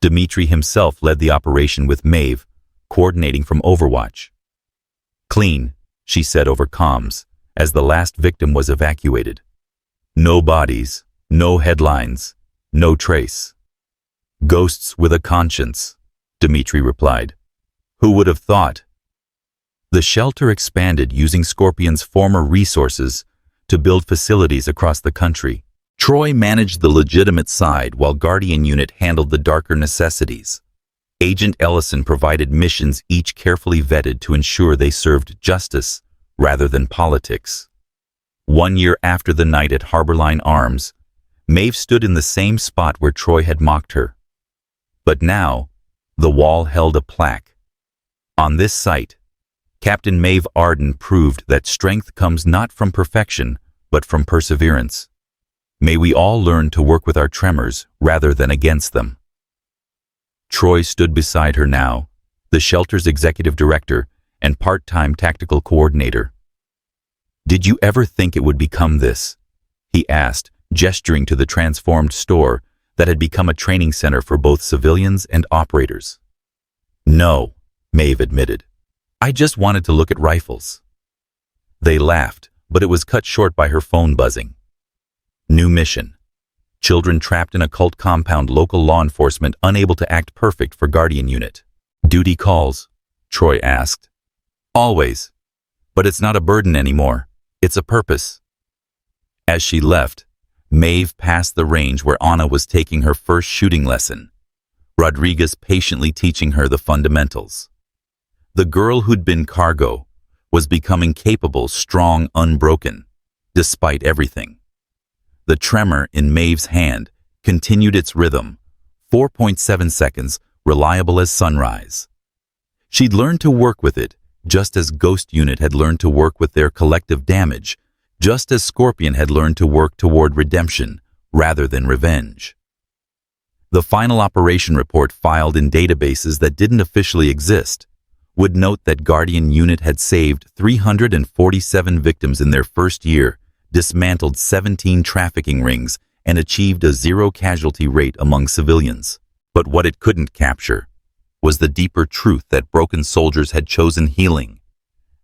Dmitri himself led the operation with Maeve, coordinating from Overwatch. "Clean," she said over comms, as the last victim was evacuated. "No bodies, no headlines, no trace." "Ghosts with a conscience," Dmitri replied. "Who would have thought?" The shelter expanded, using Scorpion's former resources to build facilities across the country. Troy managed the legitimate side while Guardian Unit handled the darker necessities. Agent Ellison provided missions, each carefully vetted to ensure they served justice rather than politics. 1 year after the night at Harborline Arms, Maeve stood in the same spot where Troy had mocked her. But now, the wall held a plaque. On this site, Captain Maeve Arden proved that strength comes not from perfection, but from perseverance. May we all learn to work with our tremors rather than against them. Troy stood beside her now, the shelter's executive director and part-time tactical coordinator. "Did you ever think it would become this?" he asked, gesturing to the transformed store that had become a training center for both civilians and operators. "No," Maeve admitted. "I just wanted to look at rifles." They laughed, but it was cut short by her phone buzzing. New mission. Children trapped in a cult compound, local law enforcement unable to act perfect for Guardian Unit. "Duty calls?" Troy asked. "Always. But it's not a burden anymore. It's a purpose." As she left, Maeve passed the range where Anna was taking her first shooting lesson, Rodriguez patiently teaching her the fundamentals. The girl who'd been cargo was becoming capable, strong, unbroken, despite everything. The tremor in Maeve's hand continued its rhythm, 4.7 seconds, reliable as sunrise. She'd learned to work with it, just as Ghost Unit had learned to work with their collective damage, just as Scorpion had learned to work toward redemption rather than revenge. The final operation report, filed in databases that didn't officially exist, would note that Guardian Unit had saved 347 victims in their first year, dismantled 17 trafficking rings, and achieved a zero-casualty rate among civilians. But what it couldn't capture was the deeper truth that broken soldiers had chosen healing,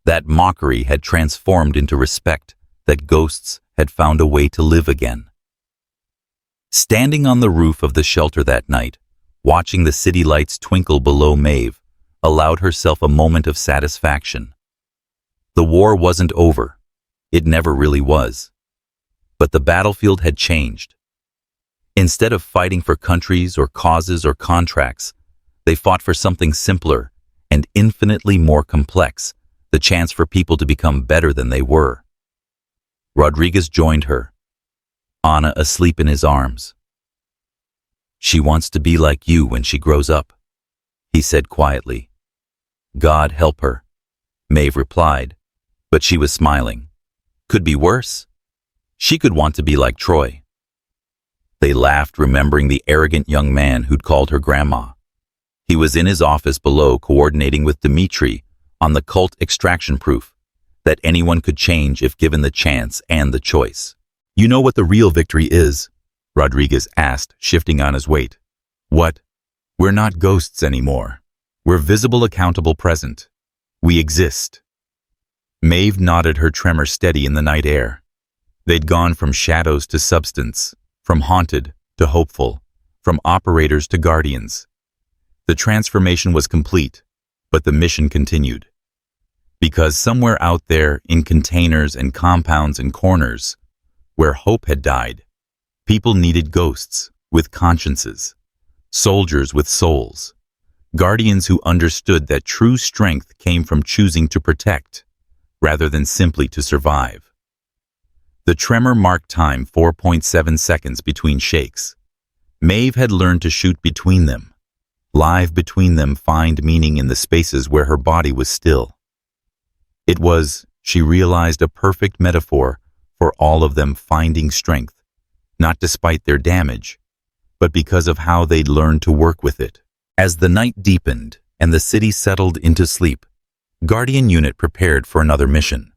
that mockery had transformed into respect, that ghosts had found a way to live again. Standing on the roof of the shelter that night, watching the city lights twinkle below, Maeve allowed herself a moment of satisfaction. The war wasn't over. It never really was. But the battlefield had changed. Instead of fighting for countries or causes or contracts, they fought for something simpler and infinitely more complex, the chance for people to become better than they were. Rodriguez joined her, Anna asleep in his arms. "She wants to be like you when she grows up," he said quietly. "God help her," Maeve replied, but she was smiling. Could be worse. She could want to be like Troy. They laughed, remembering the arrogant young man who'd called her grandma. He was in his office below, coordinating with Dimitri on the cult extraction proof that anyone could change if given the chance and the choice. "You know what the real victory is?" Rodriguez asked, shifting on his weight. "What? We're not ghosts anymore. We're visible, accountable, present. We exist." Maeve nodded, her tremor steady in the night air. They'd gone from shadows to substance, from haunted to hopeful, from operators to guardians. The transformation was complete, but the mission continued. Because somewhere out there, in containers and compounds and corners, where hope had died, people needed ghosts with consciences, soldiers with souls, guardians who understood that true strength came from choosing to protect, rather than simply to survive. The tremor marked time, 4.7 seconds between shakes. Maeve had learned to shoot between them, live between them, find meaning in the spaces where her body was still. It was, she realized, a perfect metaphor for all of them finding strength, not despite their damage, but because of how they'd learned to work with it. As the night deepened and the city settled into sleep, Guardian Unit prepared for another mission.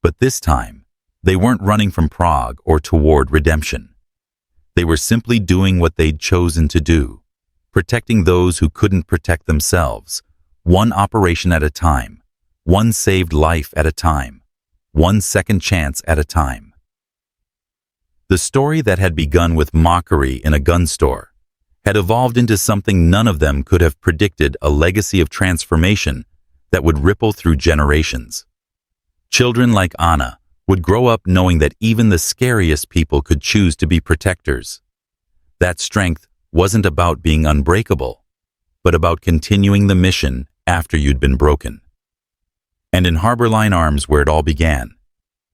But this time, they weren't running from Prague or toward redemption. They were simply doing what they'd chosen to do, protecting those who couldn't protect themselves, one operation at a time, one saved life at a time, one second chance at a time. The story that had begun with mockery in a gun store had evolved into something none of them could have predicted, a legacy of transformation that would ripple through generations. Children like Anna would grow up knowing that even the scariest people could choose to be protectors. That strength wasn't about being unbreakable, but about continuing the mission after you'd been broken. And in Harborline Arms, where it all began,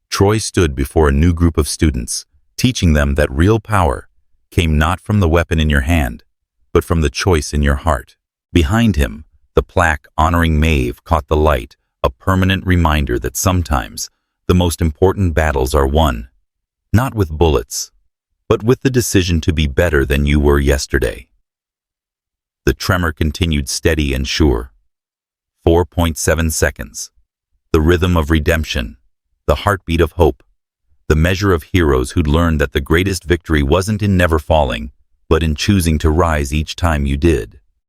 Troy stood before a new group of students, teaching them that real power came not from the weapon in your hand, but from the choice in your heart. Behind him, the plaque honoring Maeve caught the light, a permanent reminder that sometimes the most important battles are won, not with bullets, but with the decision to be better than you were yesterday. The tremor continued steady and sure. 4.7 seconds. The rhythm of redemption, the heartbeat of hope, the measure of heroes who'd learned that the greatest victory wasn't in never falling, but in choosing to rise each time you did.